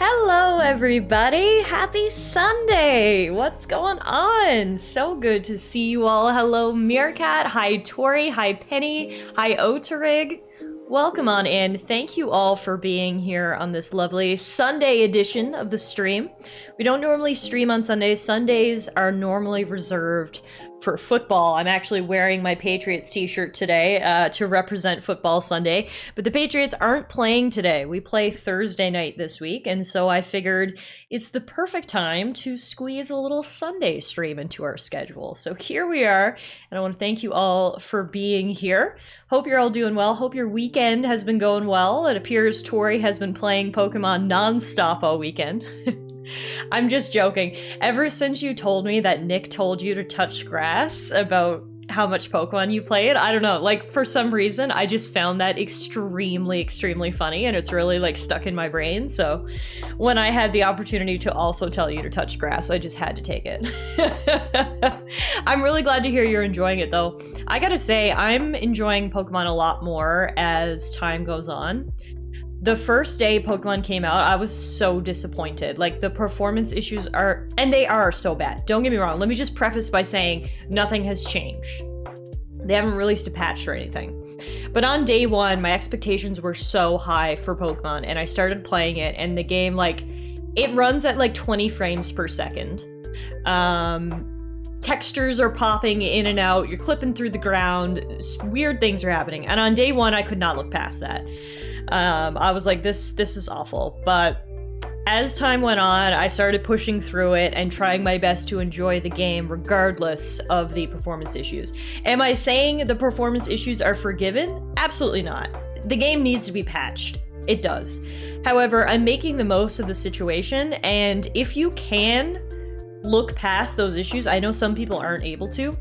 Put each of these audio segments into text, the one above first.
Hello, everybody. Happy Sunday. What's going on? So good to see you all. Hello, Meerkat. Hi, Tori. Hi, Penny. Hi, Otarig. Welcome on in. Thank you all for being here on this lovely Sunday edition of the stream. We don't normally stream on Sundays. Sundays are normally reserved for football. I'm actually wearing my Patriots t-shirt today to represent Football Sunday, but the Patriots aren't playing today. We play Thursday night this week, and so I figured it's the perfect time to squeeze a little Sunday stream into our schedule. So here we are, and I want to thank you all for being here. Hope you're all doing well. Hope your weekend has been going well. It appears Tori has been playing Pokemon non-stop all weekend. I'm just joking. Ever since you told me that Nick told you to touch grass about how much Pokemon you played, I don't know, like for some reason I just found that extremely funny, and it's really like stuck in my brain. So when I had the opportunity to also tell you to touch grass, I just had to take it. I'm really glad to hear you're enjoying it though. I gotta say, I'm enjoying Pokemon a lot more as time goes on. The first day Pokemon came out, I was so disappointed. Like, the performance issues are, and they are so bad. Don't get me wrong. Let me just preface by saying nothing has changed. They haven't released a patch or anything. But on day one, my expectations were so high for Pokemon, and I started playing it, and the game, like, it runs at like 20 frames per second. Textures are popping in and out. You're clipping through the ground. Weird things are happening. And on day one, I could not look past that. I was like, this is awful. But as time went on, I started pushing through it and trying my best to enjoy the game regardless of the performance issues. Am I saying the performance issues are forgiven? Absolutely not. The game needs to be patched. It does. However, I'm making the most of the situation, and if you can look past those issues, I know some people aren't able to.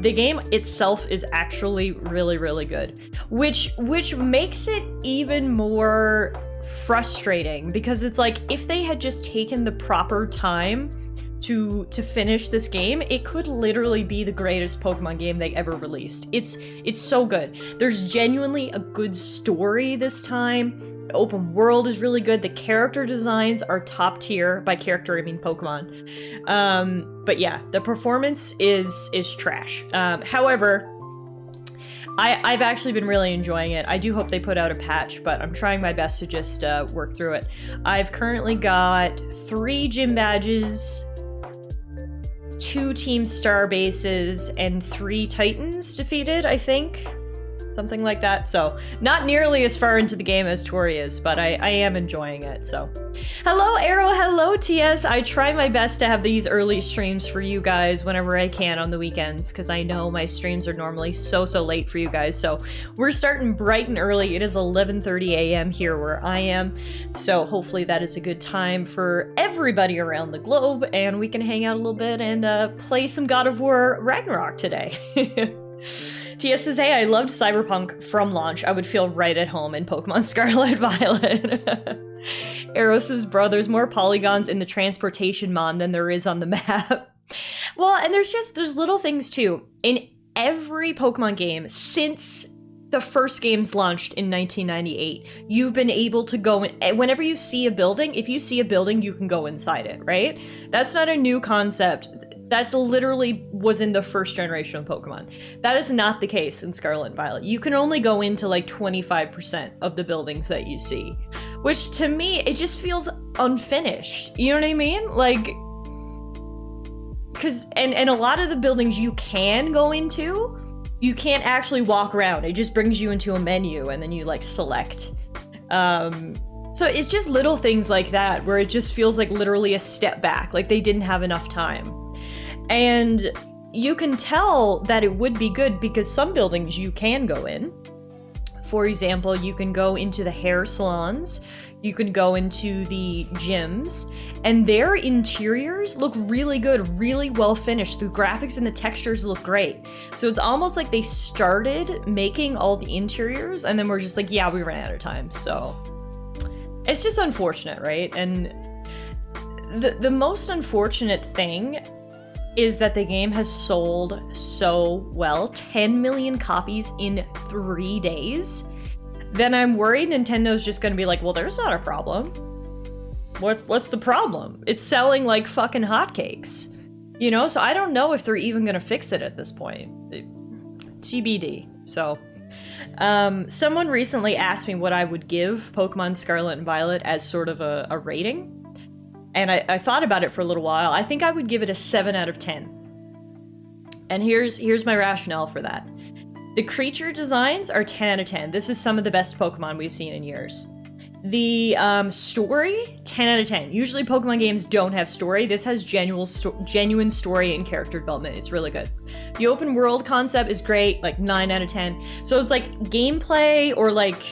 The game itself is actually really good, which makes it even more frustrating, because it's like, if they had just taken the proper time to finish this game, it could literally be the greatest Pokemon game they ever released. It's so good. There's genuinely a good story this time. The open world is really good. The character designs are top tier. By character, I mean Pokemon. But yeah, the performance is trash. However, I've actually been really enjoying it. I do hope they put out a patch, but I'm trying my best to just work through it. I've currently got 3 gym badges, 2 Team Star bases, and 3 Titans defeated, I think. Something like that. So not nearly as far into the game as Tori is, but I am enjoying it. So hello Arrow, hello TS. I try my best to have these early streams for you guys whenever I can on the weekends, because I know my streams are normally so late for you guys. So we're starting bright and early. It is 11:30 a.m. here where I am, so hopefully that is a good time for everybody around the globe, and we can hang out a little bit and play some God of War Ragnarok today. TS says, hey, I loved Cyberpunk from launch. I would feel right at home in Pokemon Scarlet Violet. Arrow says, bro, there's more polygons in the transportation mon than there is on the map. Well, and there's little things too. In every Pokemon game since the first games launched in 1998, you've been able to go in, whenever you see a building, if you see a building, you can go inside it, right? That's not a new concept. That's literally was in the first generation of Pokemon. That is not the case in Scarlet and Violet. You can only go into like 25% of the buildings that you see, which to me, it just feels unfinished. You know what I mean? Like, because, and a lot of the buildings you can go into, you can't actually walk around. It just brings you into a menu and then you like select. So it's just little things like that where it just feels like literally a step back, like they didn't have enough time. And you can tell that it would be good because some buildings you can go in. For example, you can go into the hair salons, you can go into the gyms, and their interiors look really good, really well finished. The graphics and the textures look great. So it's almost like they started making all the interiors and then we're just like, yeah, we ran out of time. So it's just unfortunate, right? And the most unfortunate thing is that the game has sold so well, 10 million copies in 3 days, then I'm worried Nintendo's just gonna be like, well, there's not a problem. What's the problem? It's selling like fucking hotcakes. You know, so I don't know if they're even gonna fix it at this point. TBD. So, someone recently asked me what I would give Pokemon Scarlet and Violet as sort of a rating. And I thought about it for a little while. I think I would give it a 7 out of 10. And here's my rationale for that. The creature designs are 10 out of 10. This is some of the best Pokemon we've seen in years. The story, 10 out of 10. Usually Pokemon games don't have story. This has genuine story and character development. It's really good. The open world concept is great, like 9 out of 10. So it's like gameplay or like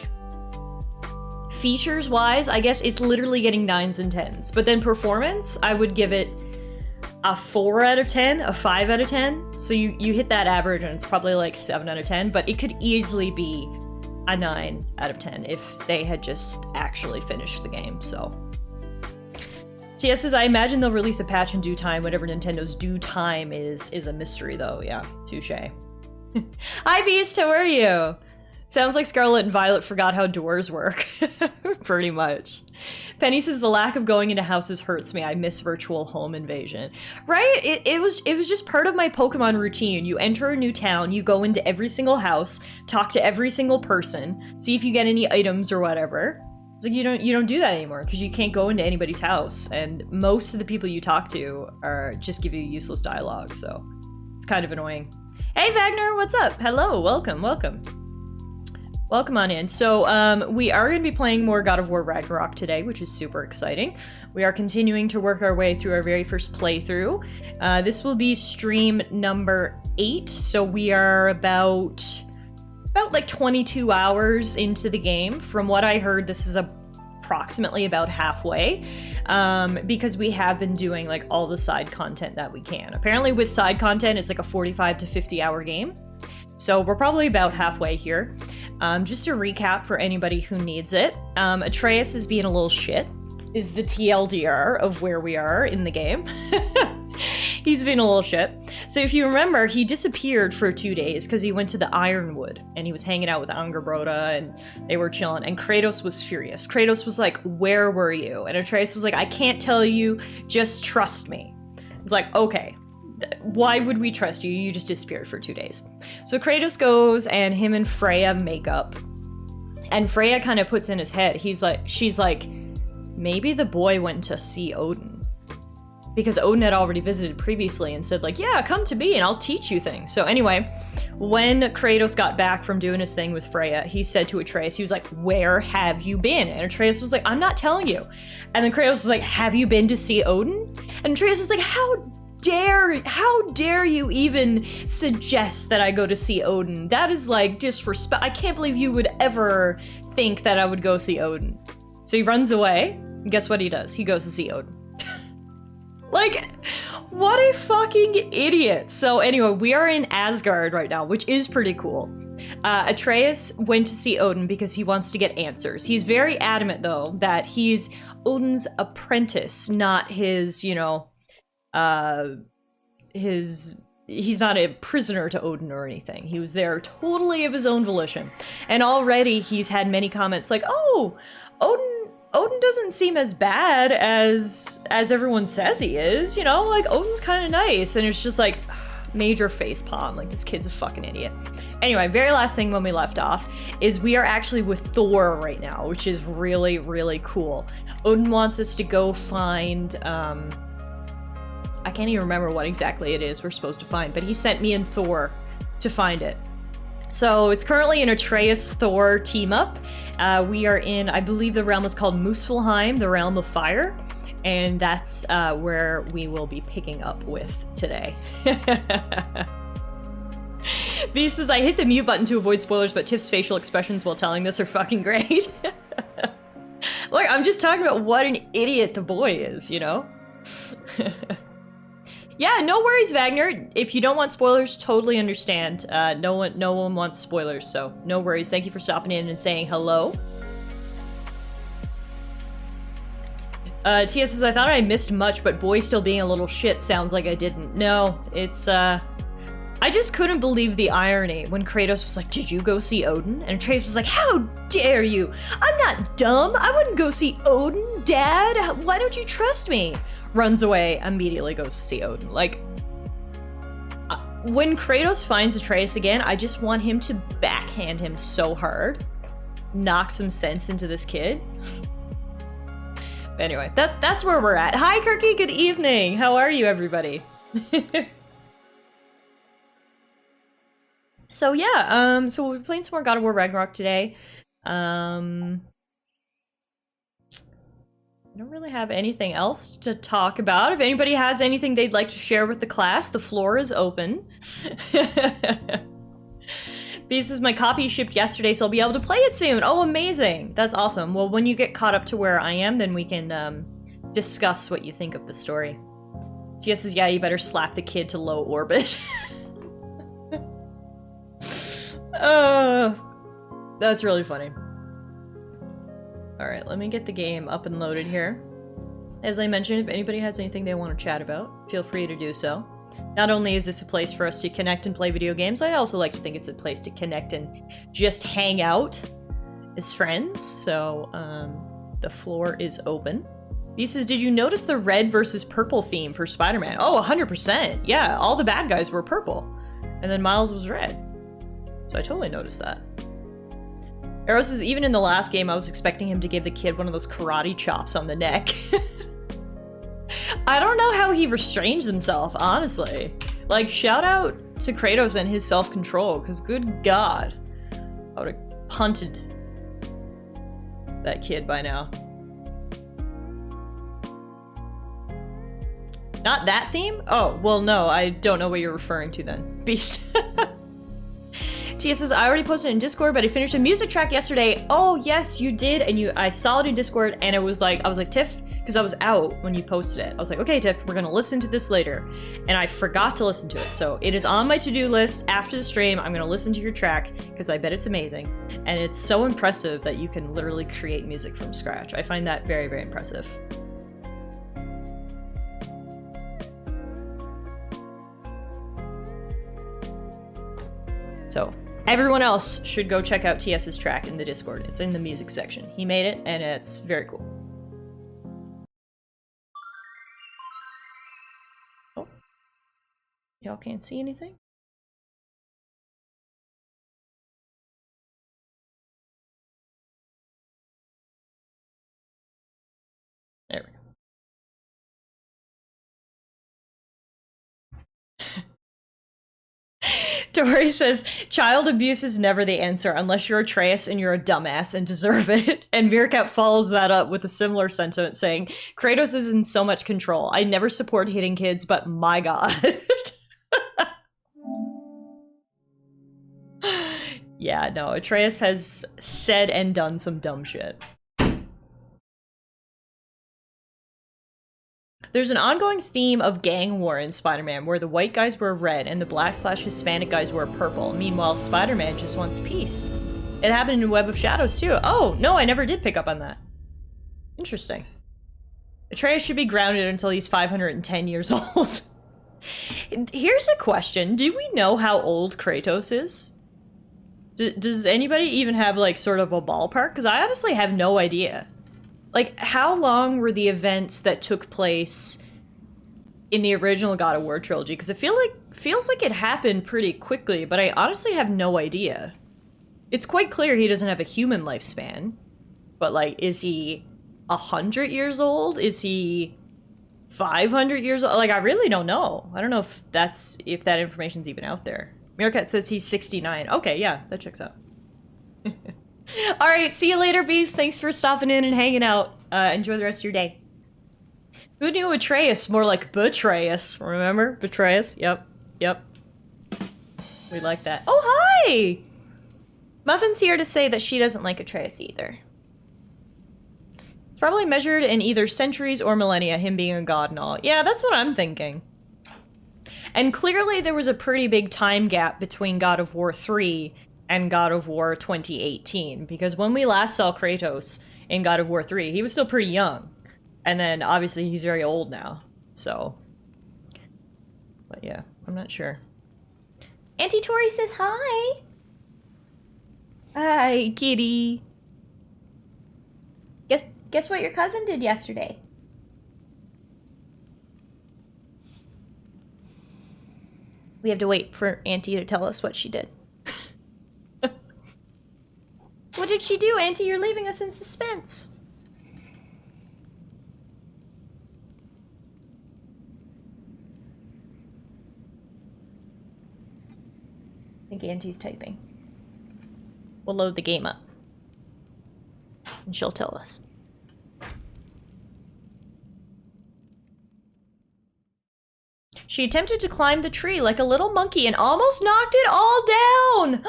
features wise, I guess it's literally getting 9s and 10s. But then performance, I would give it a 4 out of 10, a 5 out of 10. So you hit that average and it's probably like 7 out of 10, but it could easily be a 9 out of 10 if they had just actually finished the game, so. TS says, I imagine they'll release a patch in due time. Whatever Nintendo's due time is a mystery, though. Yeah, touche. Hi, Beast, how are you? Sounds like Scarlet and Violet forgot how doors work. Pretty much. Penny says, the lack of going into houses hurts me. I miss virtual home invasion. Right? It was just part of my Pokemon routine. You enter a new town, you go into every single house, talk to every single person, see if you get any items or whatever. It's like you don't do that anymore because you can't go into anybody's house, and most of the people you talk to are just give you useless dialogue, so it's kind of annoying. Hey Wagner, what's up? Hello, welcome. Welcome on in. So, we are going to be playing more God of War Ragnarok today, which is super exciting. We are continuing to work our way through our very first playthrough. This will be stream number 8, so we are about like 22 hours into the game. From what I heard, this is approximately about halfway, because we have been doing like all the side content that we can. Apparently with side content, it's like a 45 to 50 hour game. So we're probably about halfway here. Just to recap for anybody who needs it, Atreus is being a little shit, is the TLDR of where we are in the game. He's being a little shit. So if you remember, he disappeared for 2 days because he went to the Ironwood and he was hanging out with Angerbroda and they were chilling, and Kratos was furious. Kratos was like, where were you? And Atreus was like, I can't tell you, just trust me. It's like, okay. Why would we trust you? You just disappeared for 2 days. So Kratos goes and him and Freya make up. And Freya kind of puts in his head, she's like, maybe the boy went to see Odin. Because Odin had already visited previously and said like, yeah, come to me and I'll teach you things. So anyway, when Kratos got back from doing his thing with Freya, he said to Atreus, he was like, where have you been? And Atreus was like, I'm not telling you. And then Kratos was like, have you been to see Odin? And Atreus was like, how dare you even suggest that I go to see Odin? That is like disrespect. I can't believe you would ever think that I would go see Odin. So he runs away, and guess what he does? He goes to see Odin. Like, what a fucking idiot. So anyway, we are in Asgard right now, which is pretty cool. Atreus went to see Odin because he wants to get answers. He's very adamant though that he's Odin's apprentice, not his, you know, he's not a prisoner to Odin or anything. He was there totally of his own volition. And already he's had many comments like, oh, Odin doesn't seem as bad as everyone says he is, you know, like Odin's kind of nice. And it's just like major facepalm, like this kid's a fucking idiot. Anyway, very last thing when we left off is we are actually with Thor right now, which is really, really cool. Odin wants us to go find, I can't even remember what exactly it is we're supposed to find, but he sent me and Thor to find it. So it's currently an Atreus-Thor team-up. We are in, I believe the realm is called Muspelheim, the realm of fire, and that's where we will be picking up with today. B says, I hit the mute button to avoid spoilers, but Tiff's facial expressions while telling this are fucking great. Look, I'm just talking about what an idiot the boy is, you know? Yeah, no worries, Wagner. If you don't want spoilers, totally understand. No one wants spoilers, so no worries. Thank you for stopping in and saying hello. TS says, I thought I missed much, but boy still being a little shit sounds like I didn't. No, it's, I just couldn't believe the irony when Kratos was like, did you go see Odin? And Atreus was like, how dare you? I'm not dumb. I wouldn't go see Odin. Dad? Why don't you trust me? Runs away, immediately goes to see Odin. Like, when Kratos finds Atreus again, I just want him to backhand him so hard. Knock some sense into this kid. But anyway, that's where we're at. Hi, Kirky, good evening. How are you, everybody? So yeah, so we'll be playing some more God of War Ragnarok today. I don't really have anything else to talk about. If anybody has anything they'd like to share with the class, the floor is open. This is my copy shipped yesterday, so I'll be able to play it soon. Oh, amazing. That's awesome. Well, when you get caught up to where I am, then we can discuss what you think of the story. TS says, yeah, you better slap the kid to low orbit. That's really funny. Alright, let me get the game up and loaded here. As I mentioned, if anybody has anything they want to chat about, feel free to do so. Not only is this a place for us to connect and play video games, I also like to think it's a place to connect and just hang out as friends. So, the floor is open. He says, did you notice the red versus purple theme for Spider-Man? Oh, 100%. Yeah, all the bad guys were purple. And then Miles was red. So I totally noticed that. Eros says, even in the last game, I was expecting him to give the kid one of those karate chops on the neck. I don't know how he restrains himself, honestly. Like, shout out to Kratos and his self-control, because good God, I would have punted that kid by now. Not that theme? Oh, well, no, I don't know what you're referring to then. Beast. Tia says, I already posted in Discord, but I finished a music track yesterday. Oh, yes, you did, and I saw it in Discord, and it was like, I was like, Tiff, because I was out when you posted it. I was like, okay, Tiff, we're gonna listen to this later. And I forgot to listen to it, so it is on my to-do list. After the stream, I'm gonna listen to your track, because I bet it's amazing. And it's so impressive that you can literally create music from scratch. I find that very, very impressive. So, everyone else should go check out TS's track in the Discord. It's in the music section. He made it, and it's very cool. Oh. Y'all can't see anything? There we go. Tori says, child abuse is never the answer unless you're Atreus and you're a dumbass and deserve it. And Meerkat follows that up with a similar sentiment saying, Kratos is in so much control. I never support hitting kids, but my God. Yeah, no, Atreus has said and done some dumb shit. There's an ongoing theme of gang war in Spider-Man where the white guys wear red and the black/Hispanic guys wear purple. Meanwhile, Spider-Man just wants peace. It happened in Web of Shadows too. Oh, no, I never did pick up on that. Interesting. Atreus should be grounded until he's 510 years old. Here's a question. Do we know how old Kratos is? Does anybody even have, like, sort of a ballpark? Because I honestly have no idea. Like, how long were the events that took place in the original God of War trilogy? Because it feels like it happened pretty quickly, but I honestly have no idea. It's quite clear he doesn't have a human lifespan, but, like, is he 100 years old? Is he 500 years old? Like, I really don't know. I don't know if that information's even out there. Meerkat says he's 69. Okay, yeah, that checks out. Alright, see you later, Beast. Thanks for stopping in and hanging out. Enjoy the rest of your day. Who knew Atreus? More like Betrayus. Remember? Betrayus? Yep. We like that. Oh, hi! Muffin's here to say that she doesn't like Atreus either. It's probably measured in either centuries or millennia, him being a god and all. Yeah, that's what I'm thinking. And clearly there was a pretty big time gap between God of War 3 and God of War 2018, because when we last saw Kratos in God of War 3, he was still pretty young. And then, obviously, he's very old now, so... But yeah, I'm not sure. Auntie Tori says hi! Hi, kitty! Guess what your cousin did yesterday? We have to wait for Auntie to tell us what she did. What did she do, Auntie? You're leaving us in suspense. I think Auntie's typing. We'll load the game up. And she'll tell us. She attempted to climb the tree like a little monkey and almost knocked it all down!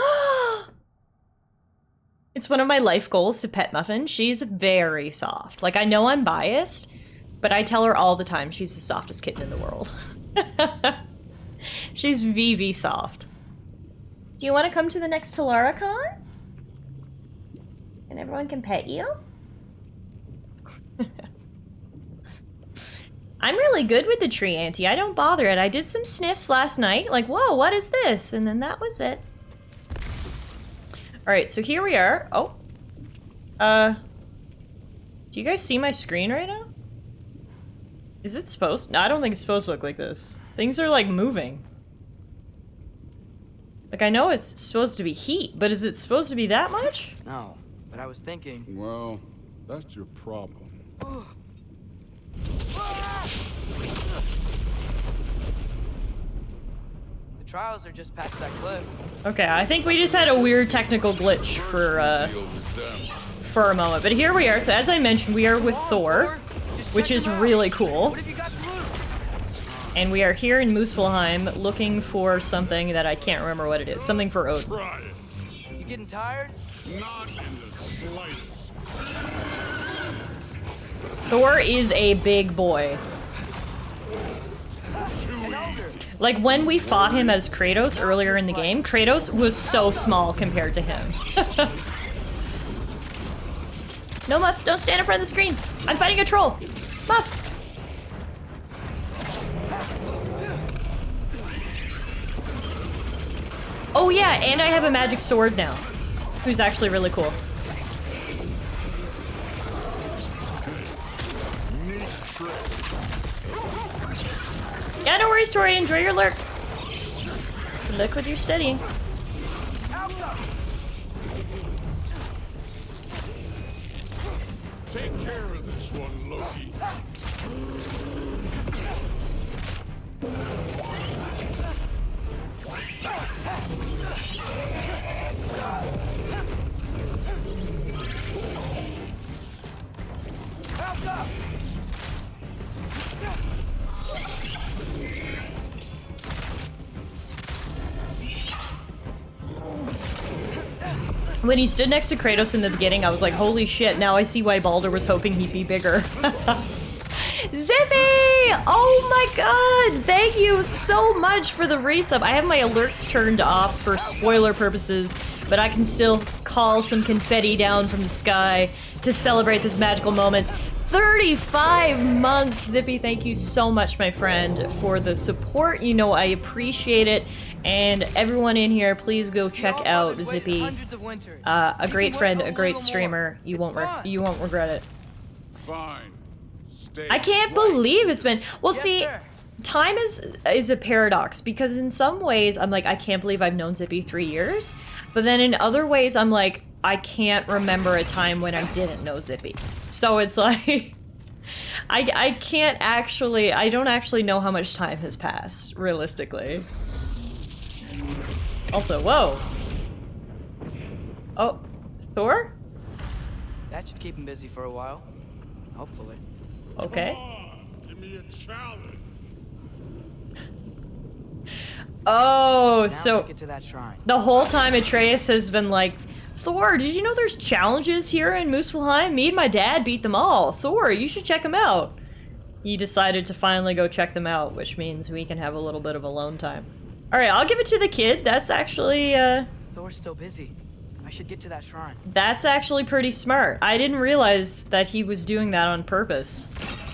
It's one of my life goals to pet Muffin. She's very soft. Like, I know I'm biased, but I tell her all the time she's the softest kitten in the world. She's VV soft. Do you want to come to the next Tallara con? And everyone can pet you? I'm really good with the tree, Auntie. I don't bother it. I did some sniffs last night. Like, whoa, what is this? And then that was it. Alright, so here we are. Oh. Do you guys see my screen right now? Is it supposed? No, I don't think it's supposed to look like this. Things are, like, moving. Like, I know it's supposed to be heat, but is it supposed to be that much? No, but I was thinking... Well, that's your problem. The trials are just past that cliff. Okay, I think we just had a weird technical glitch for a moment. But here we are. So as I mentioned, we are with Thor, which is really cool. And we are here in Muspelheim looking for something that I can't remember what it is. Something for Odin. You getting tired? Not in the slightest. Thor is a big boy. Like, when we fought him as Kratos earlier in the game, Kratos was so small compared to him. No, Muff, don't stand in front of the screen. I'm fighting a troll. Muff. Oh yeah, and I have a magic sword now, who's actually really cool. Yeah, no worries, Tori. Enjoy your lurk. Good luck with your studying. Take care of this one, Loki. When he stood next to Kratos in the beginning, I was like, holy shit, now I see why Baldur was hoping he'd be bigger. Zippy! Oh my god! Thank you so much for the resub. I have my alerts turned off for spoiler purposes, but I can still call some confetti down from the sky to celebrate this magical moment. 35 months! Zippy, thank you so much, my friend, for the support. You know, I appreciate it. And everyone in here, please go check out Zippy. A great friend, a great streamer. You won't regret it. Fine. Stay I can't believe it's been. Well, see, time is a paradox because in some ways I'm like, I can't believe I've known Zippy 3 years, but then in other ways I'm like, I can't remember a time when I didn't know Zippy. So it's like, I can't actually. I don't actually know how much time has passed realistically. Also, whoa. Oh, Thor? That should keep him busy for a while. Hopefully. Okay. Come on, give me a challenge. Oh, Now so take it to that shrine. the whole time Atreus has been like, Thor, did you know there's challenges here in Muspelheim? Me and my dad beat them all. Thor, you should check them out. He decided to finally go check them out, which means we can have a little bit of alone time. Alright, I'll give it to the kid. That's actually, Thor's still busy. I should get to that shrine. that's actually pretty smart. I didn't realize that he was doing that on purpose.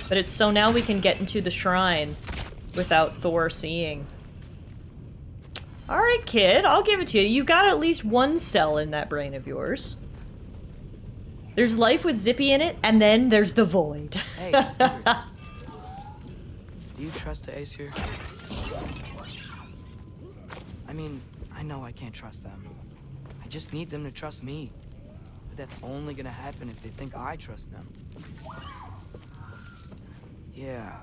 But it's so now we can get into the shrine without Thor seeing. Alright, kid, I'll give it to you. You've got at least one cell in that brain of yours. There's life with Zippy in it, and then there's the void. Hey, Hubert. Do you trust the Ace here? I mean, I know I can't trust them. I just need them to trust me. But that's only gonna happen if they think I trust them. Yeah,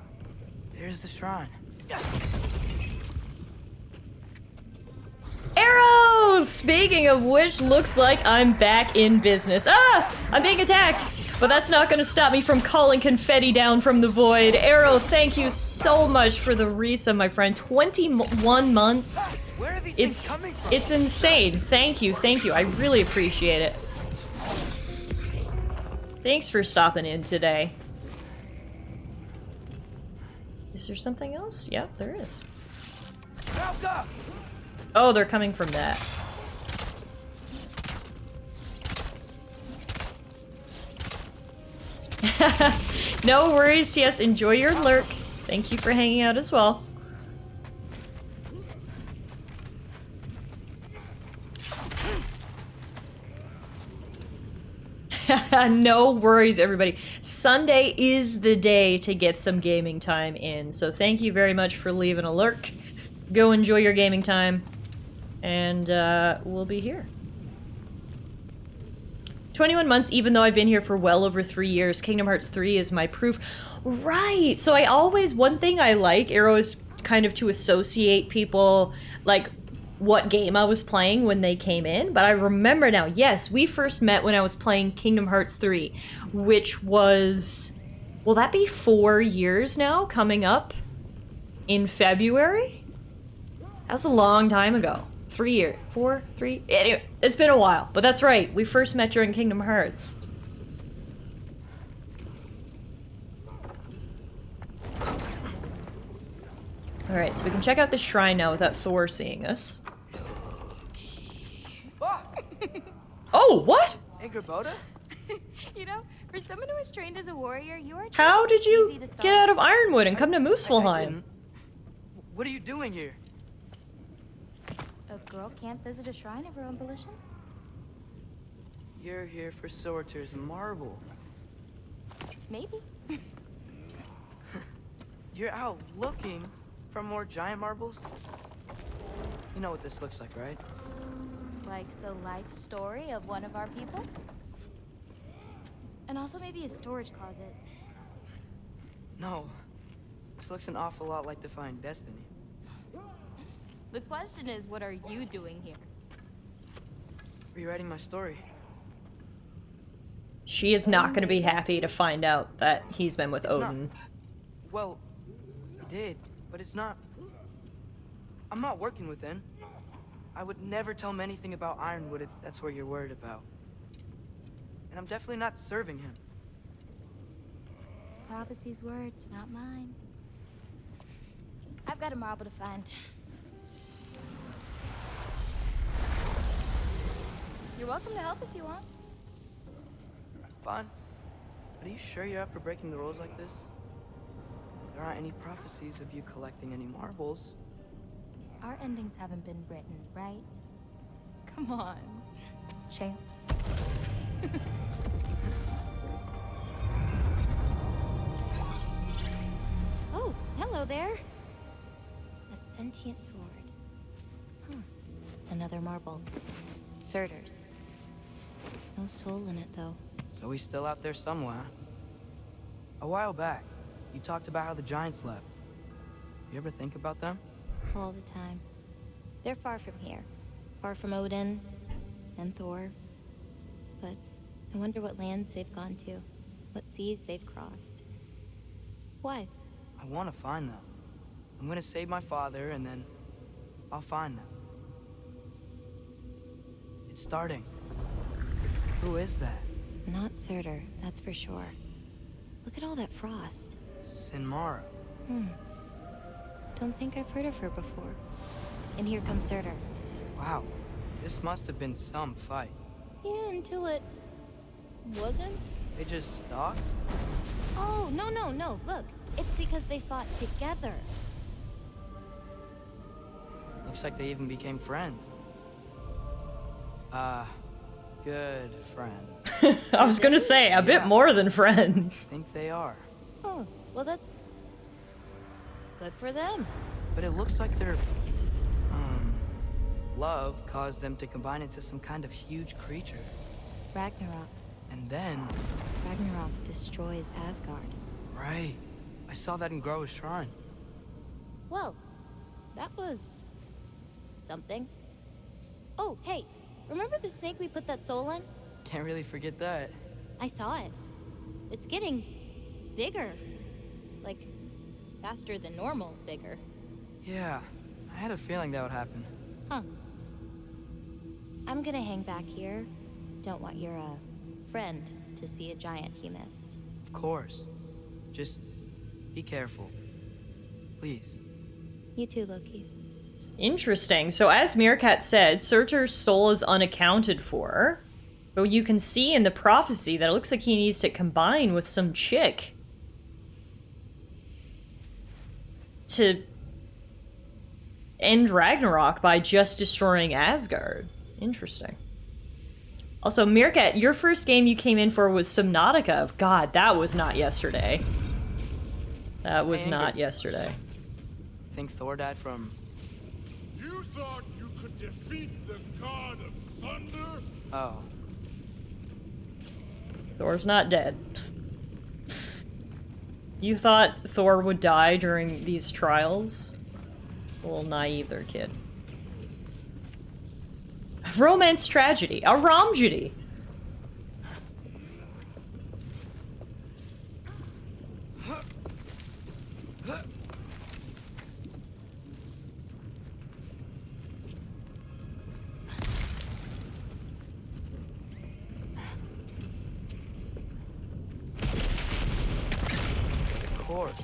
there's the shrine. Arrows! Speaking of which, looks like I'm back in business. Ah! I'm being attacked! But that's not gonna stop me from calling confetti down from the void. Arrow, thank you so much for the resub, my friend. 21 months. Where are these things coming from? It's insane. Thank you, thank you. I really appreciate it. Thanks for stopping in today. Is there something else? Yep, there is. Malka! Oh, they're coming from that. No worries, TS. Enjoy your lurk. Thank you for hanging out as well. No worries, everybody. Sunday is the day to get some gaming time in, so thank you very much for leaving a lurk. Go enjoy your gaming time, and we'll be here. 21 months, even though I've been here for well over 3 years. Kingdom Hearts 3 is my proof. Right, so I always, one thing I like, Arrow, is kind of to associate people, like, what game I was playing when they came in, but I remember now, yes, we first met when I was playing Kingdom Hearts 3, which was, will that be 4 years now, coming up in February? That was a long time ago. 3 years, 4, 3, anyway, it's been a while, but that's right, we first met during Kingdom Hearts. Alright, so we can check out the shrine now without Thor seeing us. Oh, what? Angerboda? You know, for someone who is trained as a warrior, you are How did you easy to start. get out of Ironwood and come to I Muspelheim? didn't. What are you doing here? A girl can't visit a shrine of her own volition? You're here for Sorter's marble. Maybe. You're out looking for more giant marbles? You know what this looks like, right? Like the life story of one of our people? And also maybe a storage closet. No. This looks an awful lot like Defying Destiny. The question is, what are you doing here? Rewriting my story. She is not going to be happy to find out that he's been with It's Odin. Well, I did, but it's not... I'm not working with him. I would never tell him anything about Ironwood if that's what you're worried about. And I'm definitely not serving him. It's prophecy's words, not mine. I've got a marble to find. You're welcome to help if you want. Fine. But are you sure you're up for breaking the rules like this? There aren't any prophecies of you collecting any marbles. Our endings haven't been written, right? Come on, champ. Oh, hello there. A sentient sword. Another marble. Surtur's. No soul in it, though. So he's still out there somewhere. A while back, you talked about how the giants left. You ever think about them? All the time. They're far from here. Far from Odin and Thor. But I wonder what lands they've gone to. What seas they've crossed. Why? I want to find them. I'm gonna save my father, and then I'll find them. It's starting. Who is that? Not Surtur, that's for sure. Look at all that frost. Sinmara. Don't think I've heard of her before. And here comes Surtur. Wow. This must have been some fight. Yeah, until it... wasn't? They just stalked? Oh, no. Look, it's because they fought together. Looks like they even became friends. Good friends. I was gonna say, a bit more than friends. I think they are. Oh, well, that's good for them. But it looks like their love caused them to combine into some kind of huge creature. Ragnarok. And then, Ragnarok destroys Asgard. right, I saw that in Groa's shrine. Whoa, that was something. Oh, hey, remember the snake we put that soul in? Can't really forget that. I saw it. It's getting bigger. Like, faster than normal bigger. Yeah, I had a feeling that would happen. Huh. I'm gonna hang back here. Don't want your, friend to see a giant he missed. Of course. Just be careful. Please. You too, Loki. Interesting. So as Meerkat said, Surtur's soul is unaccounted for. But you can see in the prophecy that it looks like he needs to combine with some chick to end Ragnarok by just destroying Asgard. Interesting. Also, Meerkat, your first game you came in for was Subnautica. God, that was not yesterday. That was not yesterday. Think Thor died from... You thought you could defeat the god of thunder? Oh. Thor's not dead. You thought Thor would die during these trials? A little naive there, kid. Romance tragedy. A romgedy. Of course.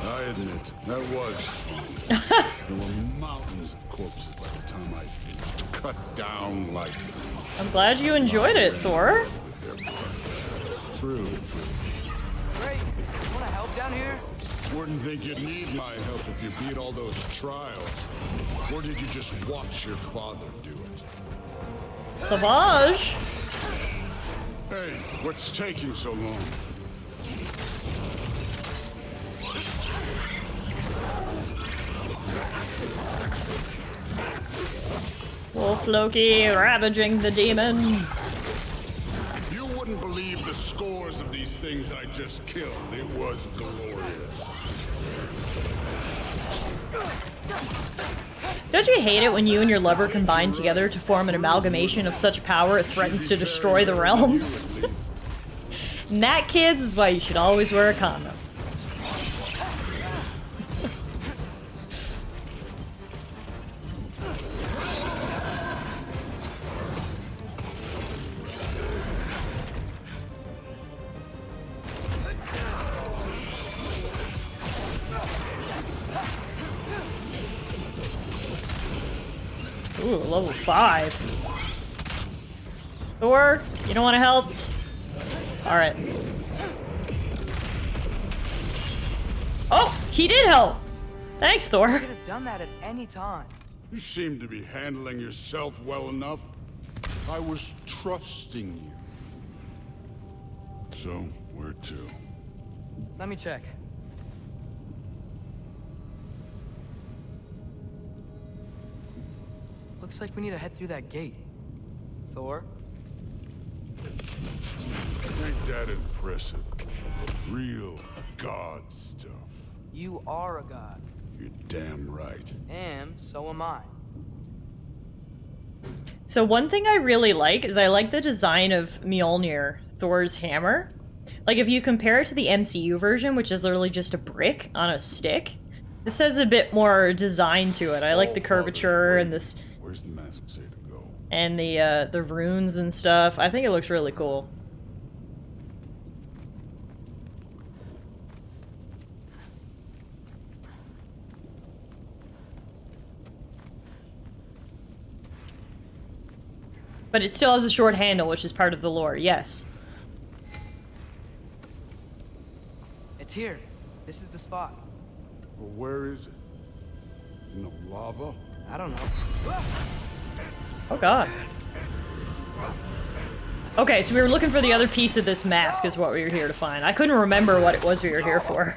I admit, that was fun. There were mountains of corpses by the time I cut down like... I'm glad you enjoyed it, Thor. True. Great. Want to help down here? Wouldn't think you'd need my help if you beat all those trials. Or did you just watch your father do it? Savage. Hey, what's taking so long? Wolf Loki ravaging the demons. You wouldn't believe the scores of these things I just killed. It was glorious. Don't you hate it when you and your lover combine together to form an amalgamation of such power it threatens to destroy the realms? And that, kids, is why you should always wear a condom. Ooh, level 5. Thor, you don't want to help? Alright. Oh, he did help! Thanks, Thor. You could have done that at any time. You seem to be handling yourself well enough. I was trusting you. So, where to? Let me check. Looks like we need to head through that gate. Thor? Ain't that impressive? Real god stuff. You are a god. You're damn right. And so am I. So one thing I really like is I like the design of Mjolnir, Thor's hammer. Like, if you compare it to the MCU version, which is literally just a brick on a stick, this has a bit more design to it. I like the curvature and this... Where's the mask say to go? And the runes and stuff. I think it looks really cool. But it still has a short handle, which is part of the lore, yes. It's here. This is the spot. Well, where is it? In the lava? I don't know. Oh god. Okay, so we were looking for the other piece of this mask is what we were here to find. I couldn't remember what it was we were here for.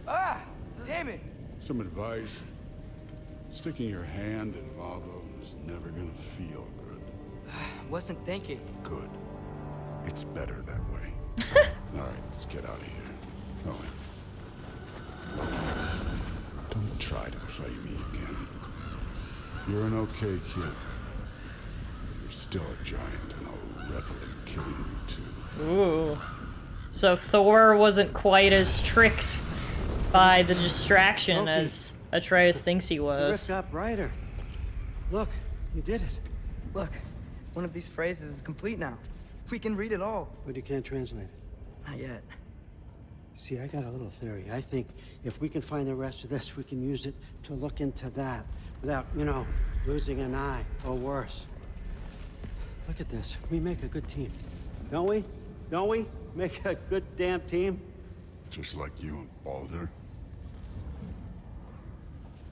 Ah! Damn it! Some advice. Sticking your hand in lava is never gonna feel good. Wasn't thinking. Good. It's better that way. Alright, let's get out of here. Oh, don't try to play me again. You're an okay kid. You're still a giant, and I'll revel in killing you too. Ooh. So Thor wasn't quite as tricked by the distraction as Atreus thinks he The was. rift got brighter. Look, you did it. Look, one of these phrases is complete now. We can read it all. But you can't translate it. Not yet. See, I got a little theory. I think if we can find the rest of this, we can use it to look into that without, you know, losing an eye or worse. Look at this. We make a good team. Don't we? Don't we? Make a good damn team? Just like you and Baldur.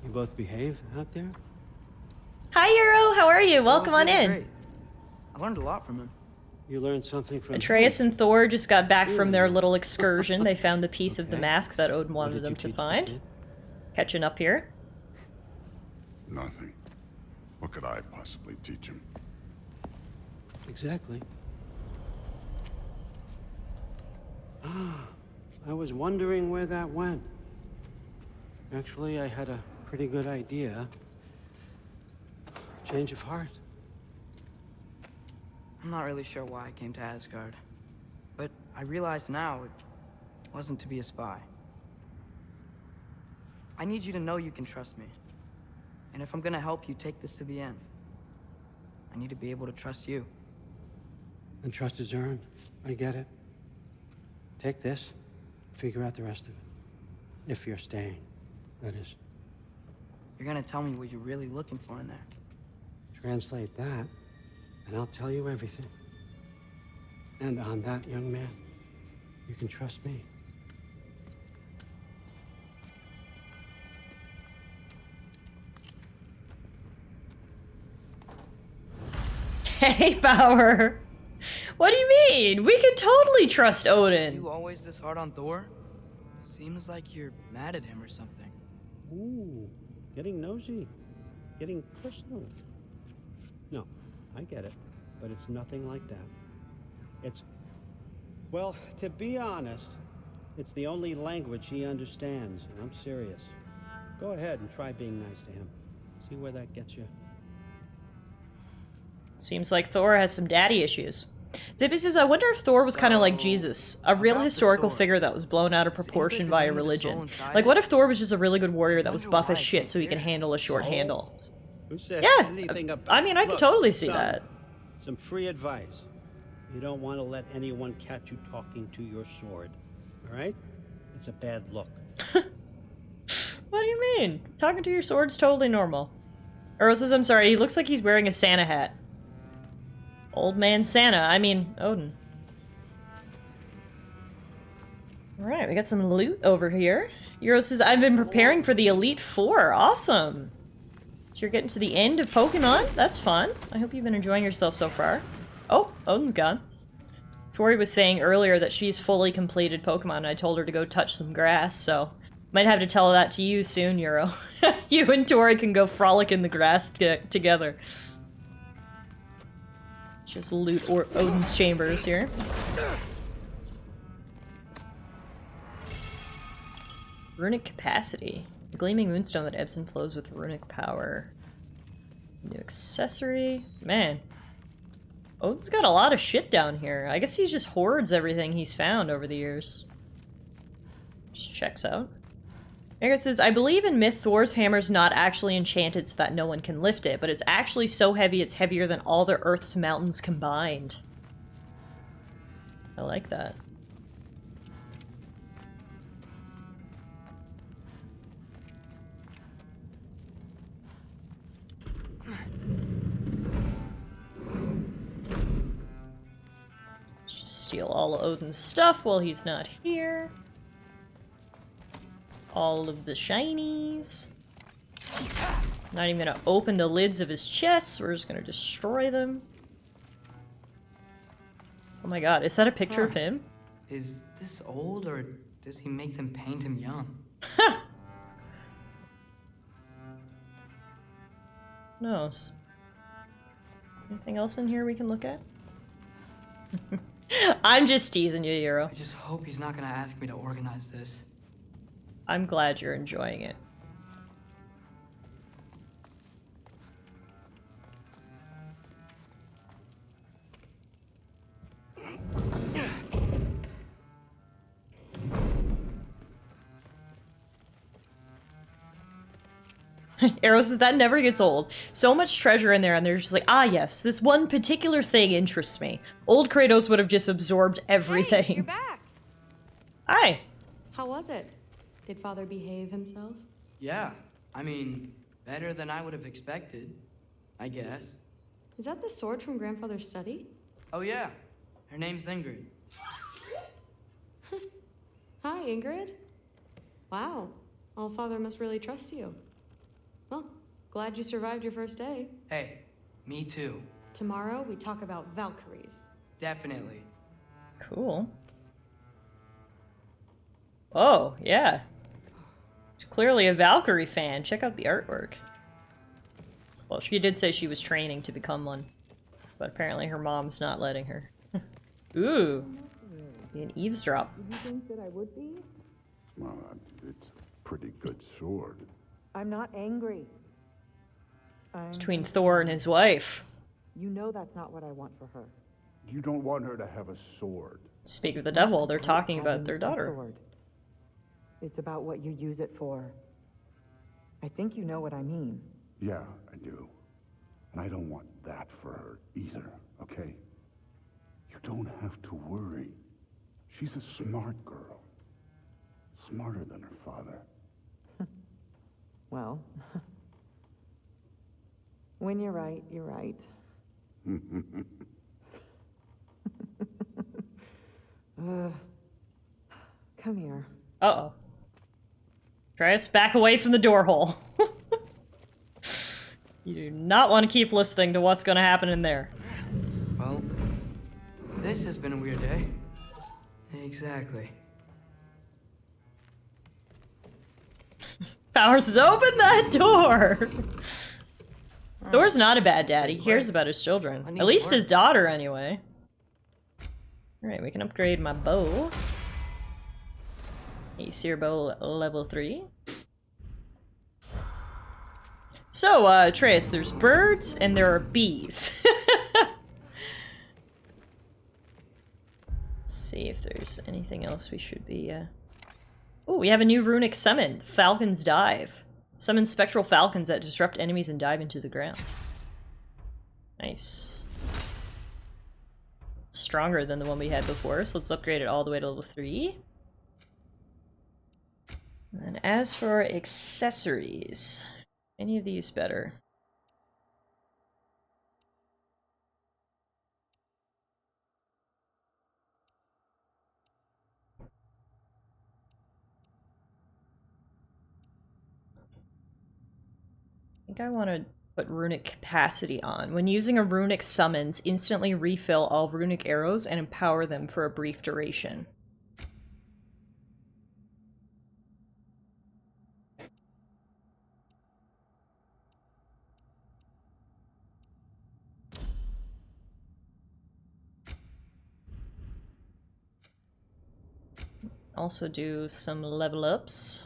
You both behave out there? Hi, Euro. How are you? Welcome on That was really in. great. I learned a lot from him. You learned something from Atreus and Thor just got back from their little excursion. They found the piece of the Okay. mask that Odin What wanted did them you to teach find. kid? Catching up here. Nothing. What could I possibly teach him? Exactly. I was wondering where that went. Actually, I had a pretty good idea. Change of heart. I'm not really sure why I came to Asgard. But I realize now it wasn't to be a spy. I need you to know you can trust me. And if I'm gonna help you take this to the end, I need to be able to trust you. And trust is earned. I get it. Take this, figure out the rest of it. If you're staying, that is. You're gonna tell me what you're really looking for in there. Translate that, and I'll tell you everything. And on that, young man, you can trust me. Hey, Power. What do you mean? We can totally trust Odin. You always this hard on Thor? Seems like you're mad at him or something. Ooh, getting nosy, getting personal. No, I get it, but it's nothing like that. It's, well, to be honest, it's the only language he understands, and I'm serious. Go ahead and try being nice to him. See where that gets you. Seems like Thor has some daddy issues. Zippy says, I wonder if Thor was kind of like So, Jesus, a real about the historical sword. figure that was blown out of Is proportion anything by a to do with the soul religion. inside Like, it? what if Thor was just a really good warrior that was Wonder buff why as I shit can't so he can hear it. handle a short Soul? handle? Who said Yeah, anything about I mean, I could Look, totally see son, that. Some free advice. You don't want to let anyone catch you talking to your sword. All right? It's a bad look. What do you mean? Talking to your sword's totally normal. Earl says, I'm sorry, he looks like he's wearing a Santa hat. Old man Santa, I mean, Odin. Alright, we got some loot over here. Euro says, I've been preparing for the Elite Four. Awesome. So you're getting to the end of Pokemon? That's fun. I hope you've been enjoying yourself so far. Oh, Odin's gone. Tori was saying earlier that she's fully completed Pokemon, and I told her to go touch some grass, so might have to tell that to you soon, Euro. You and Tori can go frolic in the grass together. Just loot Odin's chambers here. Runic capacity. A gleaming moonstone that ebbs and flows with runic power. New accessory. Man. Odin's got a lot of shit down here. I guess he just hoards everything he's found over the years. Just checks out. Eric says, I believe in myth Thor's hammer's not actually enchanted so that no one can lift it, but it's actually so heavy it's heavier than all the Earth's mountains combined. I like that. Just steal all of Odin's stuff while he's not here. All of the shinies. Not even gonna open the lids of his chests. We're just gonna destroy them. Oh my god, is that a picture of Huh. him? Is this old, or does he make them paint him young? Who knows? Anything else in here we can look at? I'm just teasing you, Euro. I just hope he's not gonna ask me to organize this. I'm glad you're enjoying it. Arrow says that never gets old. So much treasure in there, and they're just like, ah, yes, this one particular thing interests me. Old Kratos would have just absorbed everything. Hey, you're back. Hi. How was it? Did Father behave himself? Yeah, I mean, better than I would have expected, I guess. Is that the sword from Grandfather's study? Oh yeah, her name's Ingrid. Hi, Ingrid. Wow, All-Father must really trust you. Well, glad you survived your first day. Hey, me too. Tomorrow we talk about Valkyries. Definitely. Cool. Oh, yeah. She's clearly a Valkyrie fan. Check out the artwork. Well, she did say she was training to become one. But apparently her mom's not letting her. Ooh. An eavesdrop. Did you think that I would be? Well, it's a pretty good sword. I'm not angry. Between Thor and his wife. You know that's not what I want for her. You don't want her to have a sword. Speak of the devil, they're talking about their daughter. Sword. It's about what you use it for. I think you know what I mean. Yeah, I do. And I don't want that for her either, okay? You don't have to worry. She's a smart girl. Smarter than her father. Well, when you're right, you're right. Come here. Uh-oh. Atreus, back away from the door hole. You do not want to keep listening to what's going to happen in there. Well, this has been a weird day. Exactly. Powers says, open that door! Thor's not a bad dad. He cares about his children. At least his daughter, anyway. Alright, we can upgrade my bow. Aesir bow level 3. So, Atreus, there's birds and there are bees. Let's see if there's anything else we should be, Oh, we have a new runic summon, Falcon's Dive. Summon spectral falcons that disrupt enemies and dive into the ground. Nice. Stronger than the one we had before, so let's upgrade it all the way to level 3. And as for accessories, any of these better? I think I want to put runic capacity on. When using a runic summons, instantly refill all runic arrows and empower them for a brief duration. Also do some level ups.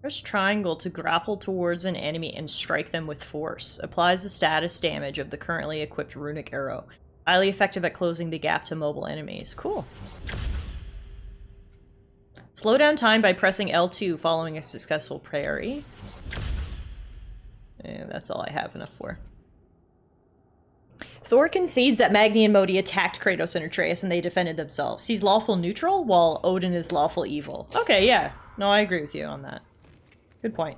Press triangle to grapple towards an enemy and strike them with force. Applies the status damage of the currently equipped runic arrow. Highly effective at closing the gap to mobile enemies. Cool. Slow down time by pressing L2 following a successful parry. Yeah, that's all I have enough for. Thor concedes that Magni and Modi attacked Kratos and Atreus and they defended themselves. He's lawful neutral, while Odin is lawful evil. Okay, yeah. No, I agree with you on that. Good point.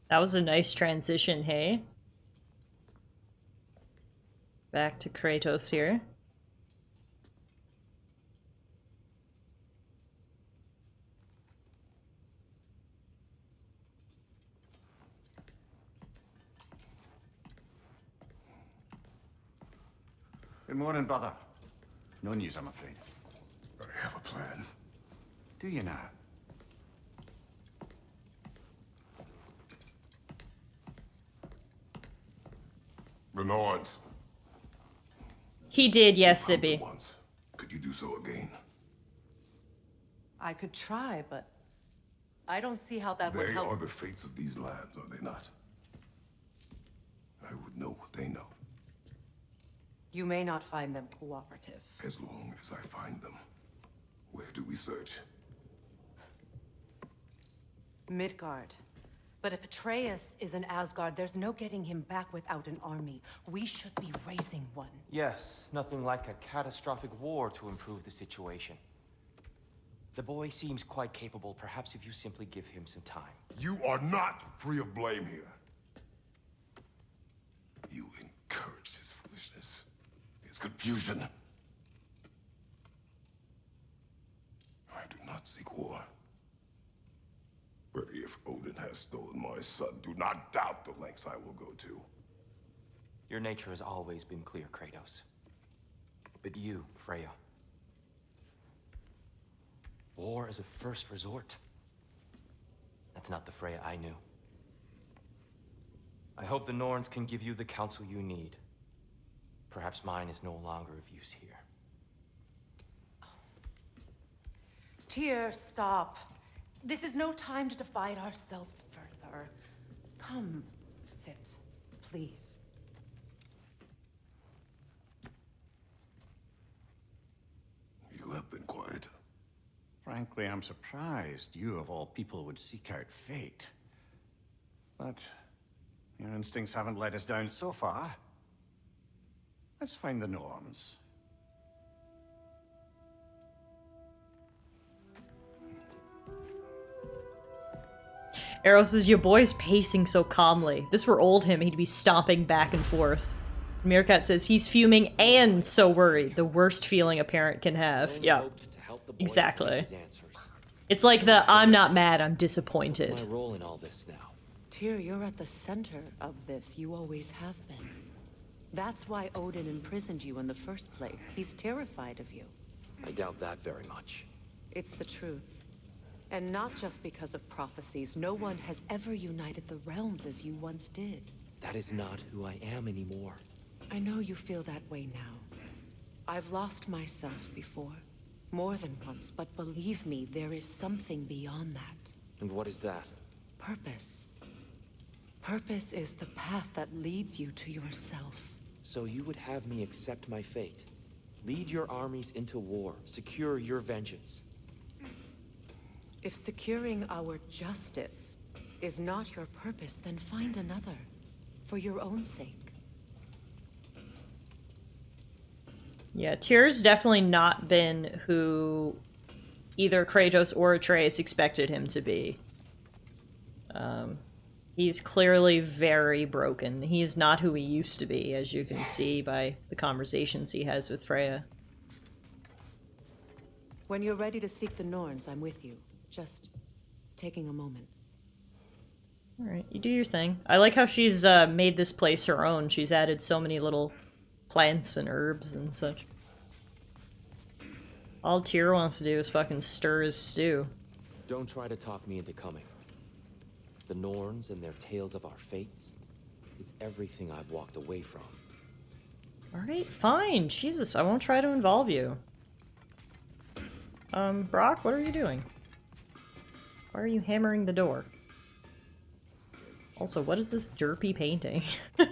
That was a nice transition, hey? Back to Kratos here. Good morning, brother. No news, I'm afraid. I have a plan. Do you now? The Norns. He did, yes, Found them Sibby. once. Could you do so again? I could try, but I don't see how that would They help. are the fates of these lands, are they not? I would know what they know, You may not find them cooperative. as long as I find them. Where do we search? Midgard. But if Atreus is in Asgard, there's no getting him back without an army. We should be raising one. Yes, nothing like a catastrophic war to improve the situation. The boy seems quite capable. Perhaps if you simply give him some time. You are not free of blame here. You encouraged his foolishness, his confusion. I do not seek war. But if Odin has stolen my son, do not doubt the lengths I will go to. Your nature has always been clear, Kratos. But you, Freya. War is a first resort. That's not the Freya I knew. I hope the Norns can give you the counsel you need. Perhaps mine is no longer of use here. Tyr, stop. This is no time to divide ourselves further. Come, sit, please. You have been quiet. Frankly, I'm surprised you, of all people, would seek out fate. But your instincts haven't let us down so far. Let's find the Norns. Arrow says, your boy's pacing so calmly. If this were old him, he'd be stomping back and forth. Meerkat says, he's fuming and so worried. The worst feeling a parent can have. Yeah, exactly. It's like the, I'm not mad, I'm disappointed. What's my role in all this now? Tyr, you're at the center of this. You always have been. That's why Odin imprisoned you in the first place. He's terrified of you. I doubt that very much. It's the truth. And not just because of prophecies. No one has ever united the realms as you once did. That is not who I am anymore. I know you feel that way now. I've lost myself before. More than once, but believe me, there is something beyond that. And what is that? Purpose. Purpose is the path that leads you to yourself. So you would have me accept my fate? Lead your armies into war, secure your vengeance. If securing our justice is not your purpose, then find another. For your own sake. Yeah, Tyr's definitely not been who either Kratos or Atreus expected him to be. He's clearly very broken. He's not who he used to be, as you can see by the conversations he has with Freya. When you're ready to seek the Norns, I'm with you. Just taking a moment. Alright, you do your thing. I like how she's made this place her own. She's added so many little plants and herbs and such. All Tyr wants to do is fucking stir his stew. Don't try to talk me into coming. The Norns and their tales of our fates, it's everything I've walked away from. Alright, fine. Jesus, I won't try to involve you. Brock, what are you doing? Why are you hammering the door? Also, what is this derpy painting? Okay.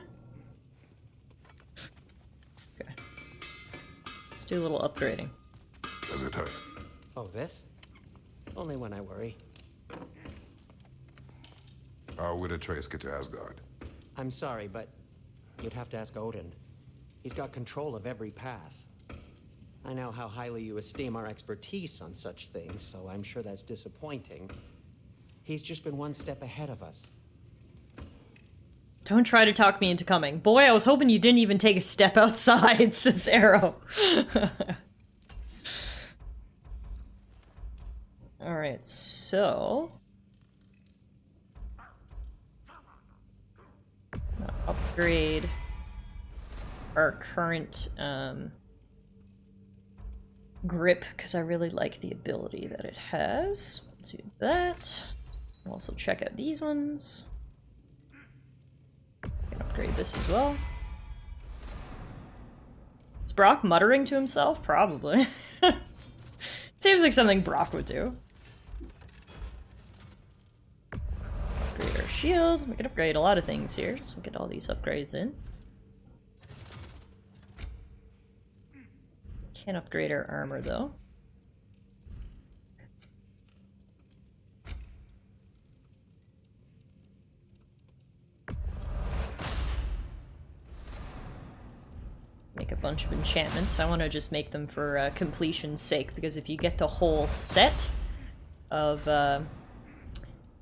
Let's do a little upgrading. Does it hurt? Oh, this? Only when I worry. How would Atreus get to Asgard? I'm sorry, but you'd have to ask Odin. He's got control of every path. I know how highly you esteem our expertise on such things, so I'm sure that's disappointing. He's just been one step ahead of us. Don't try to talk me into coming. Boy, I was hoping you didn't even take a step outside, says Arrow. Alright, so... upgrade our current grip, because I really like the ability that it has. Let's do that. I'll also check out these ones. Can upgrade this as well. Is Brock muttering to himself? Probably. Seems like something Brock would do. Upgrade our shield. We can upgrade a lot of things here, so we'll get all these upgrades in. Can't upgrade our armor though. Make a bunch of enchantments. I want to just make them for completion's sake, because if you get the whole set of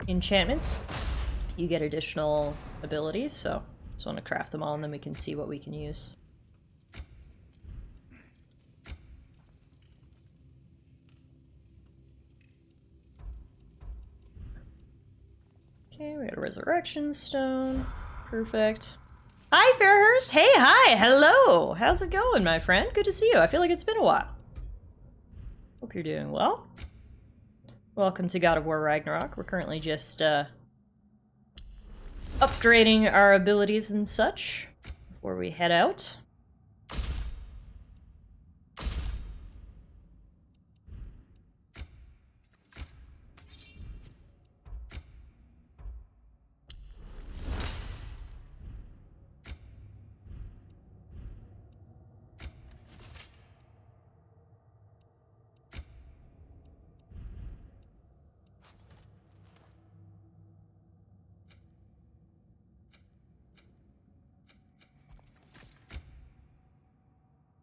enchantments, you get additional abilities, so just want to craft them all and then we can see what we can use. Okay, we got a resurrection stone. Perfect. Hi, Fairhurst! Hey, hi! Hello! How's it going, my friend? Good to see you. I feel like it's been a while. Hope you're doing well. Welcome to God of War Ragnarok. We're currently just, upgrading our abilities and such before we head out.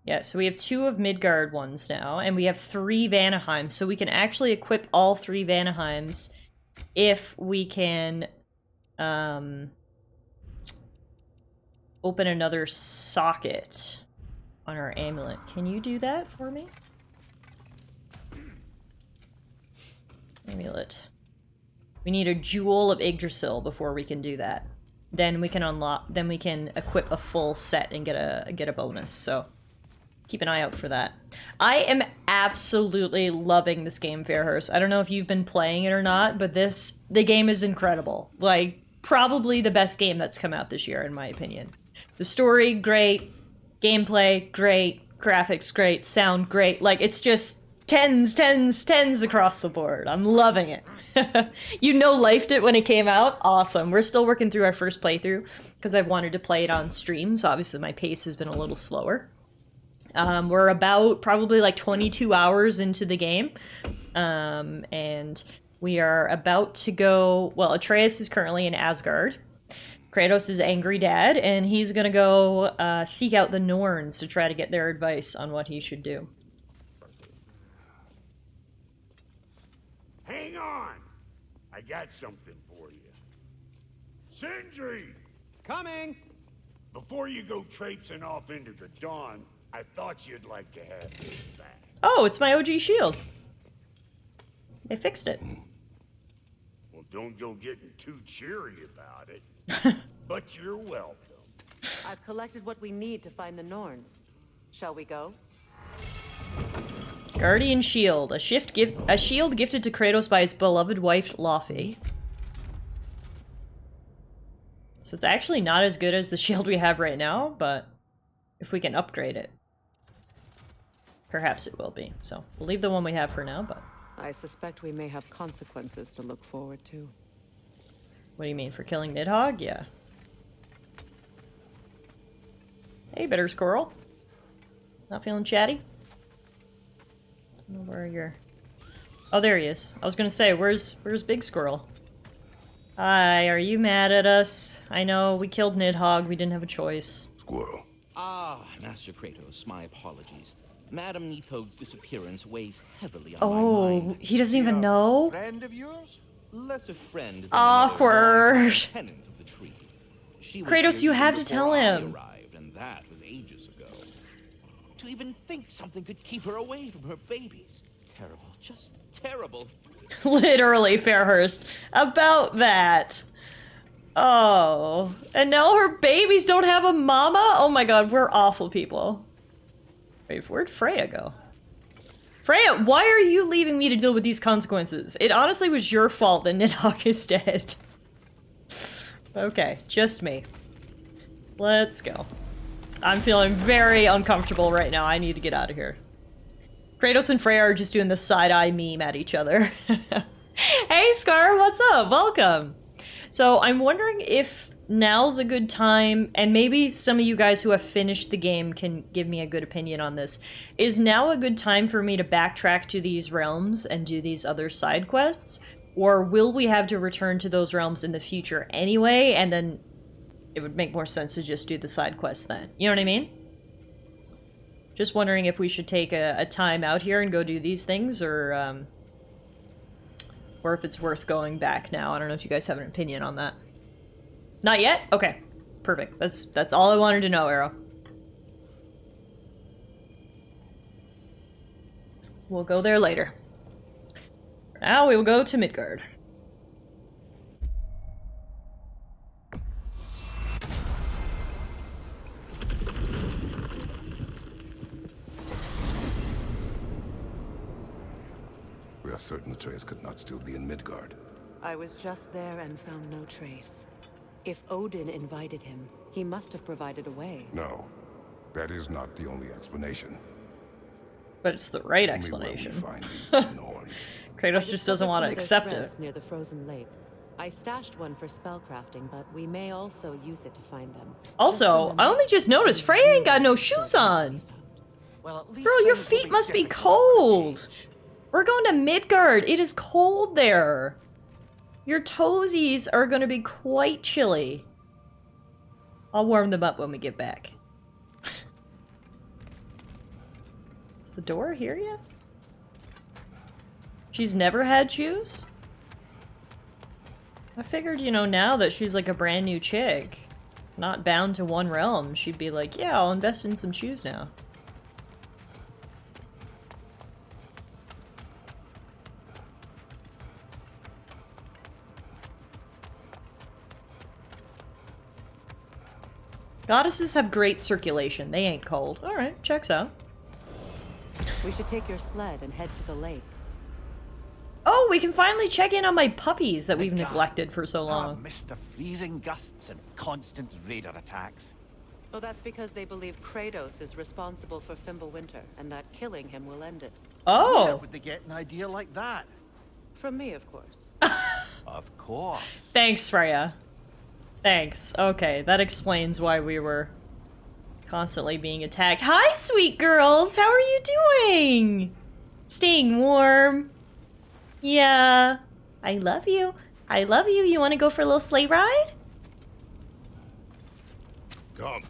Yeah, so we have 2 of Midgard ones now, and we have 3 Vanaheims, so we can actually equip all 3 Vanaheims if we can open another socket on our amulet. Can you do that for me? Amulet. We need a Jewel of Yggdrasil before we can do that. Then we can unlock, then we can equip a full set and get a bonus, so keep an eye out for that. I am absolutely loving this game, Fairhurst. I don't know if you've been playing it or not, but the game is incredible. Like, probably the best game that's come out this year, in my opinion. The story, great. Gameplay, great. Graphics, great. Sound, great. Like, it's just 10s, 10s, 10s across the board. I'm loving it. You no-lifed it when it came out? Awesome. We're still working through our first playthrough, because I've wanted to play it on stream, so obviously my pace has been a little slower. We're about probably like 22 hours into the game, and we are about to go, well, Atreus is currently in Asgard. Kratos is angry dad, and he's gonna go seek out the Norns to try to get their advice on what he should do. Hang on! I got something for you. Sindri! Coming! Before you go traipsing off into the dawn, I thought you'd like to have this back. Oh, it's my OG shield. They fixed it. Well, don't go getting too cheery about it. But you're welcome. I've collected what we need to find the Norns. Shall we go? Guardian shield. A shield gifted to Kratos by his beloved wife, Laufey. So it's actually not as good as the shield we have right now, but if we can upgrade it, perhaps it will be. So we'll leave the one we have for now, but... I suspect we may have consequences to look forward to. What do you mean, for killing Nidhogg? Yeah. Hey, Bitter Squirrel. Not feeling chatty? Don't know where you're... Oh, there he is. I was gonna say, where's Big Squirrel? Hi, are you mad at us? I know, we killed Nidhogg, we didn't have a choice. Squirrel. Ah, Master Kratos, my apologies. Madam Nidhogg's disappearance weighs heavily on my mind. Oh, he doesn't even know? Friend of yours? Less a friend than Awkward. tenant of the tree. she was Kratos, here you have even to tell before I him. arrived, and that was ages ago. To even think something could keep her away from her babies. Terrible, just terrible. Literally, Fairhurst. About that. Oh. And now her babies don't have a mama? Oh my god, we're awful people. Wait, where'd Freya go? Freya, why are you leaving me to deal with these consequences? It honestly was your fault that Nidhogg is dead. Okay, just me. Let's go. I'm feeling very uncomfortable right now. I need to get out of here. Kratos and Freya are just doing the side-eye meme at each other. Hey, Scar, what's up? Welcome. So I'm wondering if now's a good time, and maybe some of you guys who have finished the game can give me a good opinion on this. Is now a good time for me to backtrack to these realms and do these other side quests? Or will we have to return to those realms in the future anyway, and then it would make more sense to just do the side quests then? You know what I mean? Just wondering if we should take a time out here and go do these things, or if it's worth going back now. I don't know if you guys have an opinion on that. Not yet? Okay. Perfect. That's all I wanted to know, Arrow. We'll go there later. Now we will go to Midgard. We are certain Atreus could not still be in Midgard. I was just there and found no trace. If Odin invited him, he must have provided a way. No, that is not the only explanation. But it's the right Only explanation. where we find these Norns. Kratos just doesn't want to accept it. Near the frozen lake. I stashed one for spellcrafting, but we may also use it to find them. Also, I only just noticed Freya ain't got no shoes on. Well, at least Girl, your things will feet be must be difficult for a cold. change. We're going to Midgard. It is cold there. Your toesies are going to be quite chilly. I'll warm them up when we get back. Is the door here yet? She's never had shoes? I figured, you know, now that she's like a brand new chick, not bound to one realm, she'd be like, yeah, I'll invest in some shoes now. Goddesses have great circulation. They ain't cold. Alright, checks out. We should take your sled and head to the lake. Oh, we can finally check in on my puppies that we've neglected for so long. Missed the freezing gusts and constant raider attacks. Oh, that's because they believe Kratos is responsible for Fimbulwinter, and that killing him will end it. Oh! Where would they get an idea like that? From me, of course. Of course. Thanks, Freya. Thanks. Okay, that explains why we were constantly being attacked. Hi, sweet girls! How are you doing? Staying warm. Yeah. I love you. I love you. You want to go for a little sleigh ride? Come.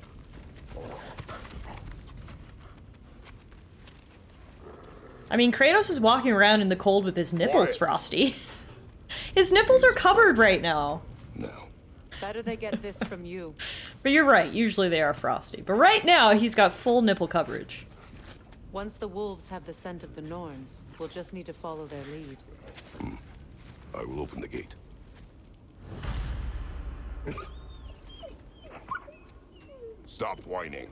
I mean, Kratos is walking around in the cold with his nipples frosty. His nipples are covered right now. No. Better they get this from you. But you're right, usually they are frosty. But right now, he's got full nipple coverage. Once the wolves have the scent of the Norns, we'll just need to follow their lead. I will open the gate. Stop whining.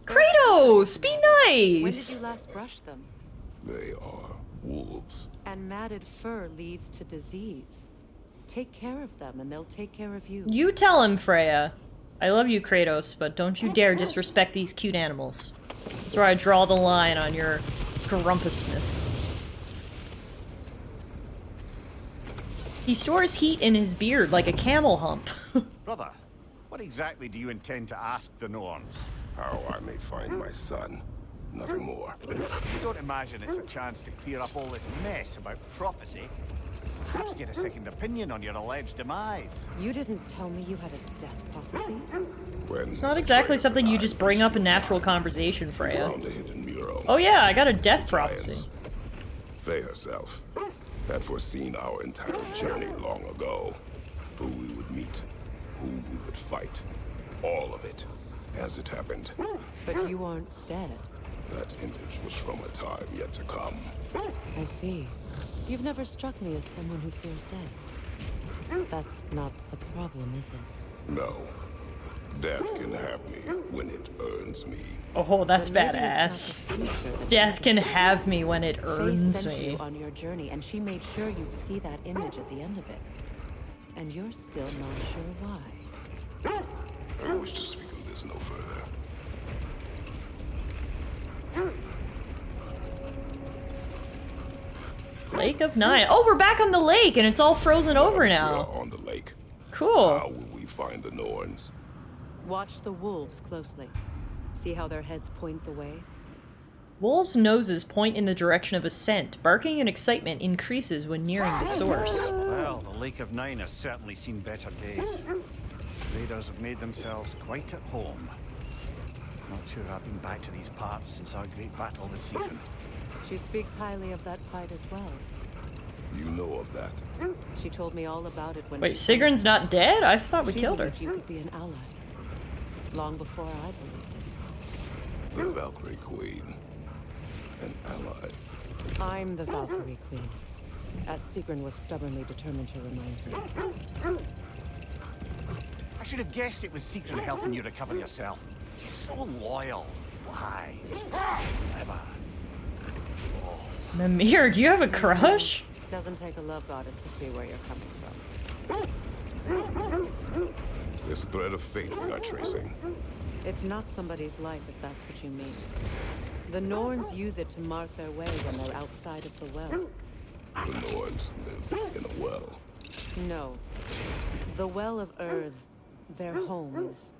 Kratos, be nice! When did you last brush them? They are wolves. And matted fur leads to disease. Take care of them, and they'll take care of you. You tell him, Freya. I love you, Kratos, but don't you dare disrespect these cute animals. That's where I draw the line on your grumpusness. He stores heat in his beard like a camel hump. Brother, what exactly do you intend to ask the Norns? How I may find my son. Nothing more. You don't imagine it's a chance to clear up all this mess about prophecy? Perhaps get a second opinion on your alleged demise. You didn't tell me you had a death prophecy? When It's not exactly something you just bring up in natural conversation, Freya. found a hidden mural. Oh yeah, I got a death prophecy. They herself had foreseen our entire journey long ago. Who we would meet, whom we would fight. All of it, as it happened. But you aren't dead. That image was from a time yet to come. I see. You've never struck me as someone who fears death. That's not the problem, is it? No. Death can have me when it earns me. Oh, that's Then maybe badass. it's not the future that's Death can important. have me when it Faye earns sent me. you on your journey, and she made sure you'd see that image at the end of it. And you're still not sure why. I wish to speak of this no further. Lake of Nine. Oh, we're back on the lake, and it's all frozen over We now. are on the lake. Cool. How will we find the Norns? Watch the wolves closely. See how their heads point the way? Wolves' noses point in the direction of a scent. Barking and excitement increases when nearing the source. Well, the Lake of Nine has certainly seen better days. Raiders have made themselves quite at home. Not sure I've been back to these parts since our great battle with Sigrun. She speaks highly of that fight as well. You know of that. She told me all about it when Wait, she Sigrun's not dead? I thought we she killed her. believed you could be an ally. Long before I believed it. The Valkyrie Queen. An ally. I'm the Valkyrie Queen, as Sigrun was stubbornly determined to remind me. I should have guessed it was Sigrun helping you recover yourself. She's so loyal. Why? Never. Mimir, do you have a crush? Doesn't take a love goddess to see where you're coming from. This thread of fate we are tracing. It's not somebody's life, if that's what you mean. The Norns use it to mark their way when they're outside of the well. The Norns live in a well. No. The Well of Earth, their home, is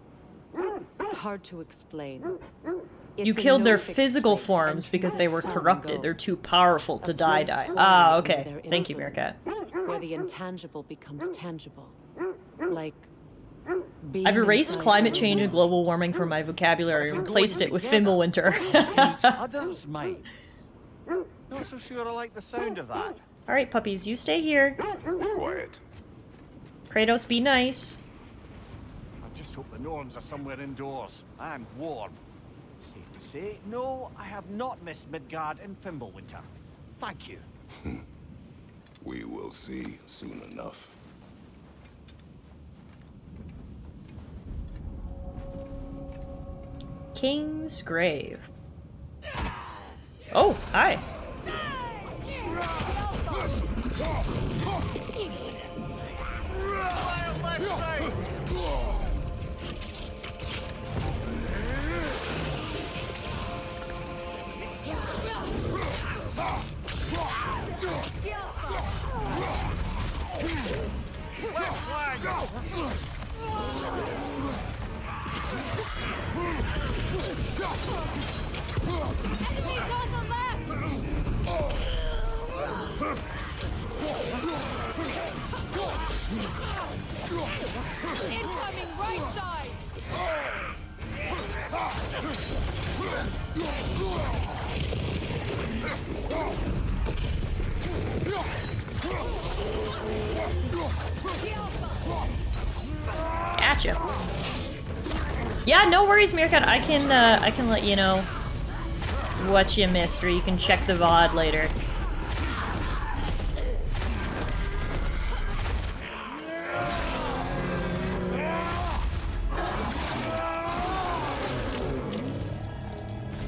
hard to explain. You It's a killed their no-fix physical place, forms because they were entrances come and corrupted. go. They're too powerful to A die. place Ah, holy okay. in their Thank you, influence, Meerkat. Where the intangible becomes tangible. Like being I've erased inside climate the change and world. global warming from my vocabulary and replaced it with together, Fimbulwinter. in each other's minds. Not so sure I like the sound of that. Alright, puppies, you stay here. Quiet. Kratos, be nice. I just hope the Norns are somewhere indoors and warm. Safe to say, no, I have not missed Midgard in Fimbulwinter. Thank you. We will see soon enough. King's Grave. Oh, hi. Incoming right side! Gotcha. Yeah, no worries, Meerkat. I can let you know what you missed, or you can check the VOD later.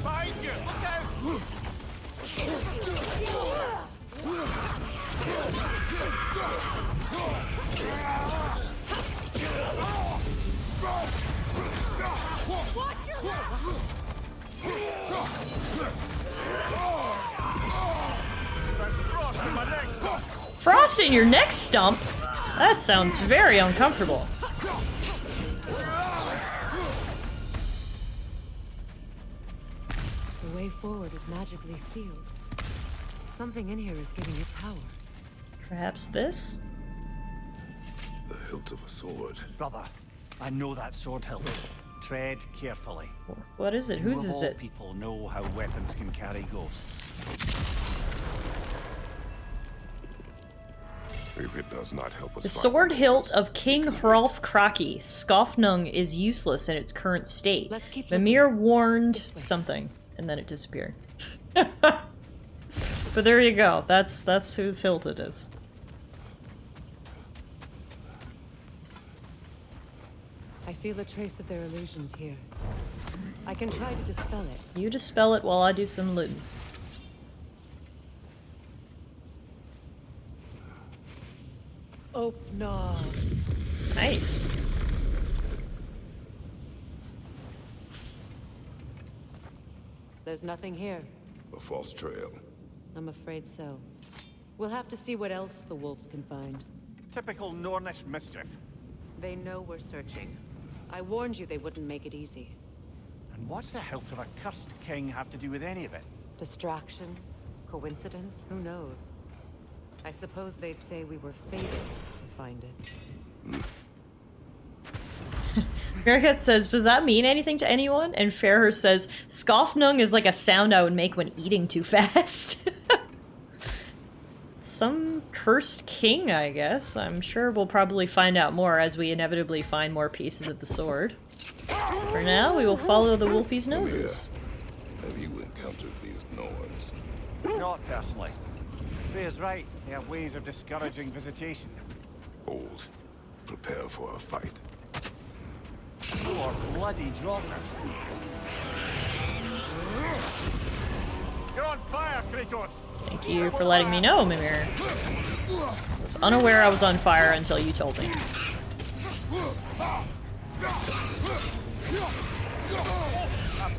Behind you! Look out! Frost in your neck stump? That sounds very uncomfortable. The way forward is magically sealed. Something in here is giving it power. Perhaps this? The hilt of a sword. Brother, I know that sword hilt. Tread carefully. What is it? Whose You of is all it? people know how weapons can carry ghosts. If it does not help us The find sword them, hilt of King Hrolf Kraki, Skofnung, is useless in its current state. Mimir warned something, and then it disappeared. But there you go. That's whose hilt it is. I feel a trace of their illusions here. I can try to dispel it. You dispel it while I do some looting. Oh, no. Nice. There's nothing here. A false trail. I'm afraid so. We'll have to see what else the wolves can find. Typical Nornish mischief. They know we're searching. I warned you they wouldn't make it easy. And what's the hilt of a cursed king have to do with any of it? Distraction? Coincidence? Who knows? I suppose they'd say we were fated to find it. Mirka says, does that mean anything to anyone? And Fairhurst says, Skofnung is like a sound I would make when eating too fast. Some cursed king, I guess. I'm sure we'll probably find out more as we inevitably find more pieces of the sword. For now, we will follow the wolfie's noses. Have you encountered these Norns? Not personally. Freya's right. They have ways of discouraging visitation. Old. Prepare for a fight. You are bloody Draugr. You're on fire, Kratos! Thank you for letting me know, Mimir. I was unaware I was on fire until you told me. I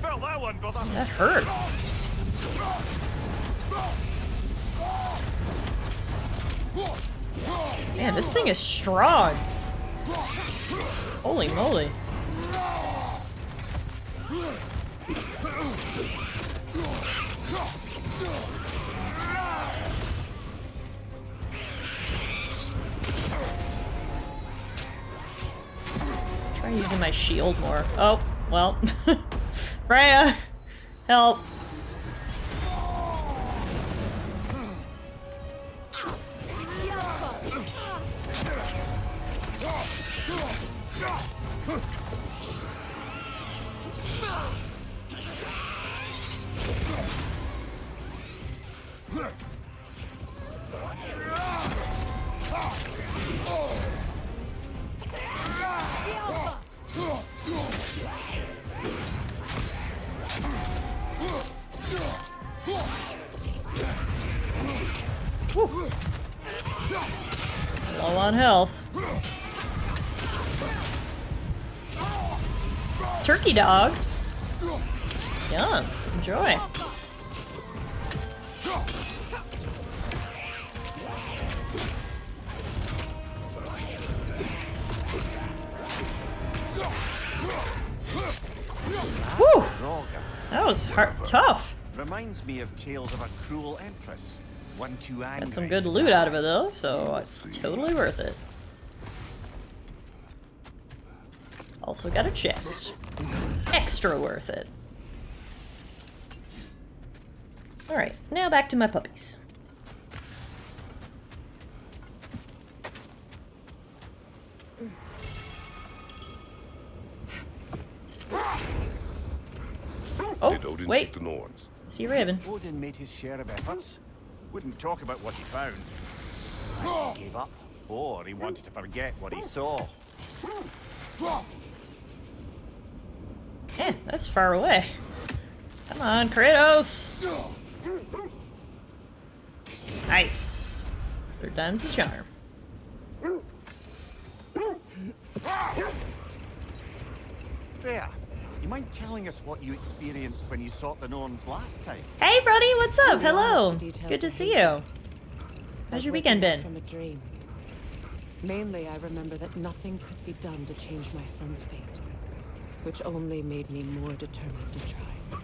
felt that one, brother. That hurt. Man, this thing is strong. Holy moly. Try using my shield more. Oh, well. Freya! Help! Low on health. Turkey dogs. Yum. Enjoy. Whew. That was tough. Reminds me of tales of a cruel empress. One too angry. Got some good loot out of it though, so it's totally worth it. Also got a chest. Extra worth it. Alright, now back to my puppies. Oh, wait. The Norns? See you, Raven. Odin made his share of efforts. Wouldn't talk about what he found. He gave up, or he wanted to forget what he saw. Eh, that's far away. Come on, Kratos! Nice. Third time's the charm. Freya, you mind telling us what you experienced when you sought the Norns last time? Hey, Brody, what's up? Hello. Good to see you. How's your weekend been? From a dream. Mainly, I remember that nothing could be done to change my son's fate, which only made me more determined to try.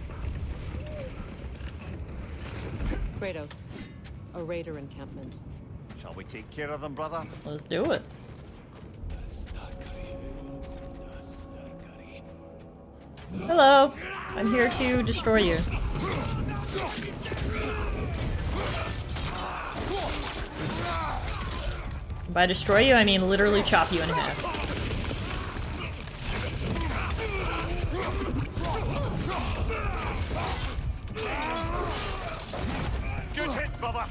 Kratos, a raider encampment. Shall we take care of them, brother? Let's do it. Hello. I'm here to destroy you. By destroy you, I mean literally chop you in half. Good hit, brother.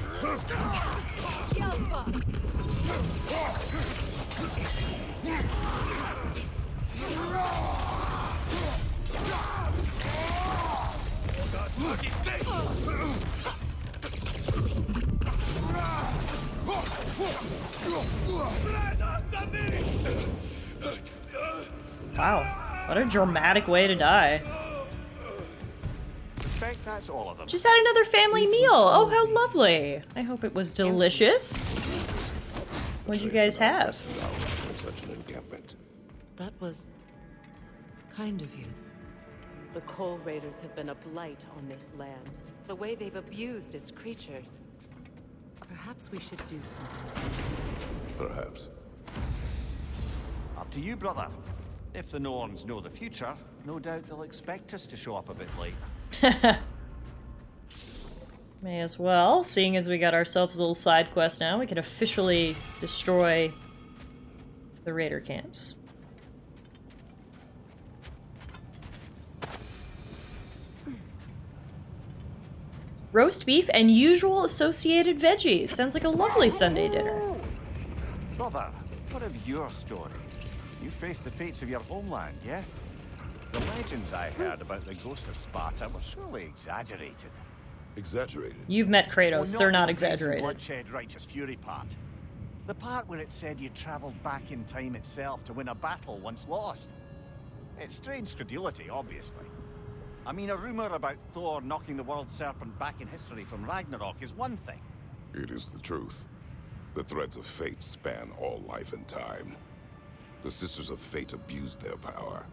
Wow, what a dramatic way to die. Suspect that's all of them. Just had another family meal. Oh, how lovely. I hope it was delicious. What'd you guys have? Such an encampment. That was kind of you. The Coal Raiders have been a blight on this land. The way they've abused its creatures. Perhaps we should do something. Perhaps. Up to you, brother. If the Norns know the future, no doubt they'll expect us to show up a bit late. May as well, seeing as we got ourselves a little side quest now, we can officially destroy the raider camps. Roast beef and usual associated veggies. Sounds like a lovely Sunday dinner. Brother, what of your story? You faced the fates of your homeland, yeah? The legends I heard about the ghost of Sparta were surely exaggerated. Exaggerated? You've met Kratos. Well, They're not the exaggerated. bloodshed, righteous fury part. The part where it said you travelled back in time itself to win a battle once lost. It's strange credulity, obviously. I mean, a rumour about Thor knocking the world serpent back in history from Ragnarok is one thing. It is the truth. The threads of fate span all life and time. The Sisters of Fate abused their power.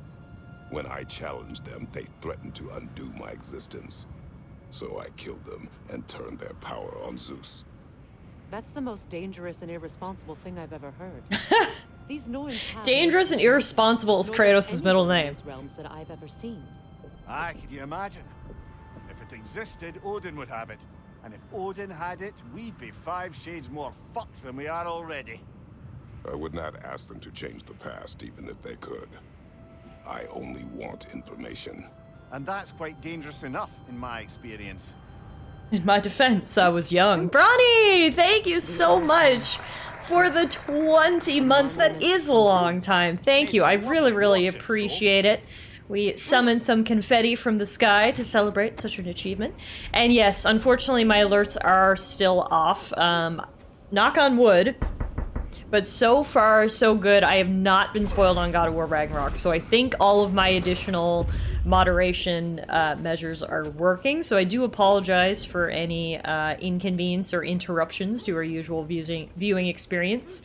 When I challenged them, they threatened to undo my existence. So I killed them and turned their power on Zeus. That's the most dangerous and irresponsible thing I've ever heard. These Norns have Dangerous and irresponsible is Kratos' middle name. Realms that I've ever seen. Aye, can you imagine? If it existed, Odin would have it. And if Odin had it, we'd be 5 shades more fucked than we are already. I would not ask them to change the past, even if they could. I only want information. And that's quite dangerous enough, in my experience. In my defense, I was young. Bronny, thank you so much for the 20 months. That is a long time. Thank you. I really, really appreciate it. We summoned some confetti from the sky to celebrate such an achievement. And yes, unfortunately, my alerts are still off. Knock on wood. But so far, so good. I have not been spoiled on God of War Ragnarok, so I think all of my additional moderation measures are working. So I do apologize for any inconvenience or interruptions to our usual viewing experience.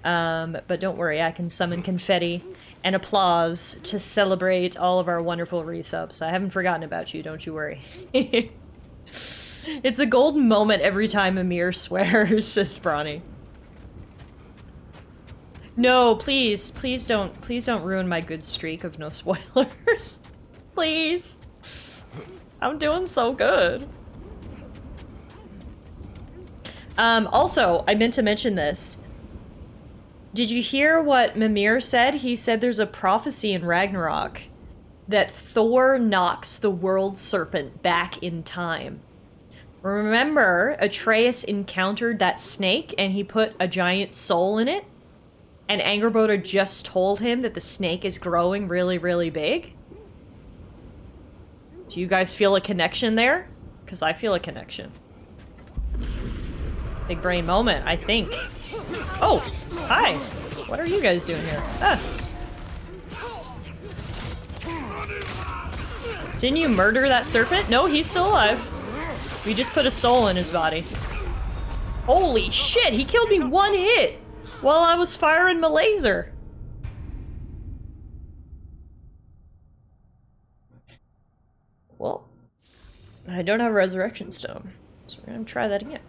But don't worry, I can summon confetti and applause to celebrate all of our wonderful resubs. I haven't forgotten about you, don't you worry. It's a golden moment every time Amir swears, says Bronny. No, please don't ruin my good streak of no spoilers. Please. I'm doing so good. Also, I meant to mention this. Did you hear what Mimir said? He said there's a prophecy in Ragnarok that Thor knocks the world serpent back in time. Remember, Atreus encountered that snake and he put a giant soul in it? And Angerboda just told him that the snake is growing really, really big? Do you guys feel a connection there? Because I feel a connection. Big brain moment, I think. Oh, hi. What are you guys doing here? Ah. Didn't you murder that serpent? No, he's still alive. We just put a soul in his body. Holy shit, he killed me one hit while I was firing my laser. Well, I don't have a resurrection stone, so we're gonna try that again.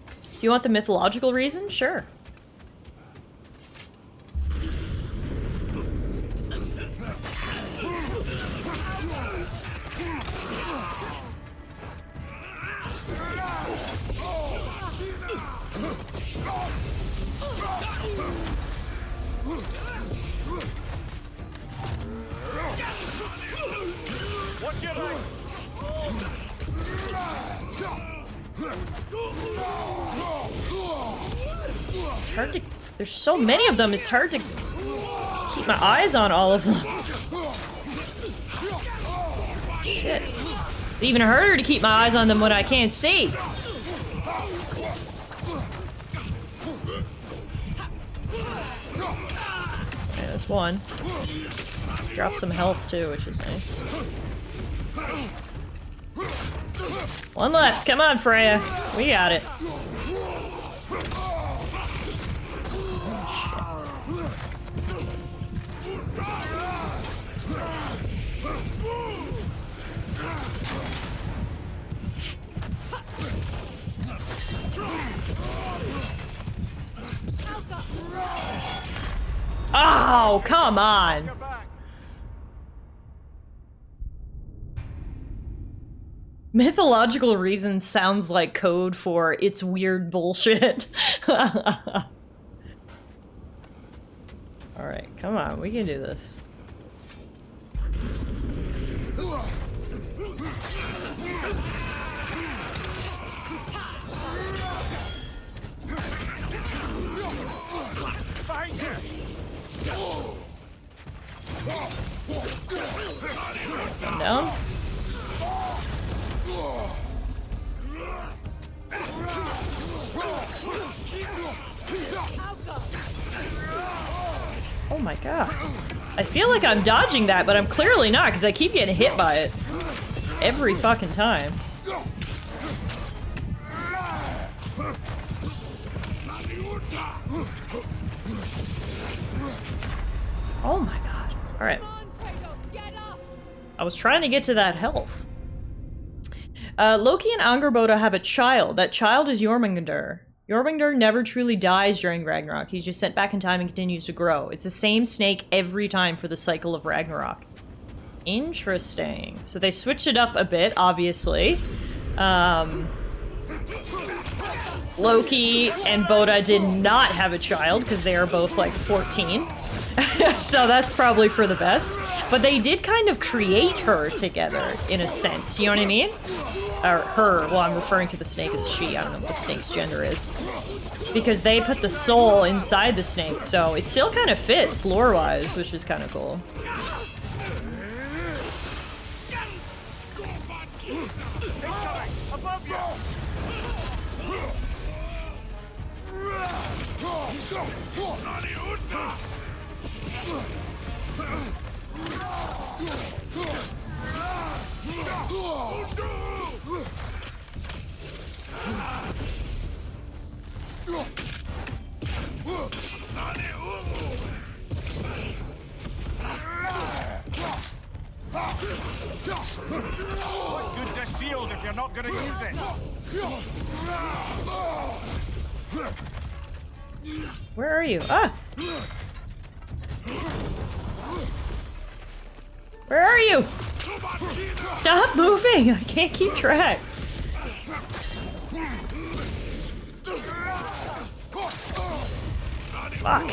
Do you want the mythological reason? Sure. hard to... There's so many of them, it's hard to keep my eyes on all of them. Shit. It's even harder to keep my eyes on them when I can't see. Okay, that's one. Drop some health too, which is nice. One left. Come on, Freya. We got it. Oh, come on. Mythological reason sounds like code for it's weird bullshit. Alright, come on, we can do this. One down. Oh my god. I feel like I'm dodging that, but I'm clearly not, because I keep getting hit by it. Every fucking time. Oh my god. Alright. I was trying to get to that health. Loki and Angerboda have a child. That child is Jormungandr. Jormungandr never truly dies during Ragnarok. He's just sent back in time and continues to grow. It's the same snake every time for the cycle of Ragnarok. Interesting. So they switched it up a bit, obviously. Loki and Boda did not have a child because they are both like 14. So that's probably for the best. But they did kind of create her together, in a sense. You know what I mean? Or her. Well, I'm referring to the snake as she. I don't know what the snake's gender is. Because they put the soul inside the snake, so it still kind of fits lore-wise, which is kind of cool. What good's a shield if you're not gonna use it? Where are you? Ah! Where are you? Stop moving! I can't keep track. Fuck.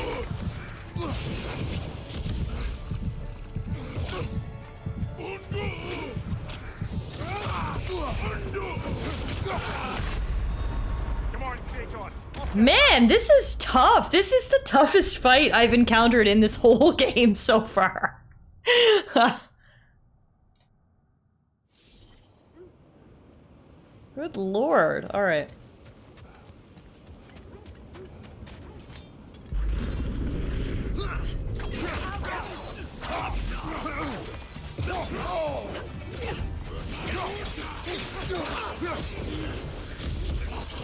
Man, this is tough. This is the toughest fight I've encountered in this whole game so far. Good lord. All right.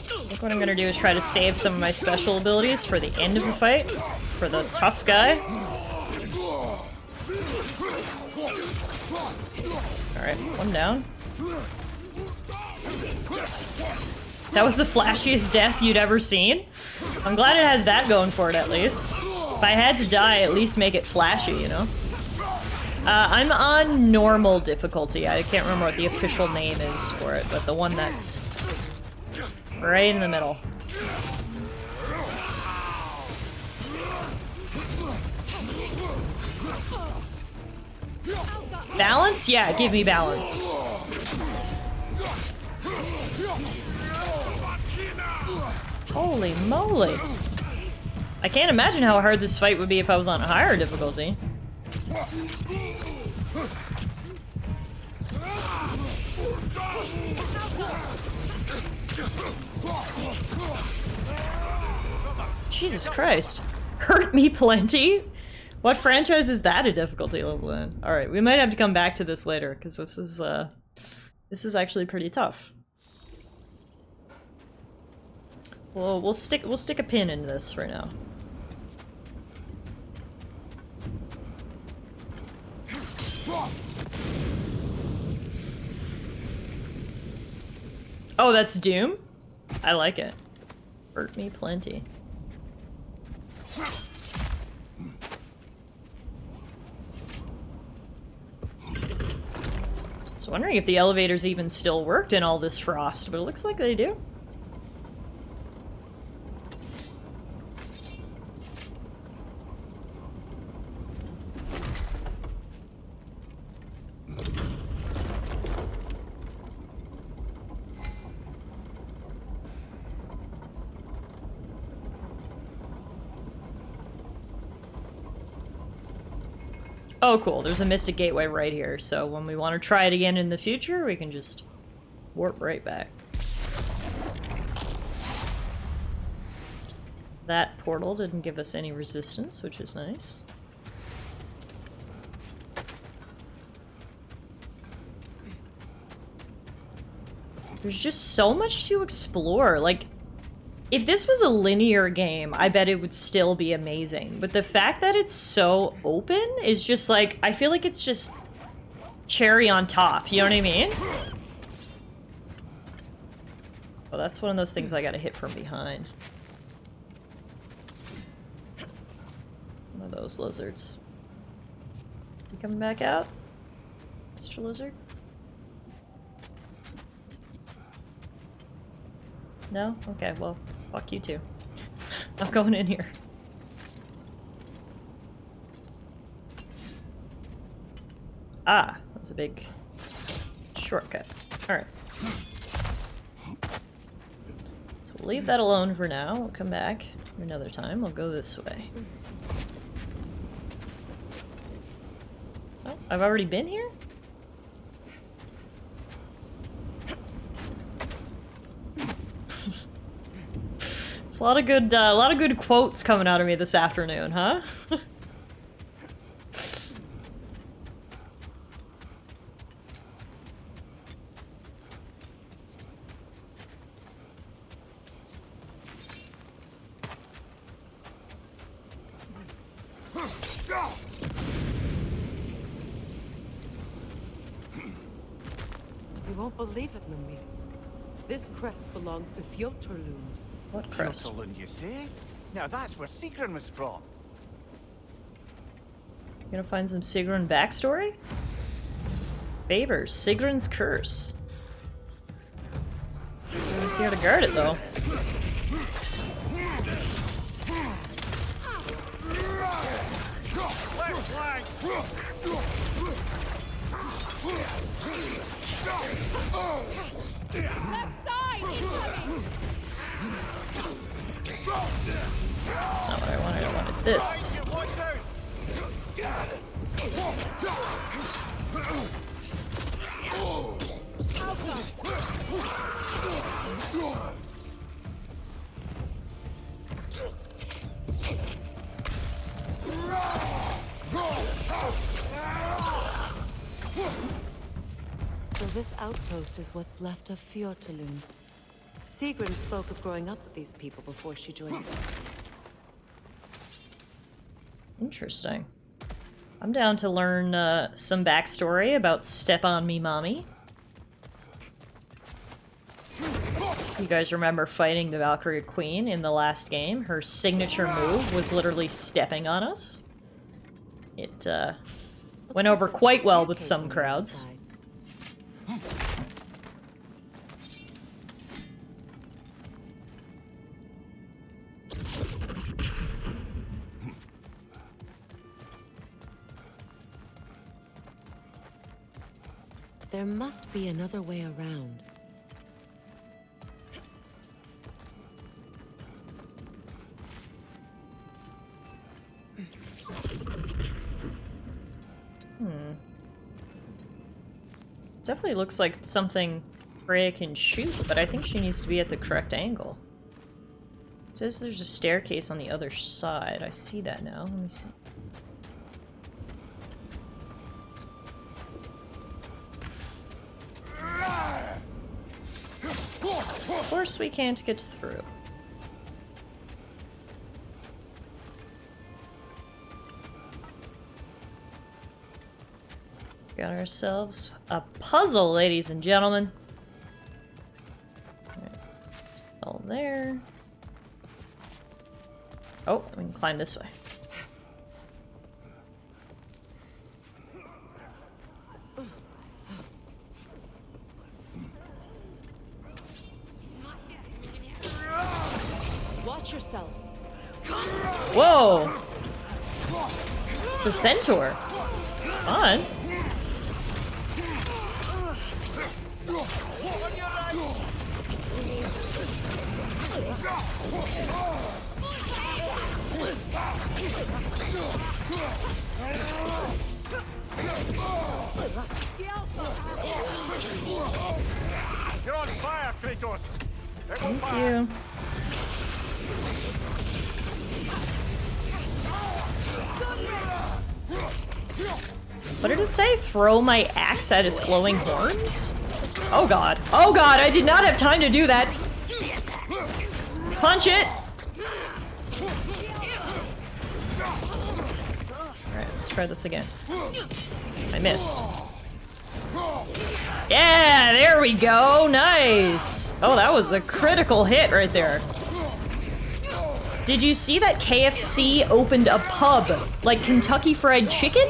I think what I'm gonna do is try to save some of my special abilities for the end of the fight, for the tough guy. Alright, one down. That was the flashiest death you'd ever seen. I'm glad it has that going for it, at least. If I had to die, at least make it flashy, you know? I'm on normal difficulty. I can't remember what the official name is for it, but the one that's right in the middle. Balance? Yeah, give me balance. Holy moly. I can't imagine how hard this fight would be if I was on a higher difficulty. Jesus Christ. Hurt me plenty? What franchise is that a difficulty level in? Alright, we might have to come back to this later, because this is actually pretty tough. Well, we'll stick a pin in this for now. Oh, that's Doom? I like it. Hurt me plenty. So wondering if the elevators even still worked in all this frost, but it looks like they do. Oh, cool. There's a Mystic Gateway right here, so when we want to try it again in the future, we can just warp right back. That portal didn't give us any resistance, which is nice. There's just so much to explore. Like, if this was a linear game, I bet it would still be amazing. But the fact that it's so open is just like, I feel like it's just cherry on top, you know what I mean? Oh, that's one of those things I gotta hit from behind. One of those lizards. You coming back out, Mr. Lizard? No? Okay, well, fuck you too. I'm going in here. Ah, that was a big shortcut. Alright. So we'll leave that alone for now. We'll come back another time. We'll go this way. Oh, I've already been here? There's a lot of good quotes coming out of me this afternoon, huh? You won't believe it, Mummy. This crest belongs to Fjotorlund. What crest? Fjotorlund, you say? Now that's where Sigrun was from. You gonna find some Sigrun backstory? Favors, Sigrun's curse. Sigrun's here to guard it, though. Left side, incoming! That's not what I wanted. I wanted this. So this outpost is what's left of Fjotorlund. Sigrun spoke of growing up with these people before she joined them. Interesting. I'm down to learn some backstory about Step On Me Mommy. You guys remember fighting the Valkyrie Queen in the last game? Her signature move was literally stepping on us. It went over quite well with some crowds. There must be another way around. Definitely looks like something Freya can shoot, but I think she needs to be at the correct angle. It says there's a staircase on the other side. I see that now. Let me see. Of course we can't get through. Got ourselves a puzzle, ladies and gentlemen. All there. Oh, we can climb this way. Watch yourself. Whoa! It's a centaur. Fun. You're on fire, Kratos! Thank you. What did it say? Throw my axe at its glowing horns? Oh god. Oh god, I did not have time to do that. Punch it! Alright, let's try this again. I missed. Yeah, there we go. Nice. Oh, that was a critical hit right there. Did you see that KFC opened a pub like Kentucky Fried Chicken?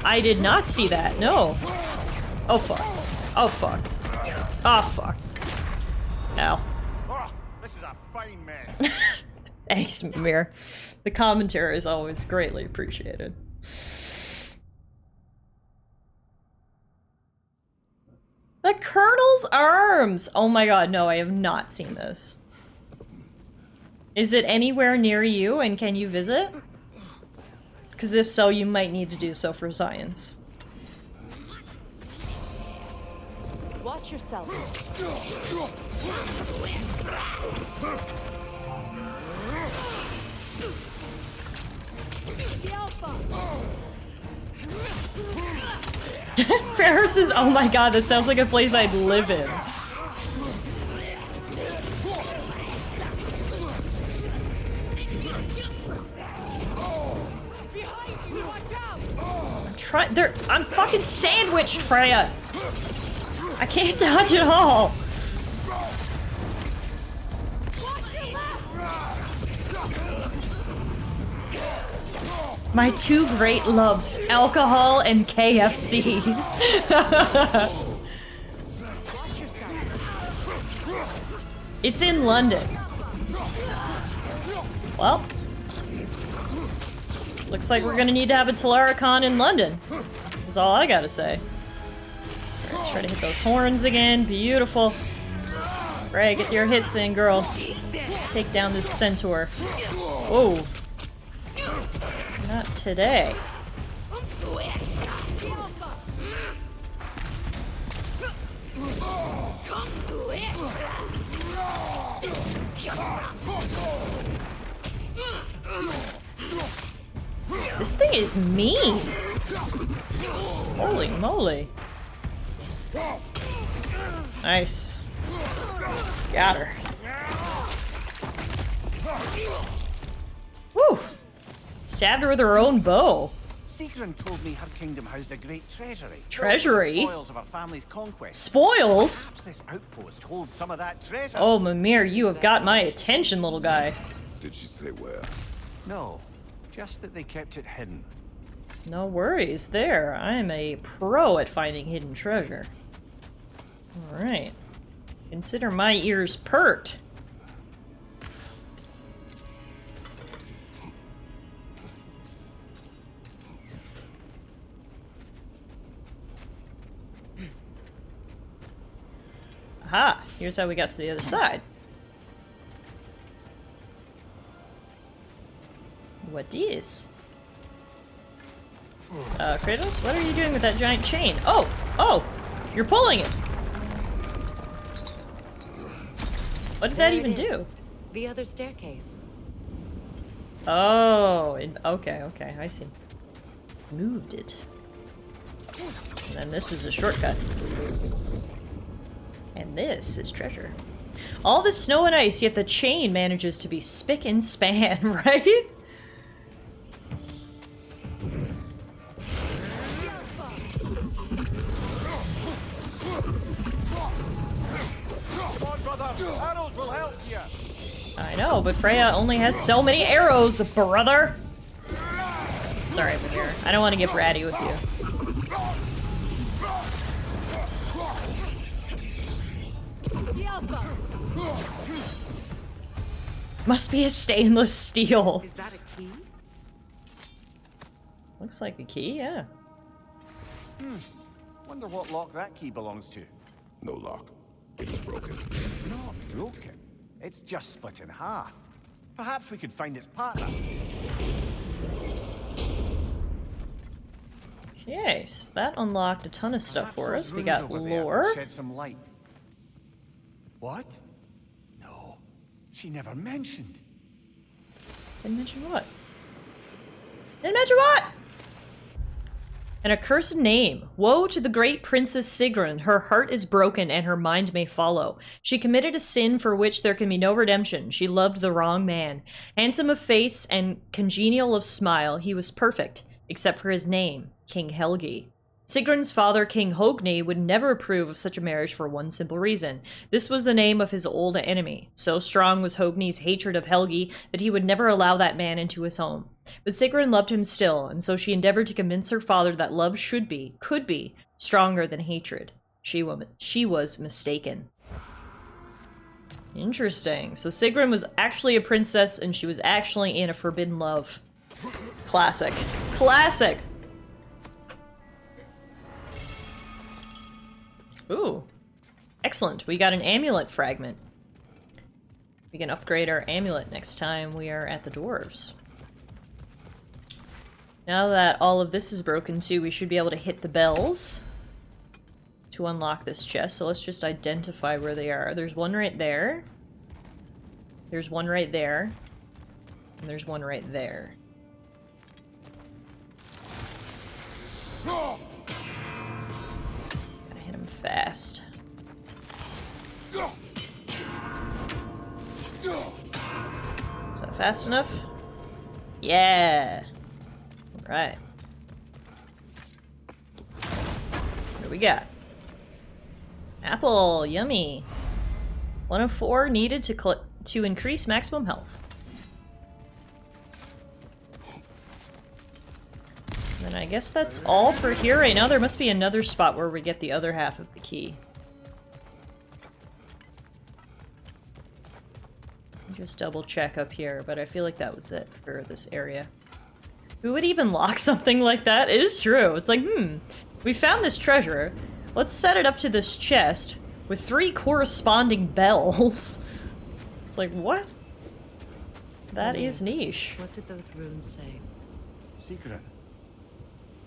I did not see that. No. Oh fuck. Oh fuck. Oh fuck. Ow. Oh, this is a fine mess. Thanks, Mimir. The commentary is always greatly appreciated. The Colonel's arms! Oh my god, no, I have not seen this. Is it anywhere near you, and can you visit? Because if so, you might need to do so for science. Watch yourself. Ferris is, oh my god, that sounds like a place I'd live in. I'm fucking sandwiched, Freya! I can't dodge at all! My two great loves, alcohol and KFC. It's in London. Well, looks like we're gonna need to have a Tallara con in London. Is all I gotta say. Alright, let's try to hit those horns again. Beautiful. Right, get your hits in, girl. Take down this centaur. Whoa. Not today. This thing is mean. Holy moly. Nice. Got her. Woo! Stabbed her with her own bow. Sigrun told me her kingdom housed a great treasury. Treasury? Spoils of her family's conquest. Spoils? Perhaps this outpost holds some of that treasure. Oh, Mimir, you have got my attention, little guy. Did she say where? No, just that they kept it hidden. No worries there. I am a pro at finding hidden treasure. Alright. Consider my ears pert. Aha! Here's how we got to the other side. What is? Kratos, what are you doing with that giant chain? Oh! Oh! You're pulling it! What did that There even it is. do? The other staircase. Oh, okay, okay, I see. Moved it. And then this is a shortcut. And this is treasure. All this snow and ice, yet the chain manages to be spick and span, right? Come on, brother. Arrows will help you. I know, but Freya only has so many arrows, brother! Sorry, Mimir. I don't want to get bratty with you. Must be a stainless steel. Is that a key? Looks like a key, yeah. Wonder what lock that key belongs to. No lock. It is broken. Not broken. It's just split in half. Perhaps we could find its partner. Okay, so that unlocked a ton of stuff Perhaps for those us. We runes got over there lore. will shed some light. What? No, she never mentioned. Didn't mention what? Didn't mention what? An accursed name. Woe to the great Princess Sigrun. Her heart is broken and her mind may follow. She committed a sin for which there can be no redemption. She loved the wrong man. Handsome of face and congenial of smile, he was perfect, except for his name, King Helgi. Sigrun's father, King Hogni, would never approve of such a marriage for one simple reason. This was the name of his old enemy. So strong was Hogni's hatred of Helgi that he would never allow that man into his home. But Sigrun loved him still, and so she endeavored to convince her father that love could be, stronger than hatred. She was mistaken. Interesting. So Sigrun was actually a princess, and she was actually in a forbidden love. Classic. Classic! Ooh. Excellent. We got an amulet fragment. We can upgrade our amulet next time we are at the dwarves. Now that all of this is broken too, we should be able to hit the bells to unlock this chest. So let's just identify where they are. There's one right there. There's one right there. And there's one right there. Gotta hit him fast. Is that fast enough? Yeah! Alright. What do we got? Apple! Yummy! 1 of 4 needed to increase maximum health. And then I guess that's all for here right now. There must be another spot where we get the other half of the key. Just double check up here, but I feel like that was it for this area. Who would even lock something like that? It is true. It's like, we found this treasure. Let's set it up to this chest with 3 corresponding bells. It's like, what? That is niche. What did those runes say? Secret.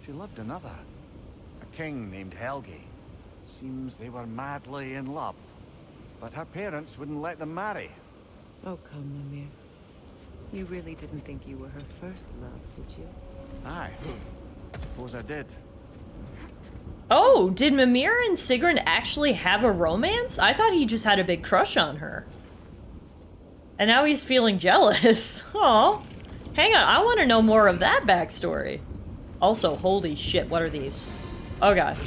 She loved another. A king named Helgi. Seems they were madly in love. But her parents wouldn't let them marry. Oh, come, Mimir. You really didn't think you were her first love, did you? Aye. Suppose I did. Oh, did Mimir and Sigrun actually have a romance? I thought he just had a big crush on her. And now he's feeling jealous. Oh, hang on. I want to know more of that backstory. Also, holy shit, what are these? Oh god.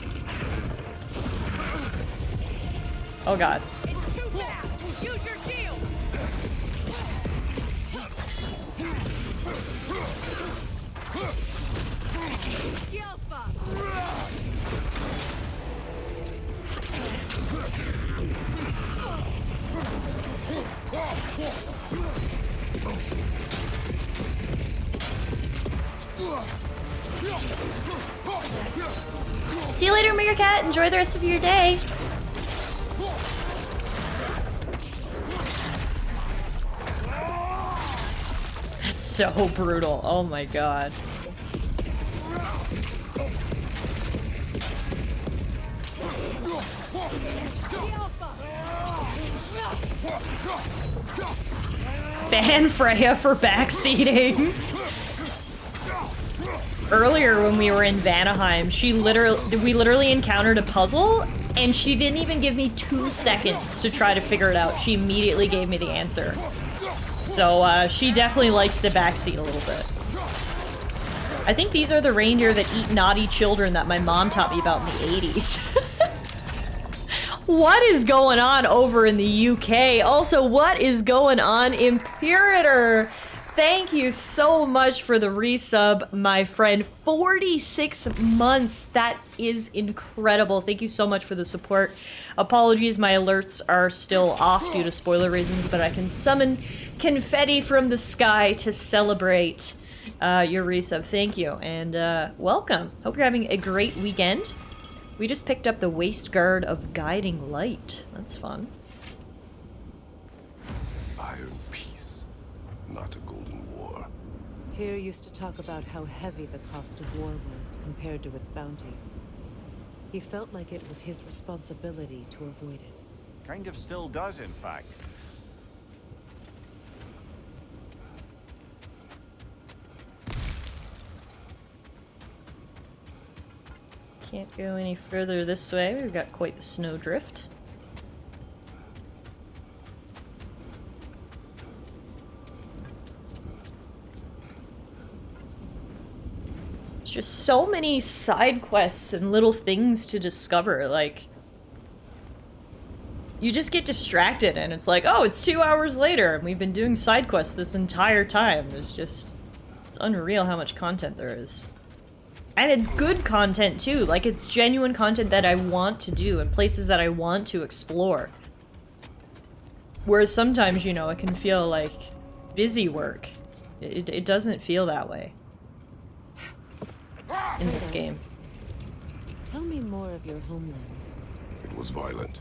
Oh god. Use your shield! See you later, Meerkat. Enjoy the rest of your day. That's so brutal. Oh my god. ban Freya for backseating. Earlier when we were in Vanaheim, we literally encountered a puzzle, and she didn't even give me 2 seconds to try to figure it out. She immediately gave me the answer. So, she definitely likes to backseat a little bit. I think these are the reindeer that eat naughty children that my mom taught me about in the 80s. What is going on over in the UK? Also, what is going on, Imperator? Thank you so much for the resub, my friend. 46 months. That is incredible. Thank you so much for the support. Apologies, my alerts are still off due to spoiler reasons, but I can summon confetti from the sky to celebrate your resub. Thank you, and welcome. Hope you're having a great weekend. We just picked up the Waist Guard of Guiding Light. That's fun. Iron peace, not a golden war. Tyr used to talk about how heavy the cost of war was compared to its bounties. He felt like it was his responsibility to avoid it. Kind of still does, in fact. Can't go any further this way. We've got quite the snowdrift. It's just so many side quests and little things to discover. Like, you just get distracted and it's like, oh, it's 2 hours later and we've been doing side quests this entire time. It's unreal how much content there is. And it's good content too, like it's genuine content that I want to do and places that I want to explore. Whereas sometimes, you know, it can feel like busy work. It doesn't feel that way in this game. Tell me more of your homeland. It was violent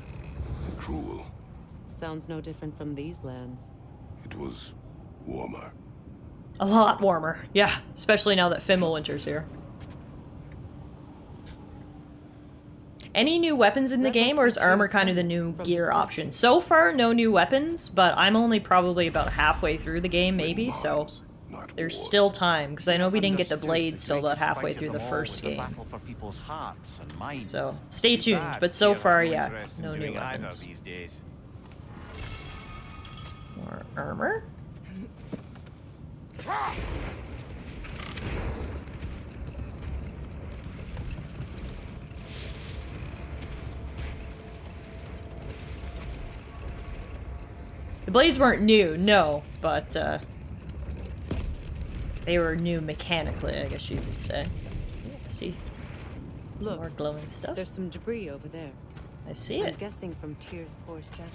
and cruel. Sounds no different from these lands. It was warmer. A lot warmer, yeah, especially now that Fimbulwinter's here. Any new weapons in the game, or is armor kind of the new gear option? So far, no new weapons, but I'm only probably about halfway through the game, maybe, so there's still time, because I know we didn't get the blades till about halfway through the first game. So, stay tuned, but so far, yeah, no new weapons. More armor? The blades weren't new, no, but they were new mechanically, I guess you could say. See? Look, more glowing stuff. There's some debris over there. I see it. I'm guessing from Tyr's poor statue.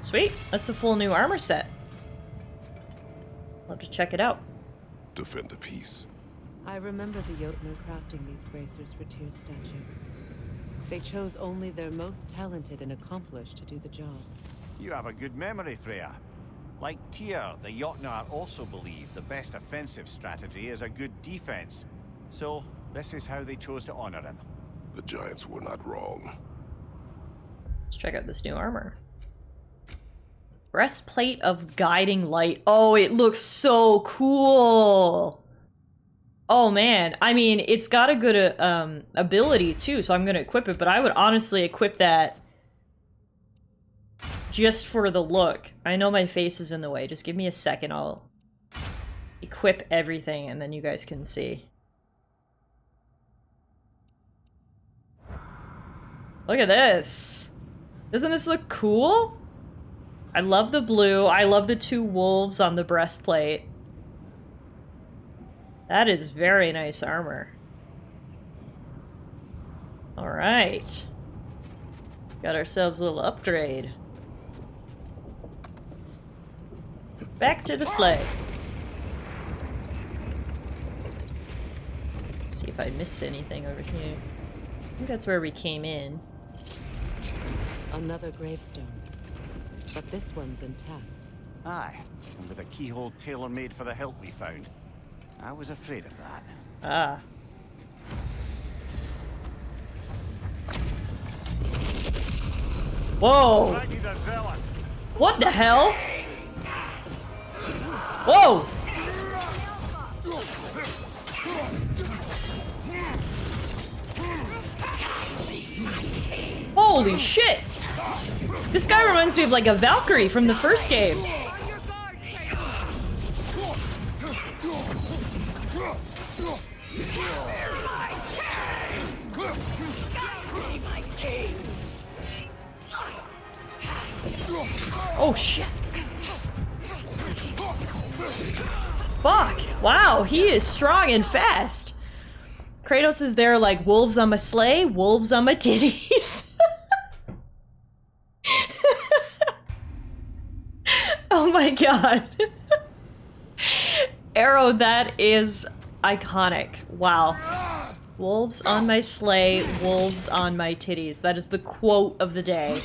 Sweet, that's a full new armor set. Love to check it out. Defend the peace. I remember the Jotnar crafting these bracers for Tyr's statue. They chose only their most talented and accomplished to do the job. You have a good memory, Freya. Like Tyr, the Jotnar also believe the best offensive strategy is a good defense. So, this is how they chose to honor him. The giants were not wrong. Let's check out this new armor. Breastplate of Guiding Light. Oh, it looks so cool! Oh man, I mean, it's got a good ability too, so I'm gonna equip it, but I would honestly equip that just for the look. I know my face is in the way, just give me a second, I'll equip everything and then you guys can see. Look at this! Doesn't this look cool? I love the blue, I love the 2 wolves on the breastplate. That is very nice armor. Alright. Got ourselves a little upgrade. Back to the sleigh. See if I missed anything over here. I think that's where we came in. Another gravestone. But this one's intact. Aye, and with a keyhole tailor-made for the hilt we found. I was afraid of that. Ah. Whoa! What the hell? Whoa! Holy shit! This guy reminds me of like a Valkyrie from the first game. Oh shit. Fuck. Wow, he is strong and fast. Kratos is there like wolves on my sleigh, wolves on my titties. Oh my god. Arrow, that is iconic. Wow. Wolves on my sleigh, wolves on my titties. That is the quote of the day.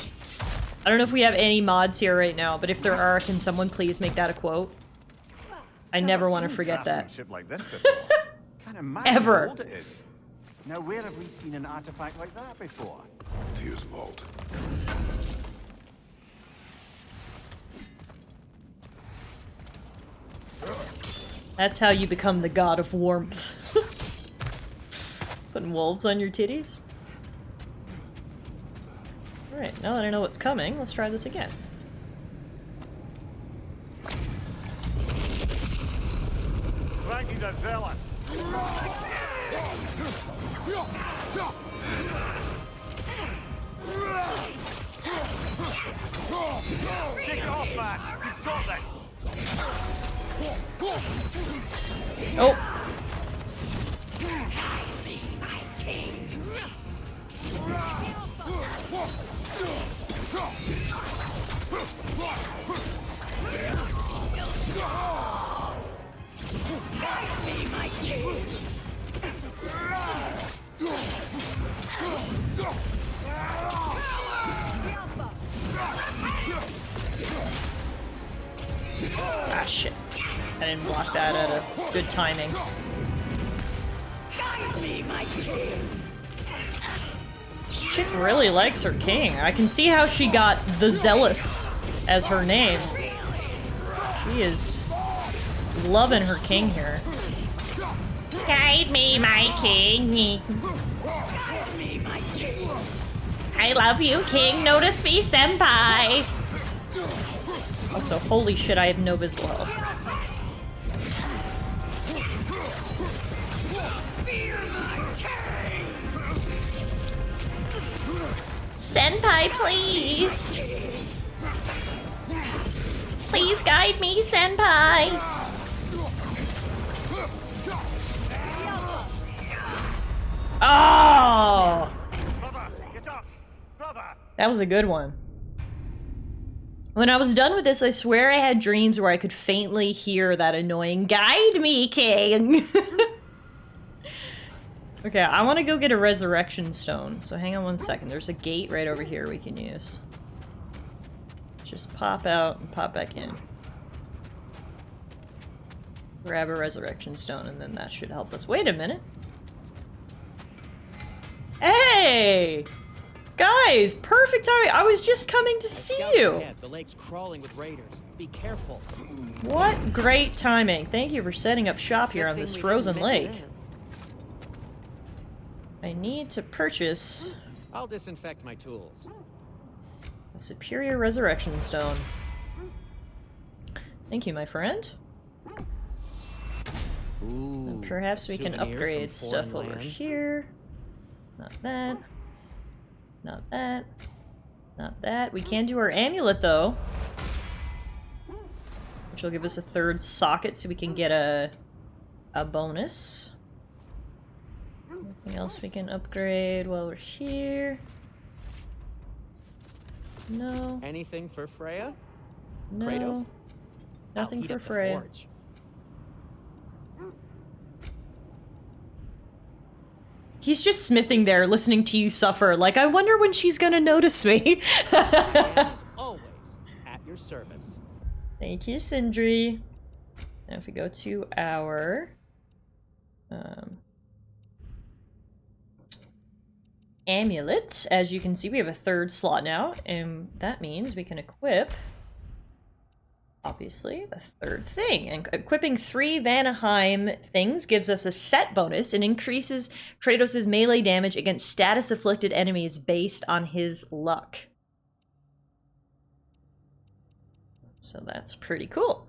I don't know if we have any mods here right now, but if there are, can someone please make that a quote? I never want to forget that. Like this before. Can't imagine Ever. how old it is. Now, where have we seen an artifact like that before? Tears Vault. That's how you become the god of warmth. Putting wolves on your titties? Alright, now that I know what's coming, let's try this again. Frankie the Zealous. Take it off, man. You've got this. Oh. Ah, shit. I didn't block that at a good timing. This chick really likes her king. I can see how she got the Zealous as her name. She is loving her king here. Guide me, my king. I love you, king. Notice me, senpai. Also, holy shit, I have no visible health. Senpai, please! Please guide me, senpai! Oh! That was a good one. When I was done with this, I swear I had dreams where I could faintly hear that annoying "Guide me, king!" Okay, I want to go get a resurrection stone, so hang on one second. There's a gate right over here we can use. Just pop out and pop back in. Grab a resurrection stone, and then that should help us. Wait a minute. Hey! Guys, perfect timing. I was just coming to see you. The lake's crawling with raiders. Be careful. What great timing. Thank you for setting up shop here on this frozen lake. I need to purchase I'll disinfect my tools. a superior resurrection stone. Thank you, my friend. Ooh, And perhaps we can souvenir upgrade from stuff foreign over lands. here. Not that. Not that. Not that. We can do our amulet, though. Which will give us a third socket so we can get a bonus. Anything else we can upgrade while we're here? No. Anything for Freya? No. Kratos? Nothing I'll heat for up the Freya. forge. He's just smithing there, listening to you suffer. Like, I wonder when she's gonna notice me. Man is always at your service. Thank you, Sindri. Now if we go to our... amulet. As you can see, we have a third slot now, and that means we can equip, obviously, a third thing. And equipping 3 Vanaheim things gives us a set bonus and increases Kratos' melee damage against status-afflicted enemies based on his luck. So that's pretty cool.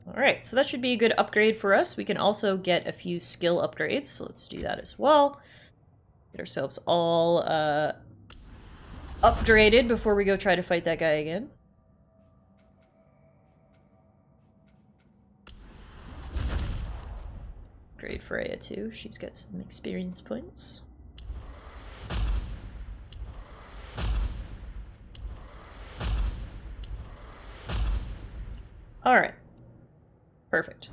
Alright, so that should be a good upgrade for us. We can also get a few skill upgrades, so let's do that as well. Get ourselves all upgraded before we go try to fight that guy again. Upgrade Freya too, she's got some experience points. Alright. Perfect.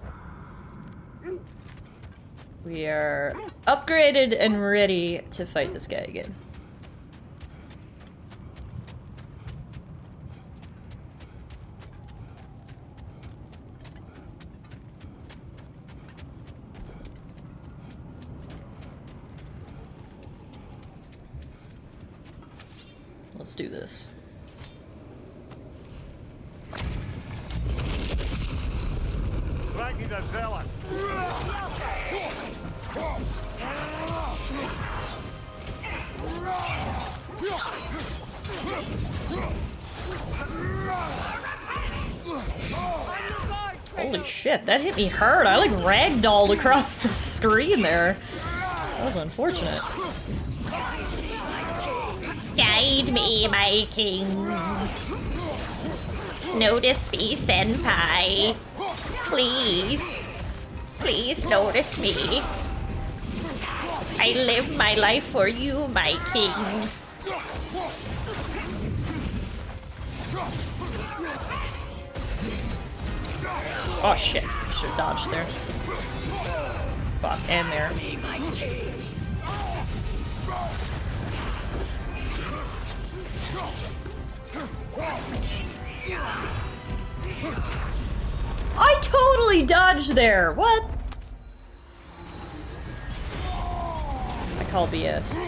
We are upgraded and ready to fight this guy again. Let's do this. Ragnar the Zealous. Holy shit, that hit me hard. I like ragdolled across the screen there. That was unfortunate. Guide me, my king. Notice me, senpai. Please. Please notice me. I live my life for you, my king. Oh shit, should have dodged there. Fuck, and there. I totally dodged there! What? I call BS.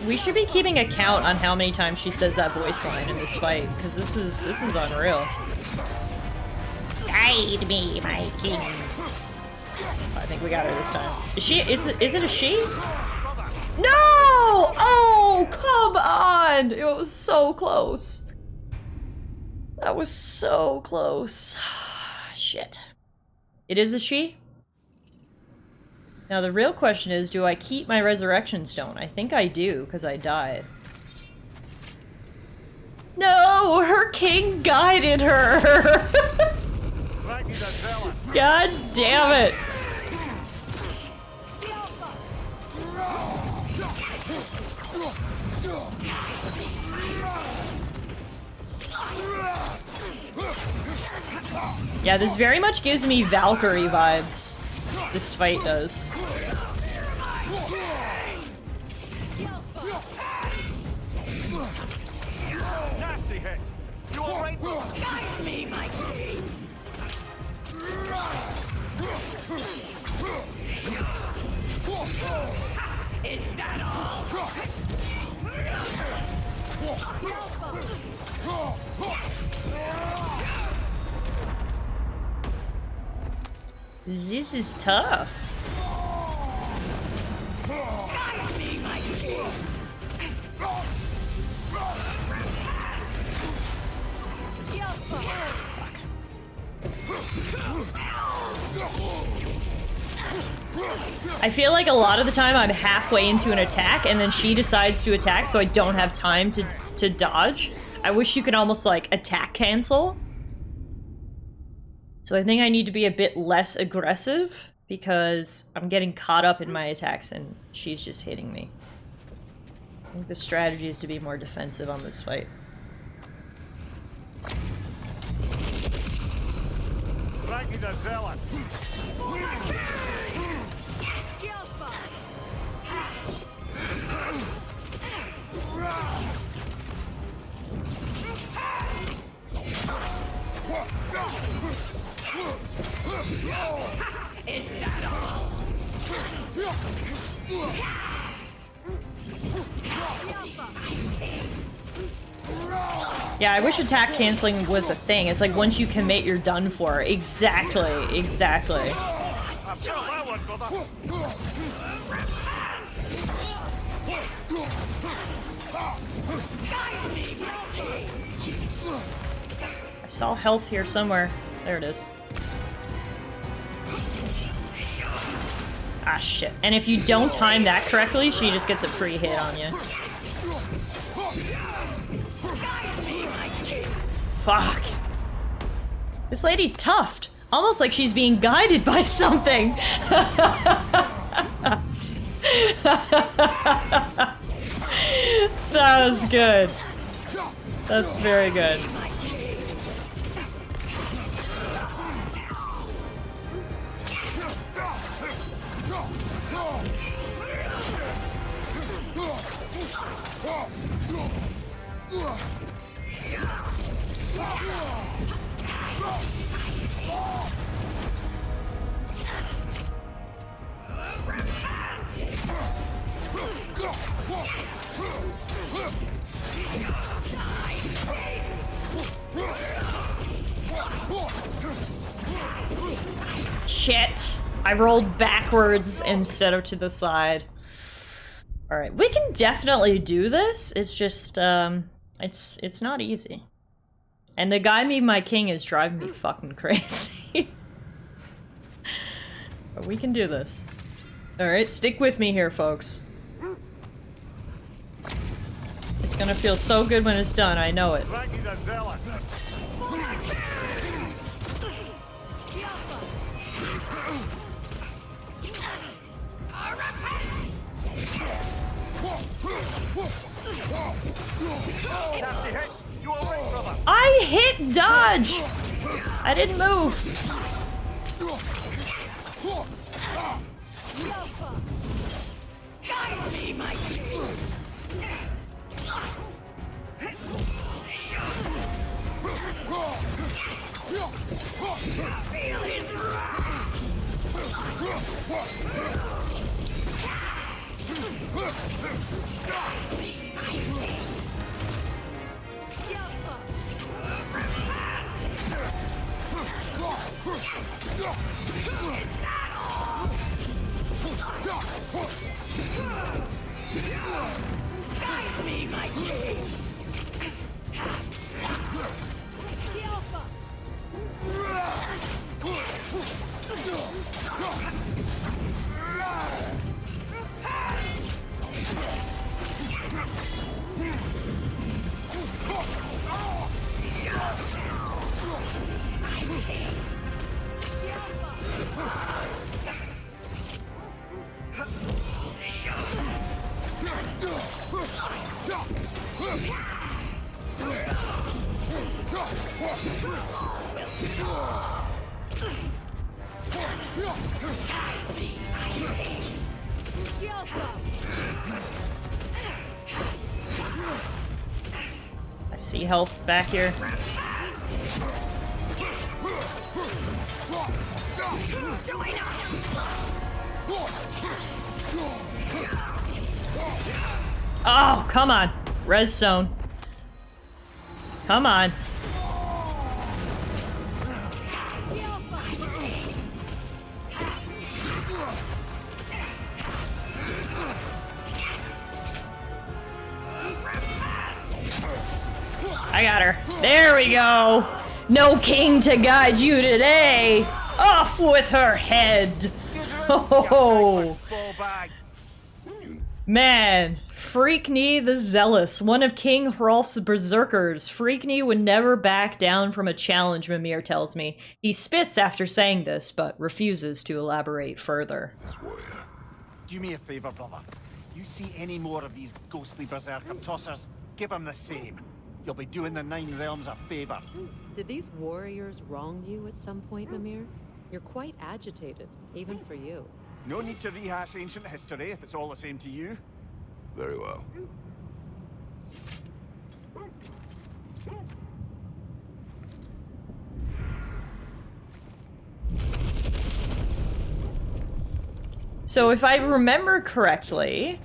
We should be keeping a count on how many times she says that voice line in this fight, because this is unreal. Guide me, my king. I think we got her this time. Is it a she? No! Oh, come on! It was so close. That was so close. Shit. It is a she? Now the real question is, do I keep my resurrection stone? I think I do, because I died. No! Her king guided her! God damn it! Yeah, this very much gives me Valkyrie vibes. This fight does. Nasty hit. You alright? Guide me, my king. Is that all? This is tough. Guide me, my king. I feel like a lot of the time I'm halfway into an attack and then she decides to attack so I don't have time to dodge. I wish you could almost like attack cancel. So I think I need to be a bit less aggressive because I'm getting caught up in my attacks and she's just hitting me. I think the strategy is to be more defensive on this fight. Is that all? Yeah, I wish attack canceling was a thing. It's like once you commit, you're done for. Exactly, exactly. I saw health here somewhere. There it is. Ah, shit. And if you don't time that correctly, she just gets a free hit on you. Fuck. This lady's tough. Almost like she's being guided by something. That was good. That's very good. Shit. I rolled backwards instead of to the side. Alright, we can definitely do this. It's just, it's not easy. And the guy me my king is driving me fucking crazy. But we can do this. Alright, stick with me here, folks. It's gonna feel so good when it's done, I know it. I hit dodge! I didn't move. I see health back here. Oh, come on. Res zone. Come on. I got her. There we go. No king to guide you today. Off with her head. Oh, man. Freakney the Zealous, one of King Hrolf's berserkers. Freakney would never back down from a challenge, Mimir tells me. He spits after saying this, but refuses to elaborate further. Do me a favor, brother. You see any more of these ghostly berserker tossers, give them the same. You'll be doing the Nine Realms a favor. Did these warriors wrong you at some point, Mimir? You're quite agitated, even for you. No need to rehash ancient history if it's all the same to you. Very well. So if I remember correctly,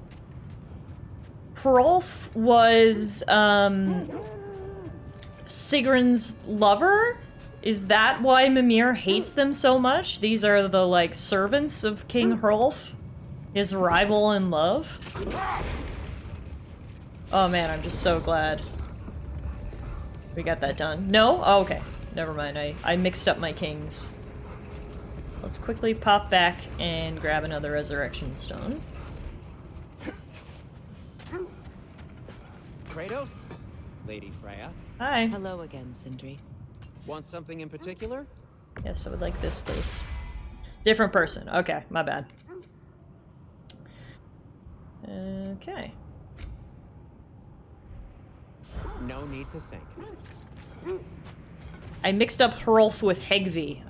Hrolf was Sigrun's lover? Is that why Mimir hates them so much? These are the, like, servants of King Hrolf? His rival in love? Oh man, I'm just so glad we got that done. No? Oh, okay. Never mind, I mixed up my kings. Let's quickly pop back and grab another resurrection stone. Kratos? Lady Freya? Hi. Hello again, Sindri. Want something in particular? Yes, I would like this, please. Different person. Okay, my bad. Okay. No need to think. I mixed up Hrolf with Hegvi.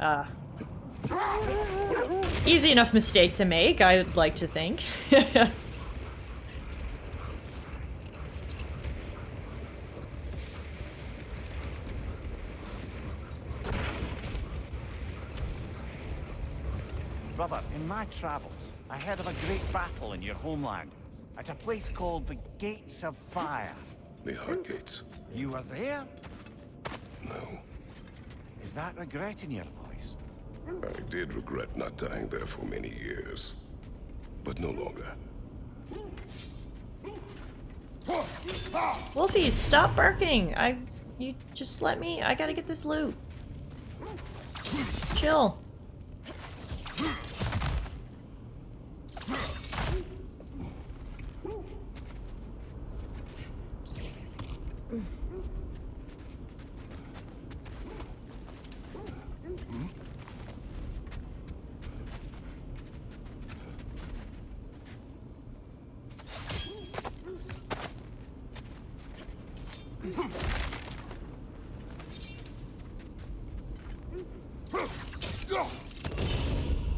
Easy enough mistake to make, I would like to think. Brother, in my travels, I heard of a great battle in your homeland, at a place called the Gates of Fire. The Heart Gates. You were there? No. Is that regret in your voice? I did regret not dying there for many years, but no longer. Wolfie, stop barking! You just let me, I gotta get this loot. Chill.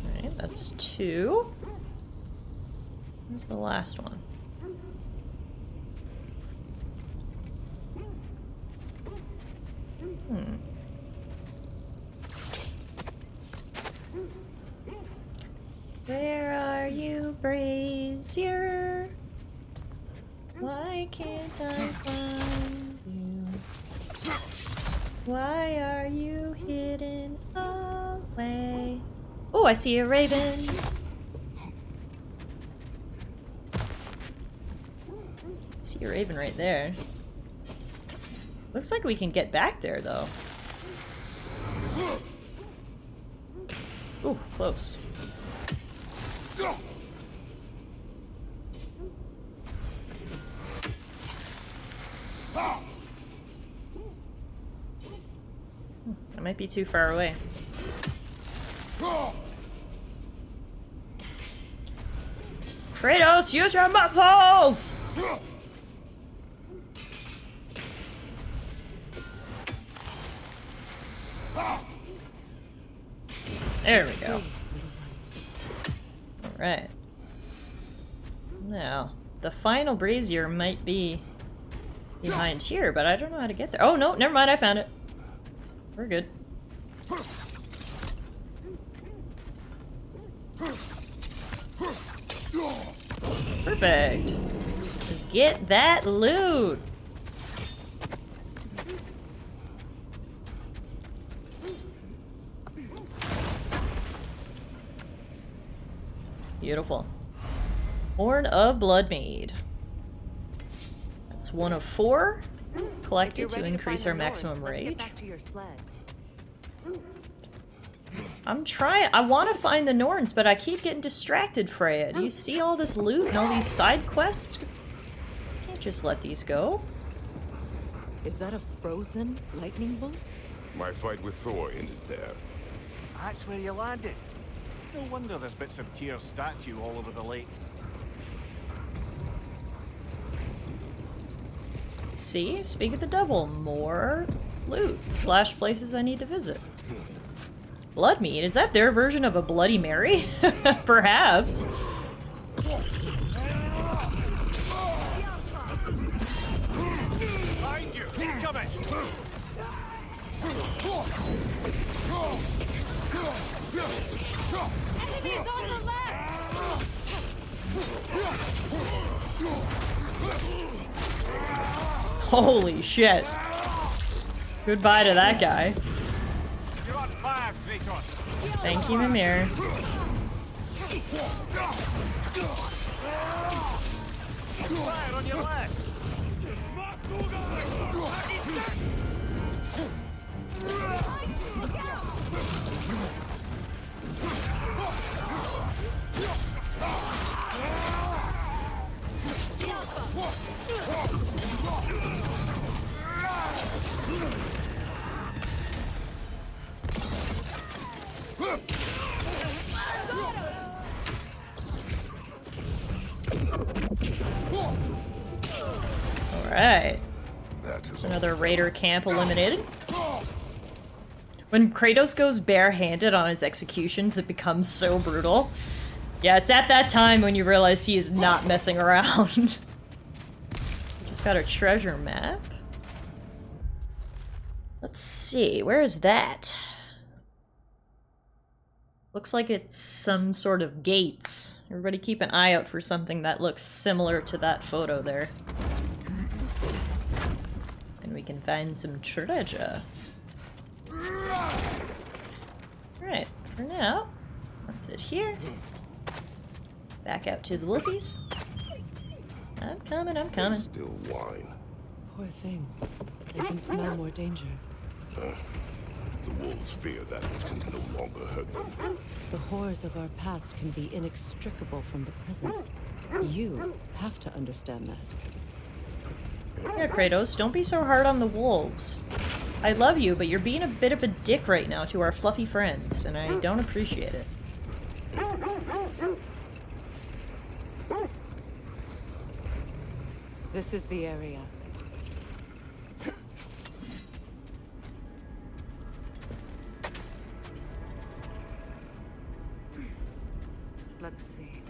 Alright, that's 2. Where's the last one? Where are you, Brazier? Why can't I find you? Why are you hidden away? Oh, I see a raven. See a raven right there. Looks like we can get back there, though. Ooh, close. I might be too far away. Kratos, use your muscles! There we go. Alright. Now, the final brazier might be behind here, but I don't know how to get there. Oh, no, never mind, I found it. We're good. Perfect. Let's get that loot. Beautiful. Horn of Bloodmead. That's 1 of 4. Collected to increase our maximum rage. Let's get back to your sled. I'm trying. I want to find the Norns, but I keep getting distracted, Freya. Do you see all this loot and all these side quests? Can't just let these go. Is that a frozen lightning bolt? My fight with Thor ended there. That's where you landed. No wonder there's bits of Tyr's statue all over the lake. See? Speak of the devil. More loot. / places I need to visit. Blood mead? Is that their version of a Bloody Mary? Perhaps. Behind you! Keep coming! Enemies on the left! Holy shit. Goodbye to that guy. You're on fire, Kratos! Thank you, Mimir. Fire on your left! Alright. That is Another raider camp eliminated. When Kratos goes barehanded on his executions, it becomes so brutal. Yeah, it's at that time when you realize he is not messing around. Just got a treasure map. Let's see, where is that? Looks like it's some sort of gates. Everybody keep an eye out for something that looks similar to that photo there. And we can find some treasure. Alright, for now, that's it here. Back out to the wolfies. I'm coming, I'm coming. Still wine. Poor things. They can smell more danger. The wolves fear that which can no longer hurt them. The horrors of our past can be inextricable from the present. You have to understand that. Yeah, Kratos, don't be so hard on the wolves. I love you, but you're being a bit of a dick right now to our fluffy friends, and I don't appreciate it. This is the area. Let's see.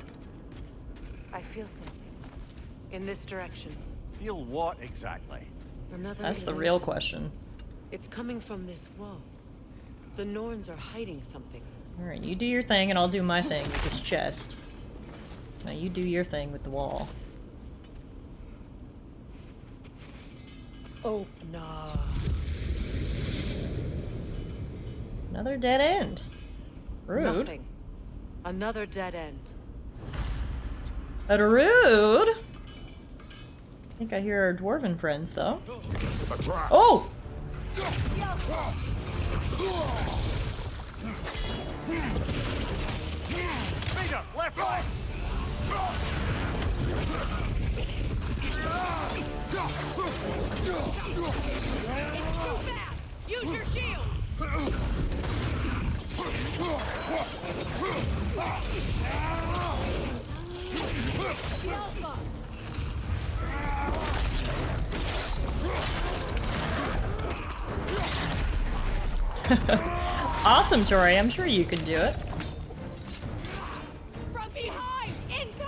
I feel something. In this direction. Feel what exactly? Another That's the illusion. real question. It's coming from this wall. The Norns are hiding something. Alright, you do your thing and I'll do my thing with this chest. Now you do your thing with the wall. Oh, no. Another dead end. Rude. Nothing. Another dead end. But rude! I think I hear our dwarven friends, though. Oh! Raider, left, right! It's too fast! Use your shield! Awesome, Tori. I'm sure you can do it.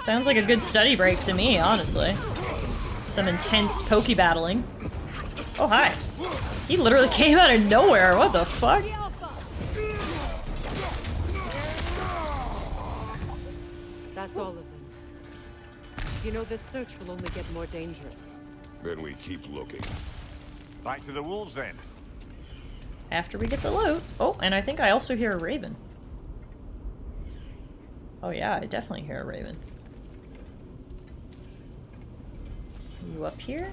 Sounds like a good study break to me, honestly. Some intense pokey battling. Oh, hi. He literally came out of nowhere. What the fuck? That's all of them. You know, this search will only get more dangerous. Then we keep looking. Back to the wolves, then. After we get the loot. Oh, and I think I also hear a raven. Oh yeah, I definitely hear a raven. You up here?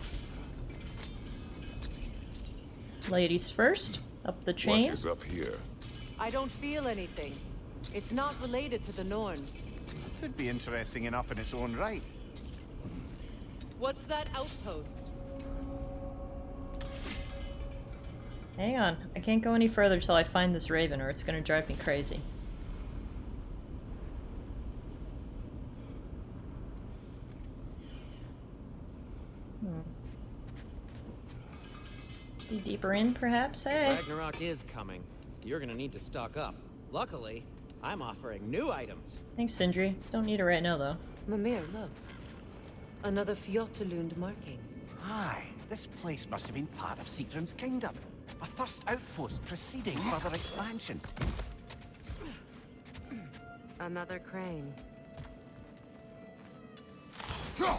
Ladies first. Up the chain. What is up here? I don't feel anything. It's not related to the Norns. Could be interesting enough in its own right. What's that outpost? Hang on. I can't go any further till I find this raven, or it's gonna drive me crazy. Let's be deeper in, perhaps? Hey. Ragnarok is coming. You're gonna need to stock up. Luckily, I'm offering new items. Thanks, Sindri. Don't need it right now, though. Mimir, look. Another Fjortulund marking. Aye, this place must have been part of Sigrun's kingdom. A first outpost preceding further expansion. Another crane. I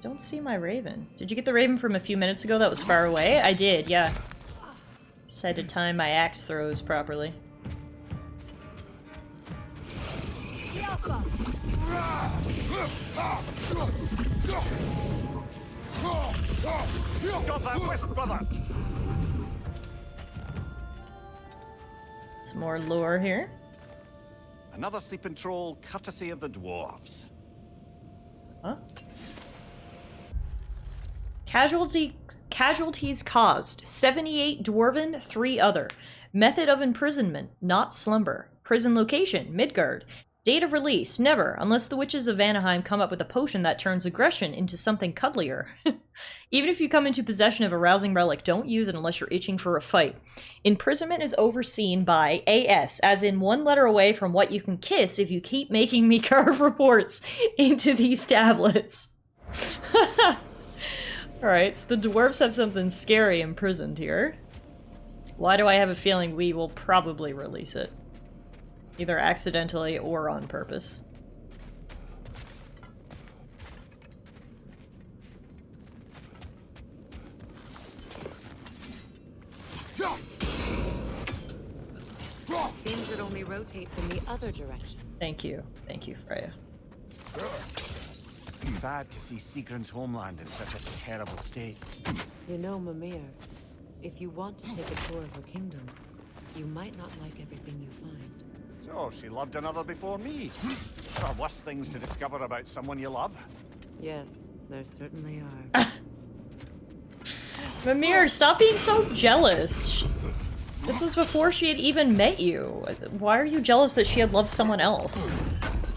don't see my raven. Did you get the raven from a few minutes ago that was far away? I did, yeah. Just had to time my axe throws properly. Got that west, brother! Some more lore here. Another sleeping troll, courtesy of the dwarves. Huh? Casualties caused. 78 dwarven, 3 other. Method of imprisonment, not slumber. Prison location, Midgard. Date of release, never, unless the witches of Vanaheim come up with a potion that turns aggression into something cuddlier. Even if you come into possession of a rousing relic, don't use it unless you're itching for a fight. Imprisonment is overseen by AS, as in 1 letter away from what you can kiss if you keep making me carve reports into these tablets. Alright, so the dwarves have something scary imprisoned here. Why do I have a feeling we will probably release it? Either accidentally or on purpose. Seems it only rotates in the other direction. Thank you. Thank you, Freya. Sad to see Sigrun's homeland in such a terrible state. You know, Mimir, if you want to take a tour of her kingdom, you might not like everything you find. So, she loved another before me. There are worse things to discover about someone you love. Yes, there certainly are. Mimir, stop being so jealous. This was before she had even met you. Why are you jealous that she had loved someone else?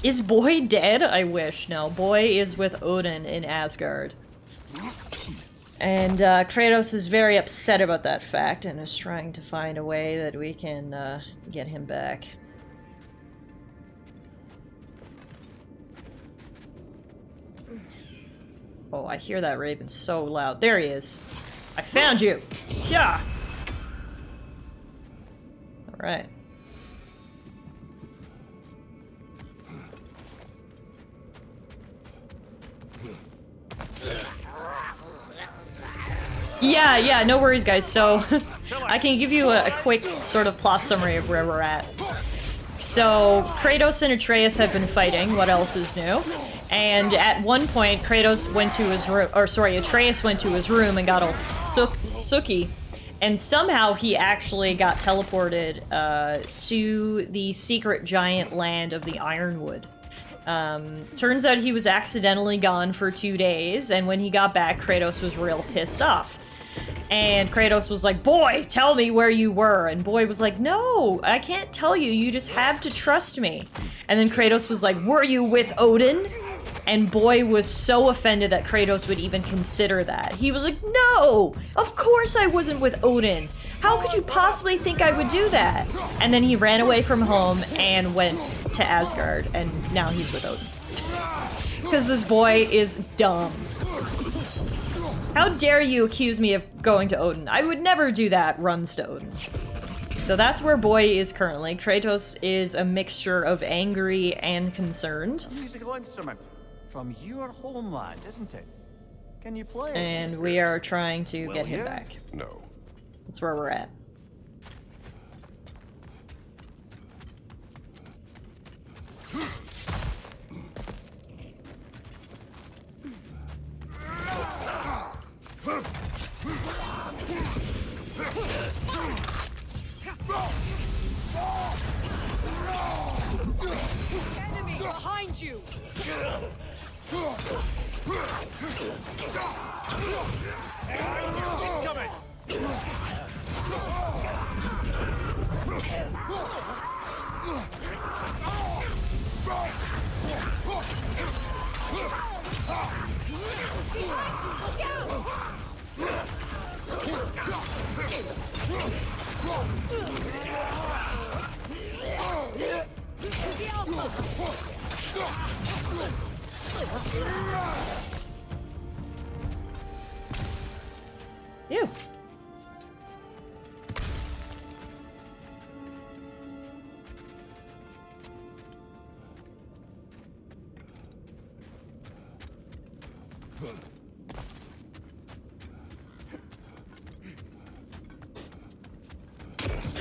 Is Boy dead? I wish. No, Boy is with Odin in Asgard. And Kratos is very upset about that fact and is trying to find a way that we can get him back. Oh, I hear that raven so loud. There he is. I found you! Yeah! Alright. Yeah, no worries, guys. So, I can give you a quick sort of plot summary of where we're at. So, Kratos and Atreus have been fighting. What else is new? And at one point, Kratos went to his room, or sorry, Atreus went to his room and got all sooky. And somehow he actually got teleported to the secret giant land of the Ironwood. Turns out he was accidentally gone for 2 days, and when he got back, Kratos was real pissed off. And Kratos was like, "Boy, tell me where you were." And Boy was like, "No, I can't tell you. You just have to trust me." And then Kratos was like, "Were you with Odin?" And Boy was so offended that Kratos would even consider that. He was like, "No, of course I wasn't with Odin. How could you possibly think I would do that?" And then he ran away from home and went to Asgard, and now he's with Odin. Because this boy is dumb. How dare you accuse me of going to Odin? I would never do that, runs to Odin. So that's where Boy is currently. Kratos is a mixture of angry and concerned. A musical instrument from your homeland, isn't it? Can you play it? And we are trying to get him back. No. That's where we're at. Ew.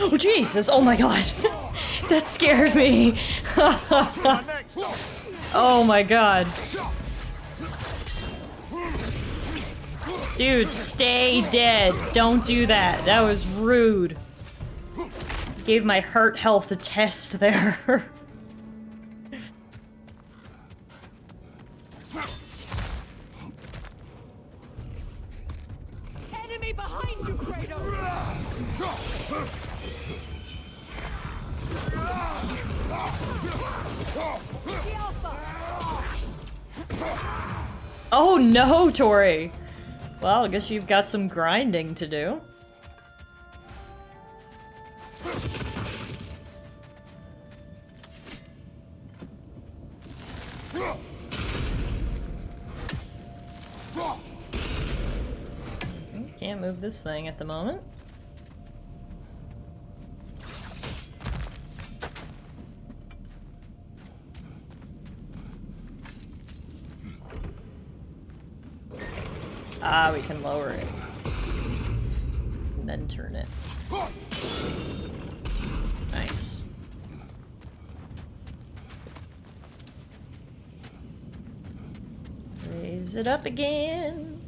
Oh Jesus! Oh my god! That scared me! Oh my god. Dude, stay dead. Don't do that. That was rude. Gave my heart health a test there. Enemy behind you, Kratos! Oh no, Tori! Well, I guess you've got some grinding to do. Can't move this thing at the moment. Ah, we can lower it. And then turn it. Nice. Raise it up again.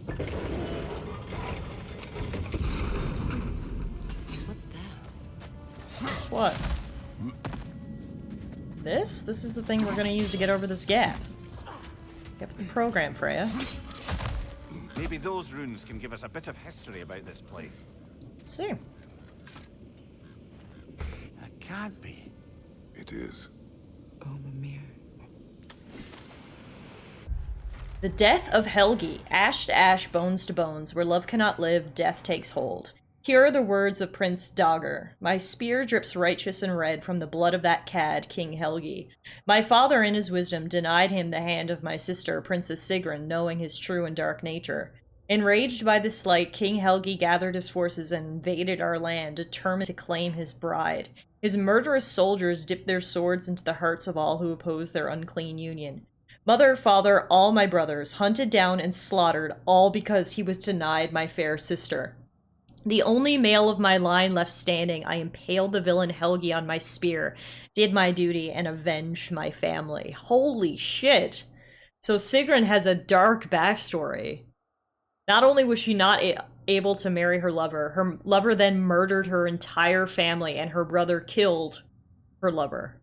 What's that? That's what? This? This is the thing we're gonna use to get over this gap. Get the program, Freya. Maybe those runes can give us a bit of history about this place. Let's see. It can't be. It is. Oh, Mimir. The death of Helgi, ash to ash, bones to bones, where love cannot live, death takes hold. Here are the words of Prince Dagr. My spear drips righteous and red from the blood of that cad, King Helgi. My father in his wisdom denied him the hand of my sister, Princess Sigrun, knowing his true and dark nature. Enraged by this slight, King Helgi gathered his forces and invaded our land, determined to claim his bride. His murderous soldiers dipped their swords into the hearts of all who opposed their unclean union. Mother, father, all my brothers, hunted down and slaughtered, all because he was denied my fair sister. The only male of my line left standing, I impaled the villain Helgi on my spear, did my duty, and avenged my family. Holy shit. So Sigrun has a dark backstory. Not only was she not able to marry her lover then murdered her entire family, and her brother killed her lover.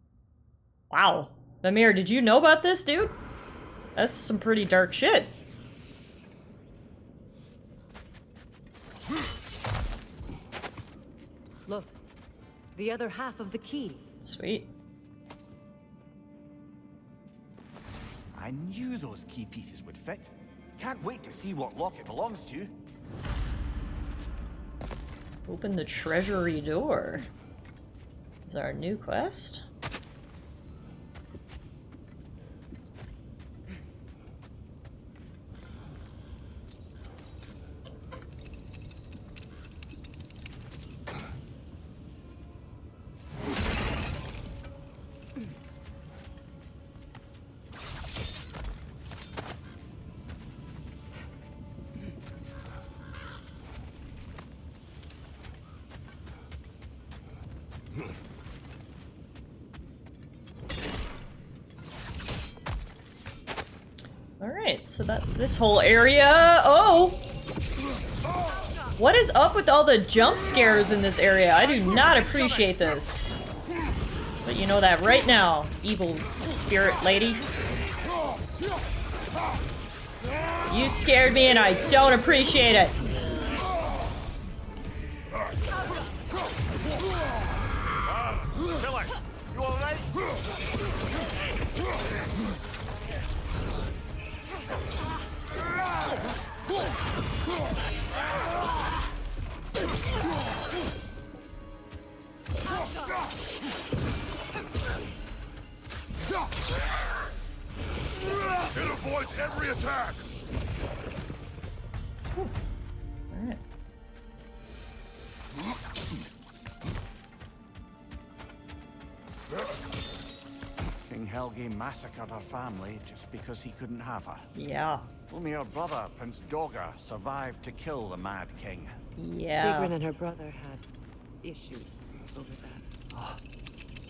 Wow. Mimir, did you know about this, dude? That's some pretty dark shit. Look, the other half of the key. Sweet. I knew those key pieces would fit. Can't wait to see what lock it belongs to. Open the treasury door. Is our new quest? Alright, so that's this whole area. Oh! What is up with all the jump scares in this area? I do not appreciate this. But you know that right now, evil spirit lady. You scared me and I don't appreciate it. Killer, you alright? It avoids every attack. Alright. King Helge massacred her family just because he couldn't have her. Yeah. Only her brother, Prince Dogger, survived to kill the Mad King. Yeah. Sigrun and her brother had issues over that. Oh,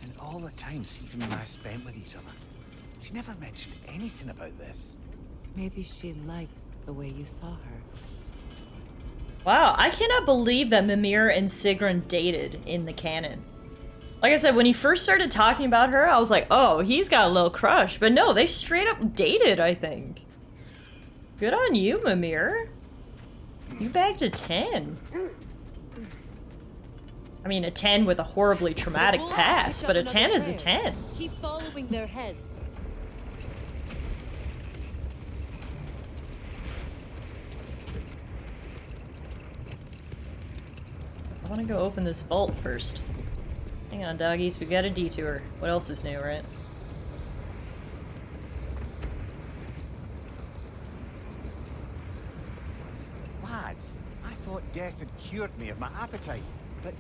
and all the time Sigrun and I spent with each other, she never mentioned anything about this. Maybe she liked the way you saw her. Wow, I cannot believe that Mimir and Sigrun dated in the canon. Like I said, when he first started talking about her, I was like, oh, he's got a little crush. But no, they straight up dated, I think. Good on you, Mimir. You bagged a 10. I mean, a 10 with a horribly traumatic past, but a 10 is a 10. Keep following their heads. I want to go open this vault first. Hang on, doggies, we got a detour. What else is new, right? Lads, I thought death had cured me of my appetite, but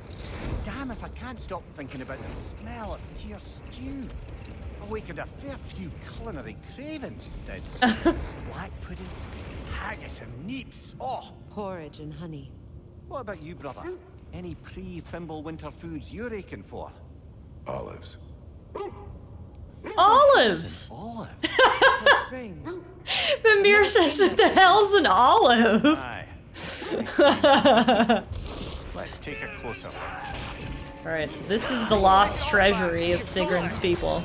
damn if I can't stop thinking about the smell of Tyr stew. Awakened a fair few culinary cravings, did. Black pudding, haggis and neeps, oh! Porridge and honey. What about you, brother? Any pre-Fimble winter foods you're aching for? Olives. Olives! Olive? Strange. Mimir says, what the hell's an olive? Aye. Let's take a closer look. Alright, so this is the lost treasury of Sigrun's people.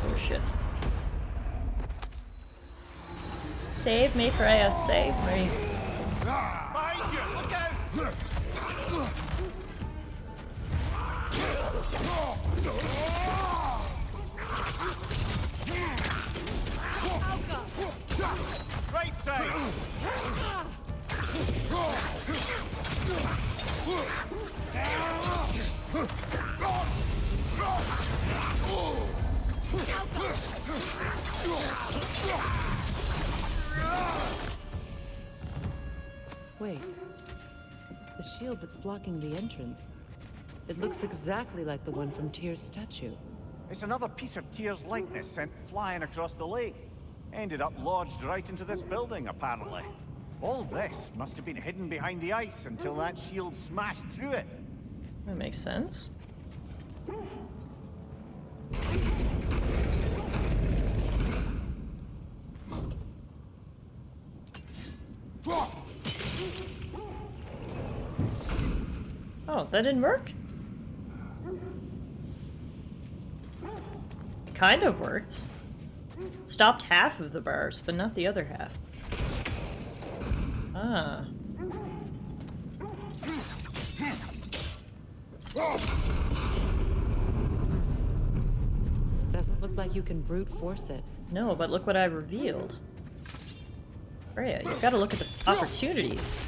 Oh shit. Save me, Freya, save me. Behind you! Look out! Right side! Wait. The shield that's blocking the entrance. It looks exactly like the one from Tyr's statue. It's another piece of Tyr's likeness sent flying across the lake. Ended up lodged right into this building, apparently. All this must have been hidden behind the ice until that shield smashed through it. That makes sense. Oh, that didn't work? Kind of worked. Stopped half of the bars, but not the other half. Ah. Doesn't look like you can brute force it. No, but look what I revealed. Freya, you've got to look at the opportunities.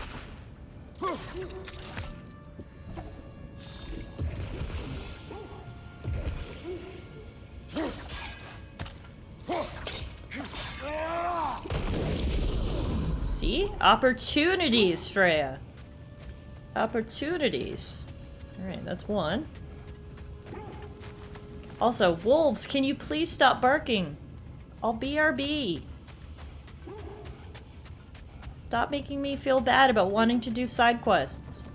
See? Opportunities, Freya. Opportunities. Alright, that's one. Also, wolves, can you please stop barking? I'll BRB. Stop making me feel bad about wanting to do side quests.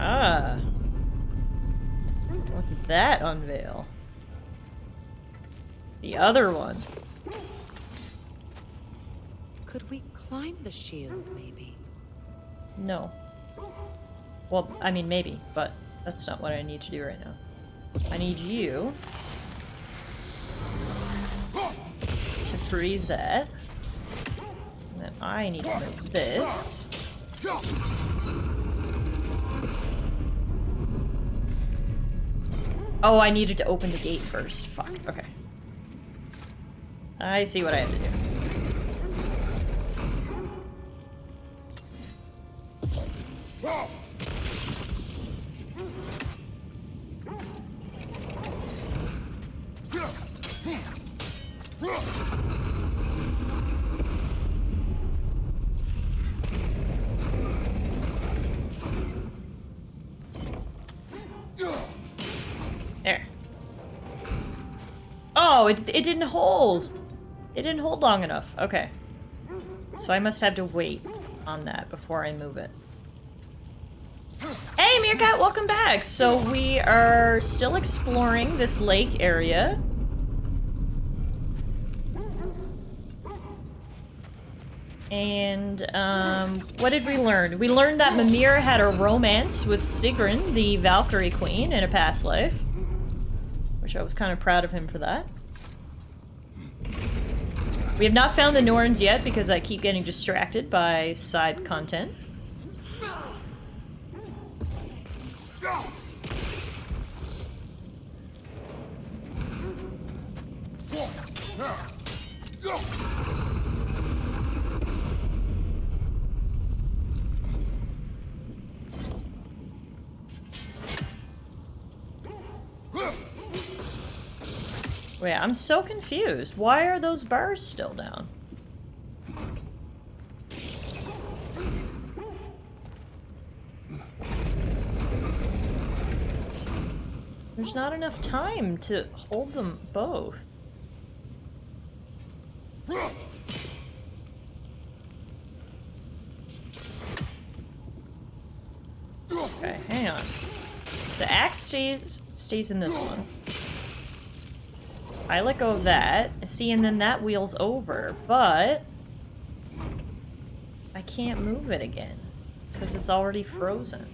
Ah. What's that unveil? The other one. Could we climb the shield, maybe? No. Well, I mean, maybe, but that's not what I need to do right now. I need you to freeze that. And then I need to move this. Oh, I needed to open the gate first. Fuck. Okay. I see what I have to do. There. Oh, it didn't hold. It didn't hold long enough. Okay. So I must have to wait on that before I move it. Hey, Meerkat, welcome back! So we are still exploring this lake area. And, what did we learn? We learned that Mimir had a romance with Sigrun, the Valkyrie Queen, in a past life. Which I was kind of proud of him for that. We have not found the Norns yet because I keep getting distracted by side content. Wait, I'm so confused. Why are those bars still down? There's not enough time to hold them both. Okay, hang on. So axe stays in this one. I let go of that. See, and then that wheel's over, but I can't move it again because it's already frozen.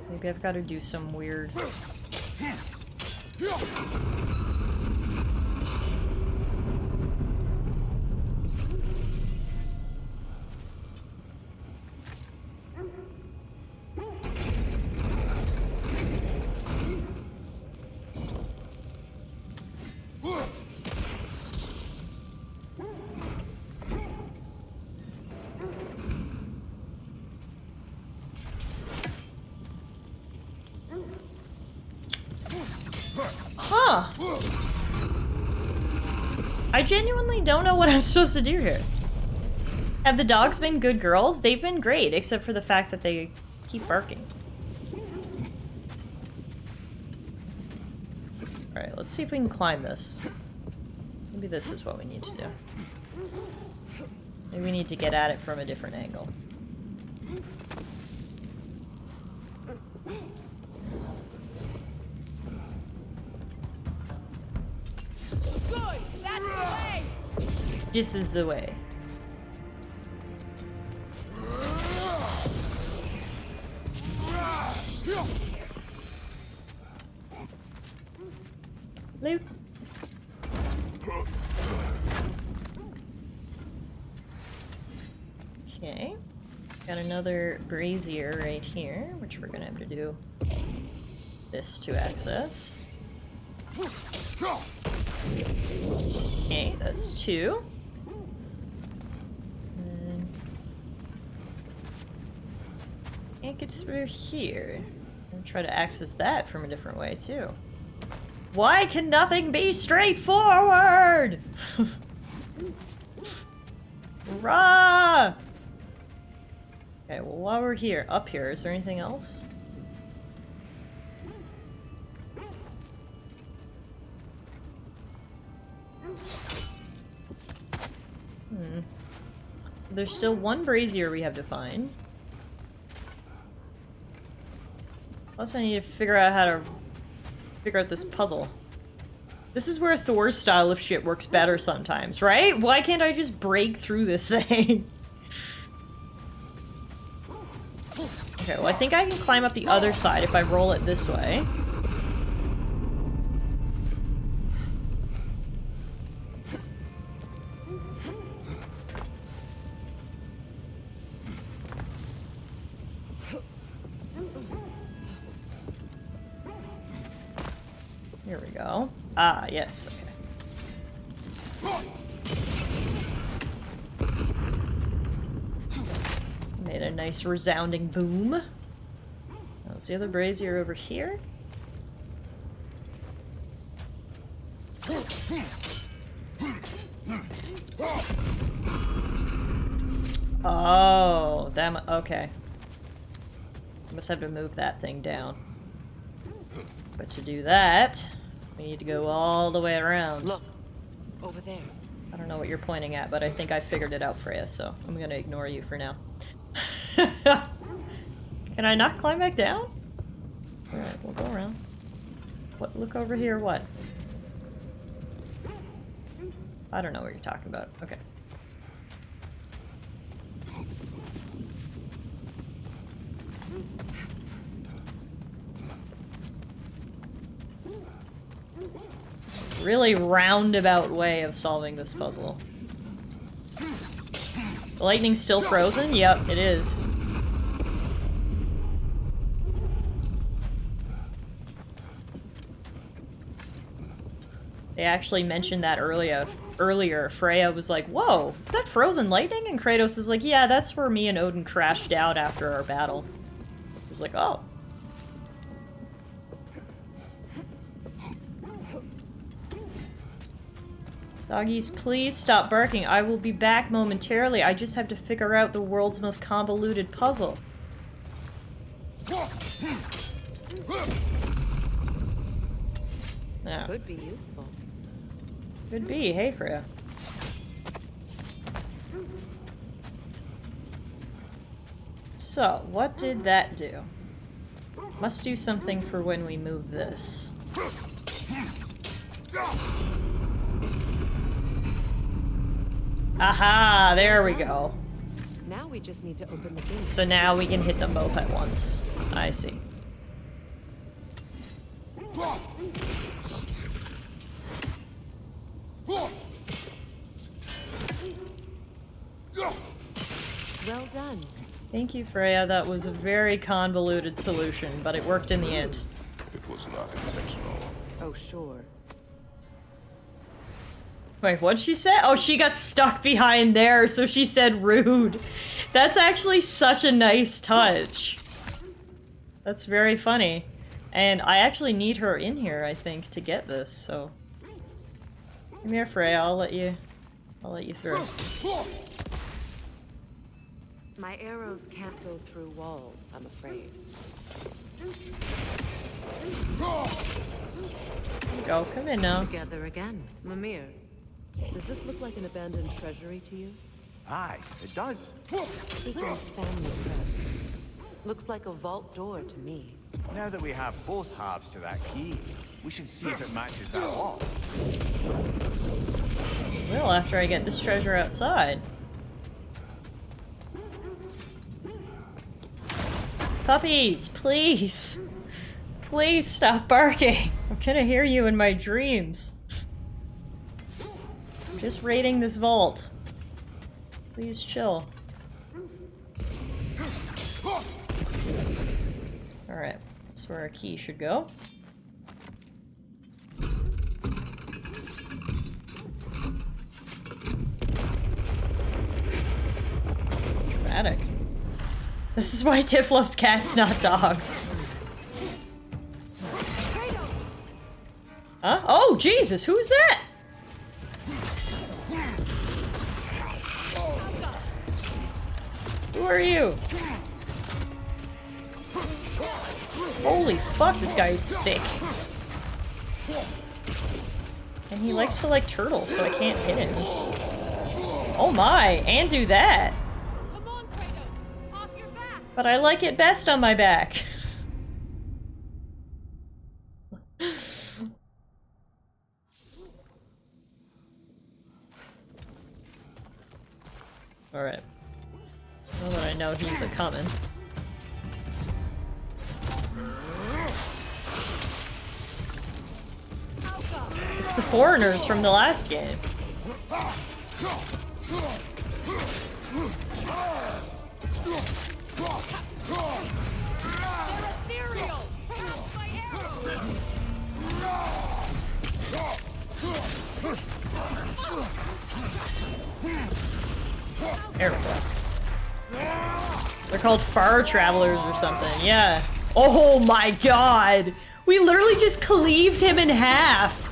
Maybe I've got to do some weird... Huh. I genuinely don't know what I'm supposed to do here. Have the dogs been good girls? They've been great, except for the fact that they keep barking. Alright, let's see if we can climb this. Maybe this is what we need to do. Maybe we need to get at it from a different angle. Good! That's the way! This is the way. Loot. Okay. Got another brazier right here, which we're gonna have to do this to access. Okay, that's two. And can't get through here. I'm gonna try to access that from a different way too. Why can nothing be straightforward? Rah! Okay, well while we're here, up here, is there anything else? There's still one brazier we have to find. Plus I need to figure out how to figure out this puzzle. This is where Thor's style of shit works better sometimes, right? Why can't I just break through this thing? Okay, well I think I can climb up the other side if I roll it this way. Here we go. Ah, yes, okay. Made a nice resounding boom. How's the other brazier over here? Oh, that okay. Must have to move that thing down. But to do that, we need to go all the way around. Look, over there. I don't know what you're pointing at, but I think I figured it out, Freya, so I'm gonna ignore you for now. Can I not climb back down? Alright, we'll go around. What? Look over here, what? I don't know what you're talking about. Okay. Really roundabout way of solving this puzzle. The lightning's still frozen? Yep, it is. They actually mentioned that earlier. Freya was like, whoa, is that frozen lightning? And Kratos is like, yeah, that's where me and Odin crashed out after our battle. He was like, oh. Doggies, please stop barking. I will be back momentarily. I just have to figure out the world's most convoluted puzzle. Yeah. Could be useful. Could be. Hey, Freya. So, what did that do? Must do something for when we move this. Aha! There we go. Now we just need to open the gate. So now we can hit them both at once. I see. Well done. Thank you, Freya. That was a very convoluted solution, but it worked in the end. It was not intentional. Oh, sure. Wait, what'd she say? Oh, she got stuck behind there, so she said rude. That's actually such a nice touch. That's very funny. And I actually need her in here, I think, to get this, so... Come here, Freya, I'll let you through. My arrows can't go through walls, I'm afraid. Go, come in now. Together again. Mimir, does this look like an abandoned treasury to you? Aye, it does. Seeker's family crest. Looks like a vault door to me. Now that we have both halves to that key, we should see if it matches that lock. Well, after I get this treasure outside. Puppies, please. Please stop barking. I'm gonna hear you in my dreams. I'm just raiding this vault. Please chill. Alright, that's where our key should go. Dramatic. This is why Tiff loves cats, not dogs. Huh? Oh, Jesus, who's that? Who are you? Holy fuck, this guy is thick. And he likes to like turtles, so I can't hit him. Oh my, and do that. But I like it best on my back. Alright. Now that I know he's a coming. It's the foreigners from the last game. There we go. They're called far travelers or something, yeah. Oh my god! We literally just cleaved him in half!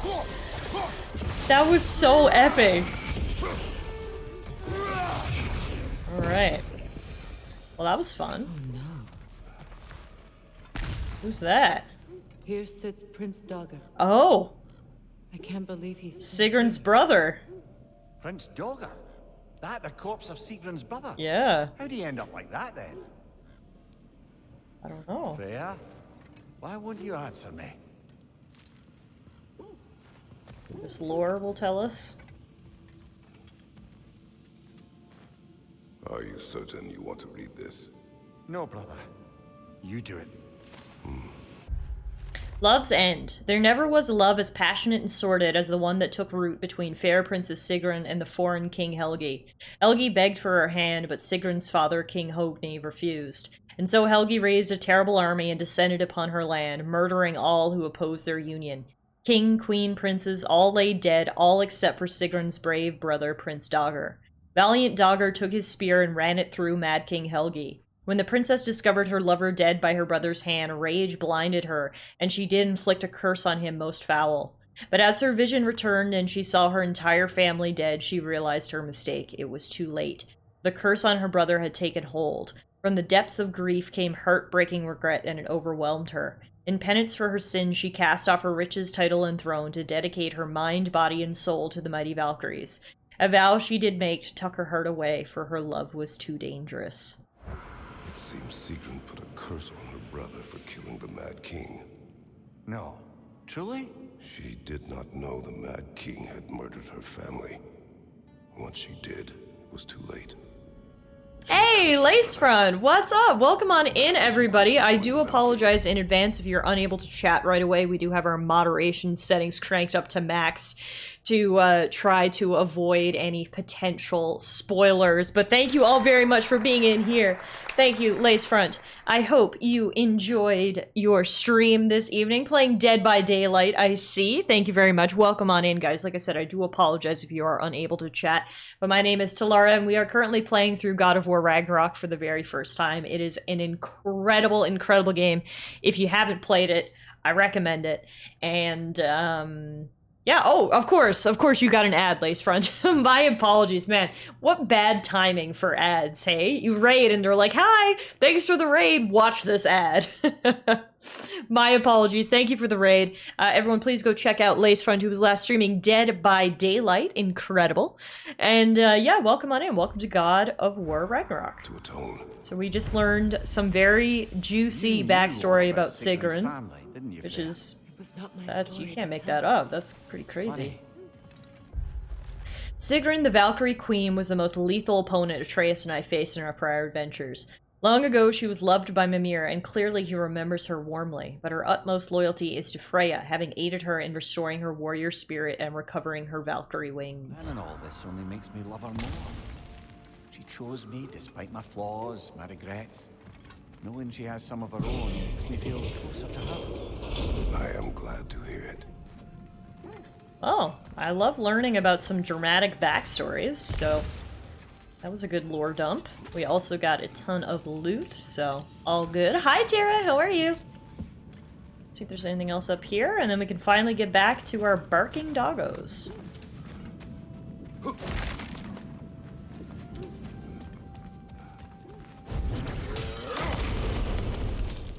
That was so epic! Alright. Well, that was fun. Oh no. Who's that? Here sits Prince Dagr. Oh! I can't believe he's Sigrun's brother. Prince Dagr? That the corpse of Sigrun's brother? Yeah. How'd he end up like that then? I don't know. Freya, why won't you answer me? This lore will tell us. Are you certain you want to read this? No, brother. You do it. Love's End. There never was a love as passionate and sordid as the one that took root between fair Princess Sigrun and the foreign King Helgi. Helgi begged for her hand, but Sigrun's father, King Hogni, refused. And so Helgi raised a terrible army and descended upon her land, murdering all who opposed their union. King, queen, princes, all lay dead, all except for Sigrun's brave brother, Prince Dagr. Valiant Dagr took his spear and ran it through Mad King Helgi. When the princess discovered her lover dead by her brother's hand, rage blinded her, and she did inflict a curse on him most foul. But as her vision returned and she saw her entire family dead, she realized her mistake. It was too late. The curse on her brother had taken hold. From the depths of grief came heartbreaking regret, and it overwhelmed her. In penance for her sin, she cast off her riches, title, and throne to dedicate her mind, body, and soul to the mighty Valkyries. A vow she did make to tuck her heart away, for her love was too dangerous. It seems Sigrun put a curse on her brother for killing the Mad King. No. Truly? She did not know the Mad King had murdered her family. Once she did, it was too late. Hey, Lacefront! What's up? Welcome on in, everybody. I do apologize in advance if you're unable to chat right away. We do have our moderation settings cranked up to max to try to avoid any potential spoilers. But thank you all very much for being in here. Thank you, Lacefront. I hope you enjoyed your stream this evening, playing Dead by Daylight, I see. Thank you very much. Welcome on in, guys. Like I said, I do apologize if you are unable to chat. But my name is Tallara, and we are currently playing through God of War Ragnarok for the very first time. It is an incredible, incredible game. If you haven't played it, I recommend it. And, yeah, oh, of course you got an ad, Lacefront. My apologies, man. What bad timing for ads, hey? You raid and they're like, hi, thanks for the raid, watch this ad. My apologies, thank you for the raid. Everyone, please go check out Lacefront, who was last streaming Dead by Daylight. Incredible. And yeah, welcome on in. Welcome to God of War Ragnarok. To atone. So we just learned some very juicy backstory about Sigrun, which is... you can't make that up. That's pretty crazy. Sigrun, the Valkyrie Queen, was the most lethal opponent Atreus and I faced in our prior adventures. Long ago, she was loved by Mimir, and clearly he remembers her warmly, but her utmost loyalty is to Freya, having aided her in restoring her warrior spirit and recovering her Valkyrie wings. And all this only makes me love her more. She chose me despite my flaws, my regrets. Knowing she has some of her own makes me feel closer to her. I am glad to hear it. Oh, I love learning about some dramatic backstories, so that was a good lore dump. We also got a ton of loot, so all good. Hi, Tara, how are you? Let's see if there's anything else up here, and then we can finally get back to our barking doggos.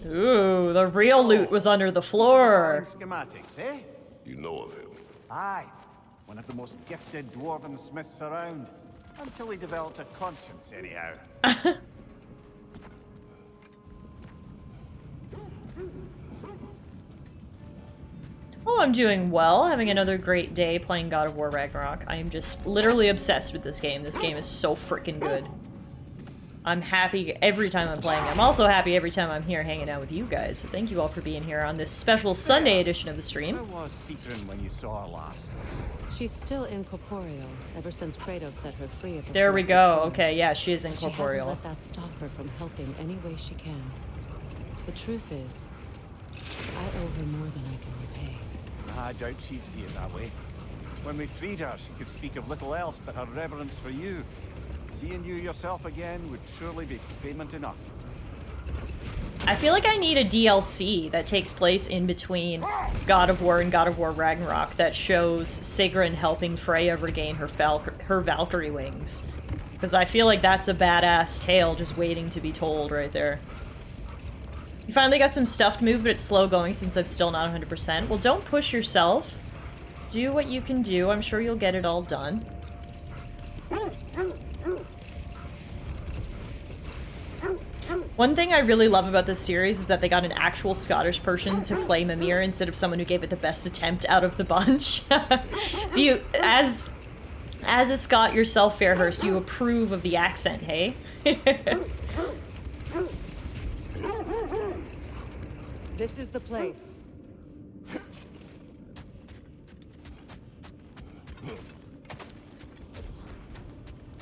Ooh, the real loot was under the floor. Schematics, eh? You know of him? Aye. One of the most gifted dwarven smiths around. Until he developed a conscience, anyhow. Oh, I'm doing well. Having another great day playing God of War Ragnarok. I am just literally obsessed with this game. This game is so freaking good. I'm happy every time I'm playing. I'm also happy every time I'm here hanging out with you guys. So thank you all for being here on this special Sunday edition of the stream. How was Citrine when you saw her last? She's still incorporeal, ever since Kratos set her free of her. There we go. Okay, yeah, she is incorporeal. She hasn't let that stop her from helping any way she can. The truth is, I owe her more than I can repay. I doubt she'd see it that way. When we freed her, she could speak of little else but her reverence for you. Seeing you yourself again would surely be payment enough. I feel like I need a DLC that takes place in between God of War and God of War Ragnarok that shows Sigrun helping Freya regain her Valkyrie wings. Because I feel like that's a badass tale just waiting to be told right there. You finally got some stuff to move, but it's slow going since I'm still not 100%. Well, don't push yourself. Do what you can do. I'm sure you'll get it all done. One thing I really love about this series is that they got an actual Scottish person to play Mimir instead of someone who gave it the best attempt out of the bunch. So you, as a Scot yourself, Fairhurst, you approve of the accent, hey? This is the place.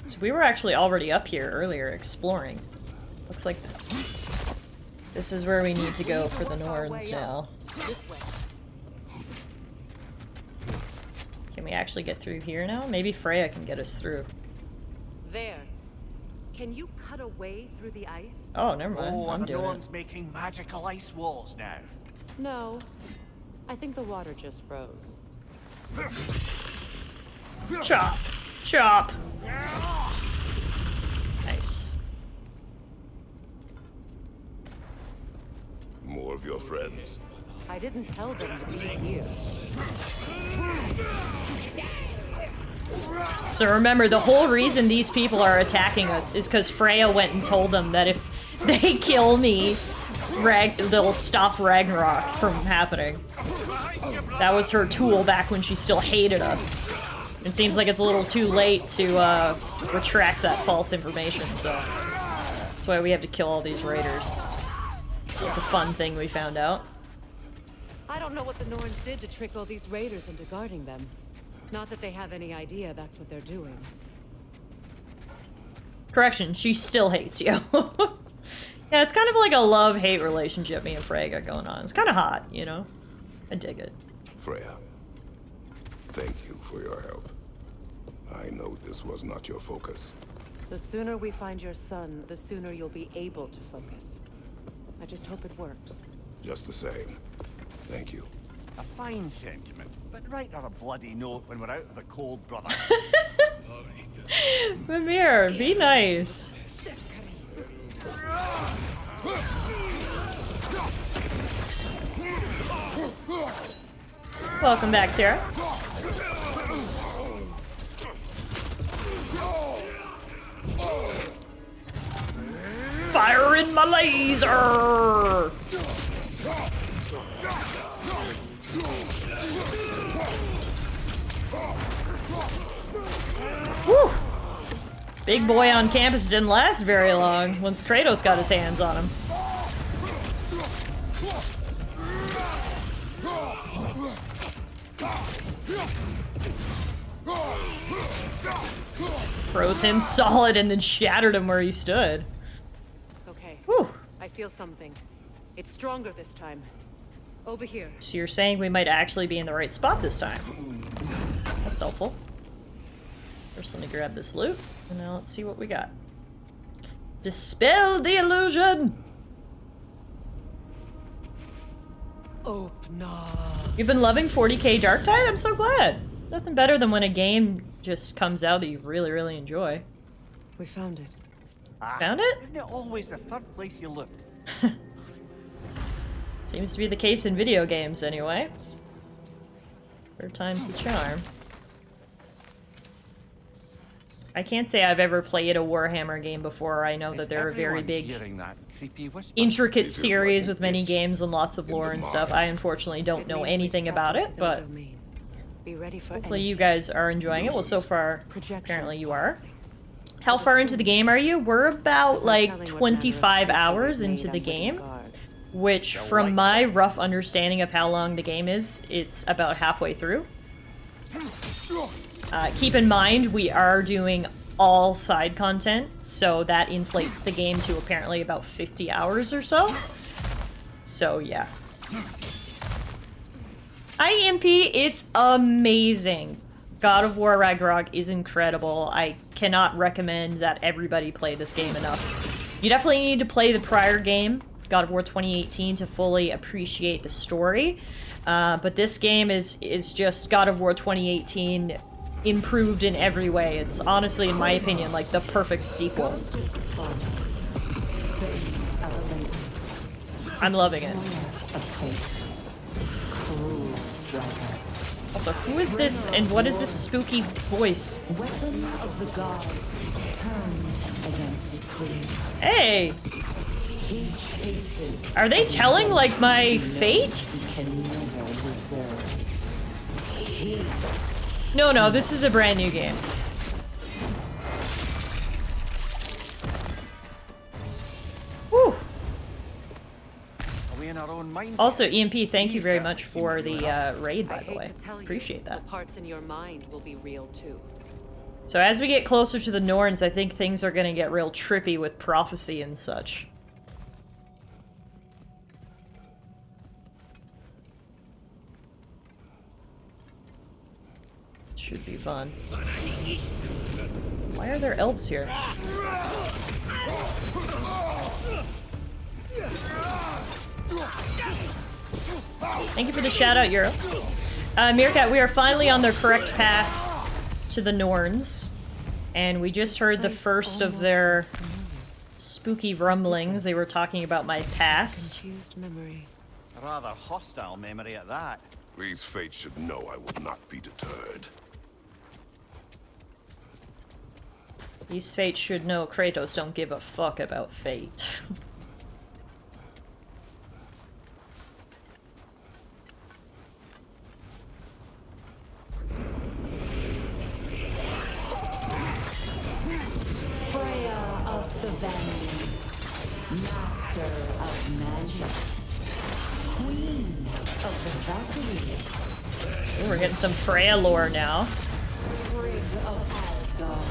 So we were actually already up here earlier exploring. Looks like this is where we need to go for the Norns now. Can we actually get through here now? Maybe Freya can get us through. There. Can you cut a way through the ice? Oh, never mind. Oh, I'm the doing Norns making magical ice walls now. No. I think the water just froze. Chop! Chop! Nice. More of your friends. I didn't tell them to be here. So remember, the whole reason these people are attacking us is because Freya went and told them that if they kill me, they'll stop Ragnarok from happening. That was her tool back when she still hated us. It seems like it's a little too late to retract that false information, so that's why we have to kill all these raiders. It's a fun thing we found out. I don't know what the Norns did to trick all these raiders into guarding them. Not that they have any idea that's what they're doing. Correction, she still hates you. Yeah, it's kind of like a love-hate relationship me and Freya got going on. It's kind of hot, you know? I dig it. Freya, thank you for your help. I know this was not your focus. The sooner we find your son, the sooner you'll be able to focus. I just hope it works. Just the same. Thank you. A fine sentiment, but write her a bloody note when we're out of the cold, brother. Mimir, be nice. Welcome back, Tara. Fire in my laser! Woo! Big boy on campus didn't last very long once Kratos got his hands on him. Froze him solid and then shattered him where he stood. Okay. Whew. I feel something. It's stronger this time. Over here. So you're saying we might actually be in the right spot this time. That's helpful. First, let me grab this loot, and now let's see what we got. Dispel the illusion! Open up. You've been loving 40k Darktide? I'm so glad. Nothing better than when a game just comes out that you really, really enjoy. We found it. Found it? Isn't it always the third place you looked? Seems to be the case in video games, anyway. Third time's the charm. I can't say I've ever played a Warhammer game before. I know that they're a very big, intricate series with many games and lots of lore and stuff. I unfortunately don't know anything about it, but hopefully you guys are enjoying it. Well, so far, apparently you are. How far into the game are you? We're about, like, 25 hours into the game, which, from my rough understanding of how long the game is, it's about halfway through. Keep in mind, we are doing all side content, so that inflates the game to apparently about 50 hours or so. So, yeah. IMP, it's amazing. God of War Ragnarok is incredible. I cannot recommend that everybody play this game enough. You definitely need to play the prior game, God of War 2018, to fully appreciate the story. But this game is just God of War 2018 improved in every way. It's honestly, in my opinion, like the perfect sequel. I'm loving it. Also, who is this and what is this spooky voice? Weapon of the gods turned against his queen. Hey! Are they telling, like, my fate? No, this is a brand new game. Whew. Also, EMP, thank you very much for the raid, by the way. Appreciate that. The parts in your mind will be real too. So as we get closer to the Norns, I think things are gonna get real trippy with prophecy and such. Should be fun. Why are there elves here? Thank you for the shout out, Euro. Meerkat, we are finally on the correct path to the Norns. And we just heard the first of their spooky rumblings. They were talking about my past. A rather hostile memory at that. These fates should know I will not be deterred. These fates should know Kratos don't give a fuck about fate. Freya of the Vanity, Master of Magic, Queen of the Valkyries. Ooh, we're getting some Freya lore now. Frigg of Asgard,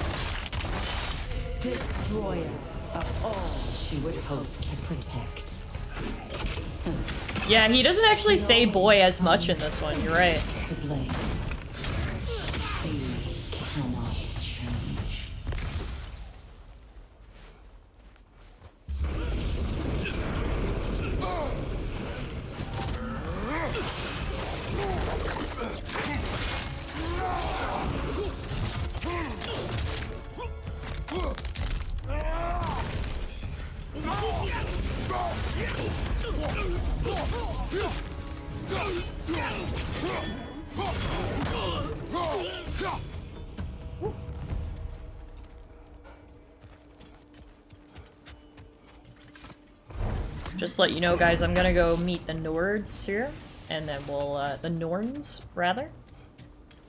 destroyer of all she would hope to protect. Yeah, he doesn't actually say boy as much in this one, you're right. To blame. He cannot change. Just to let you know, guys, I'm gonna go meet the Nords here, and then we'll, the Norns, rather. And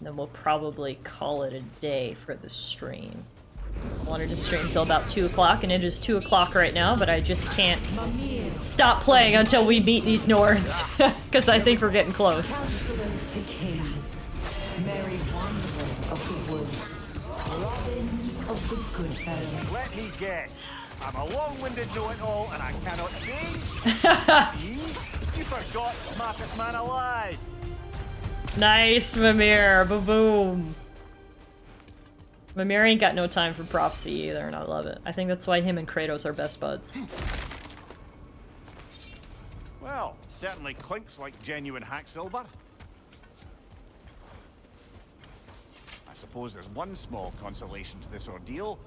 then we'll probably call it a day for the stream. I wanted to stream till about 2 o'clock, and it is 2 o'clock right now, but I just can't stop playing until we meet these Nords, because I think we're getting close. Counselor to kings, Mary Wanderer of the woods, Robin of the good fellows. Let me guess. I'm a long-winded know-it-all and I cannot change. See? You forgot smartest man alive. Nice, Mimir. Ba-boom. Mimir ain't got no time for prophecy either, and I love it. I think that's why him and Kratos are best buds. Well, certainly clinks like genuine hack silver. I suppose there's one small consolation to this ordeal.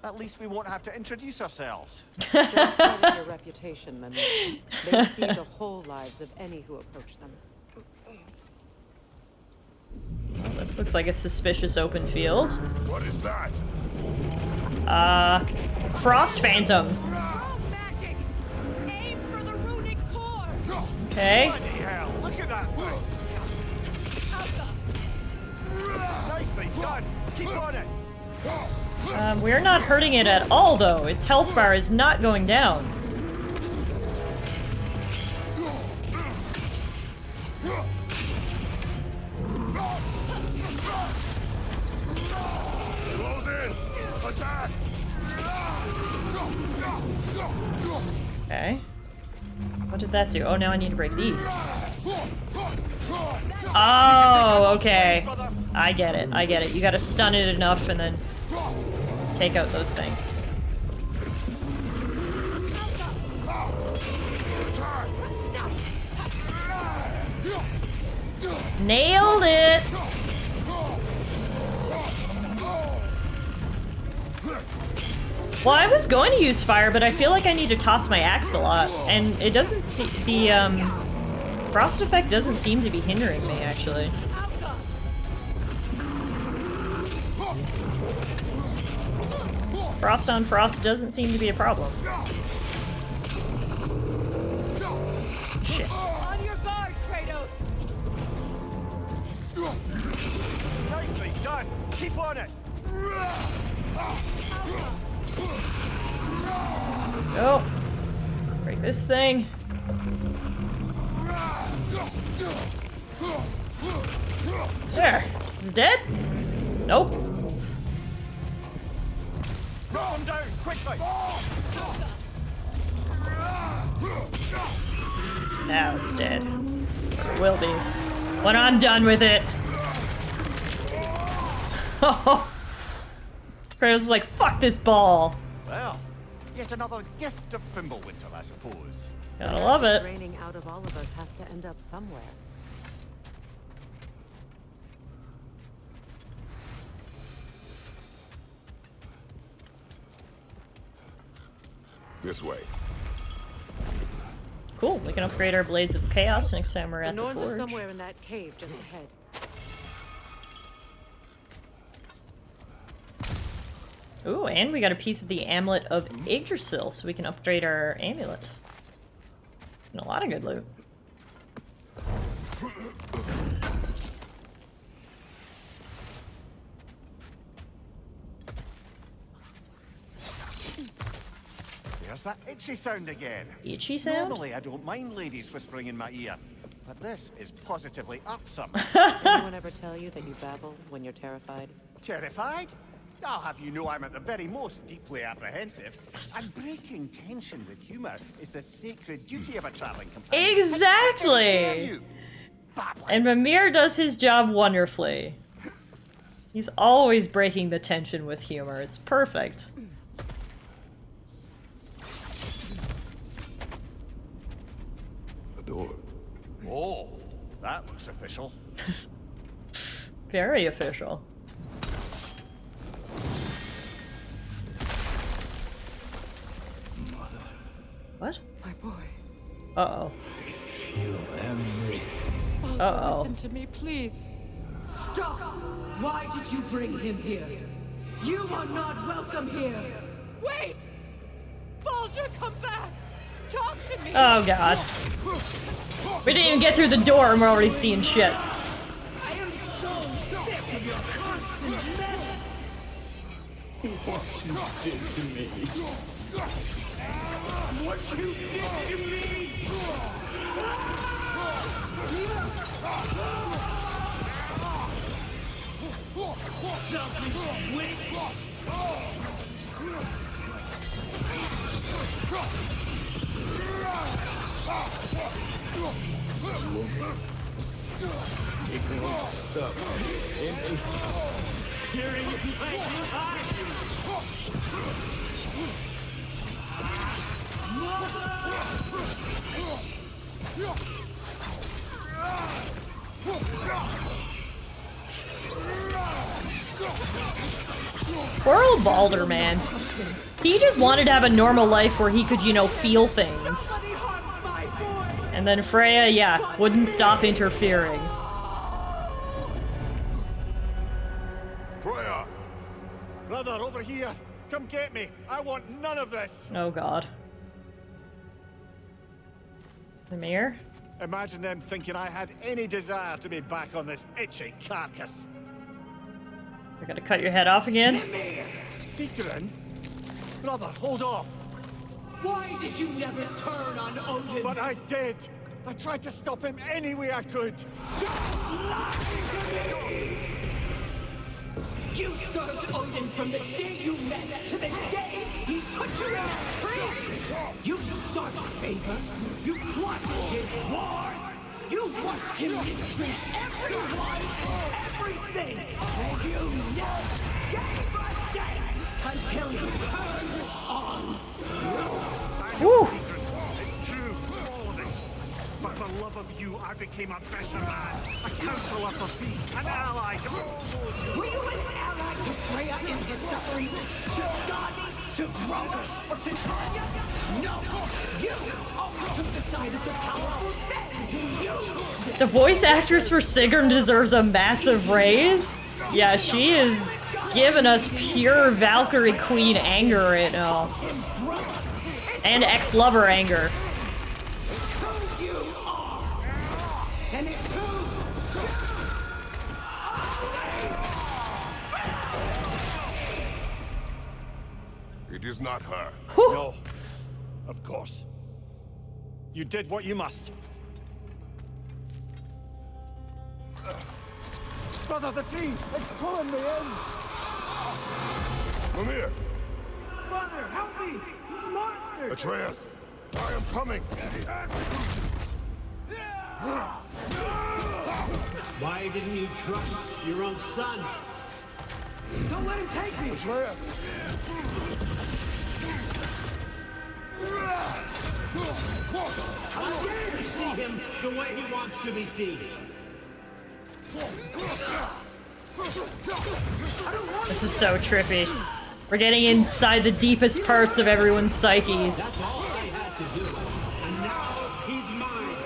At least we won't have to introduce ourselves. Don't credit your reputation, Mimir. They see the whole lives of any who approach them. Well, this looks like a suspicious open field. What is that? Frost Phantom. Magic! Aim for the runic core! Okay. Bloody hell, look at that thing! Nicely done! Keep on it! We're not hurting it at all, though. Its health bar is not going down. Close in! Attack! Okay. What did that do? Oh, now I need to break these. Oh, okay. I get it. I get it. You gotta stun it enough and then take out those things. Nailed it! Well, I was going to use fire, but I feel like I need to toss my axe a lot. And it doesn't seem... the, frost effect doesn't seem to be hindering me, actually. Frost on frost doesn't seem to be a problem. Shit. On your guard, Kratos! Nicely done! Keep on it! Oh. Break this thing. There. Is it dead? Nope. Drop him down, quickly! Now it's dead. Or it will be. When I'm done with it. Kratos is like, fuck this ball. Well, yet another gift of Fimbulwinter, I suppose. Gotta love it. Draining out of all of us has to end up somewhere. This way. Cool, we can upgrade our Blades of Chaos next time we're The at the Norns are forge. somewhere in that cave just ahead. Ooh, and we got a piece of the Amulet of Yggdrasil, so we can upgrade our amulet. And a lot of good loot. There's that itchy sound again. Itchy sound? Normally I don't mind ladies whispering in my ear, but this is positively irksome. Anyone ever tell you that you babble when you're terrified? Terrified? I'll have you know I'm at the very most deeply apprehensive. And breaking tension with humor is the sacred duty of a traveling companion. Exactly! And Mimir does his job wonderfully. He's always breaking the tension with humor. It's perfect. The door. Oh, that looks official. Very official. What? My boy. Uh-oh. Feel everything. Uh-oh. Listen to me, please. Stop! Why did you bring him here? You are not welcome here! Wait! Baldur, come back! Talk to me! Oh god. We didn't even get through the door and we're already seeing shit. I am so sick of your constant mess! What you did to me! What you did to me! Selfish witch! It won't stop tearing like Poor old Baldur, man. He just wanted to have a normal life where he could, you know, feel things. And then Freya, yeah, wouldn't stop interfering. Freya! Brother, over here! come get me. I want none of this. Oh god. The mayor? Imagine them thinking I had any desire to be back on this itchy carcass. We're gonna cut your head off again? Seekerin? Brother, hold off. Why did you never turn on Odin? But I did. I tried to stop him any way I could. Don't lie to me! You served Odin from the day you met to the day he put you in a tree! You sought favor. You watched his wars. You watched him mistreat everyone and everything. And you never gave a damn until you turned on. Woo! It's true, all of it. But for love of you, I became a better man. A counselor for peace, an ally to all those. Were you an ally to Freya in her suffering? To Skadi? To Grover? Or to Tanya? No! You always took the side of the powerful then! You! The voice actress for Sigrun deserves a massive raise. Yeah, she is giving us pure Valkyrie Queen anger right now. And ex-lover anger. And it's who? It is not her. No, of course. You did what you must. Brother, the tree! It's pulling me in! Mimir! Brother, help me! Monster! Atreus! I am coming! Why didn't you trust your own son? Don't let him take me! Atreus! How dare you see him the way he wants to be seen? This is so trippy. We're getting inside the deepest parts of everyone's psyches. That's all I had to do. And now he's mine.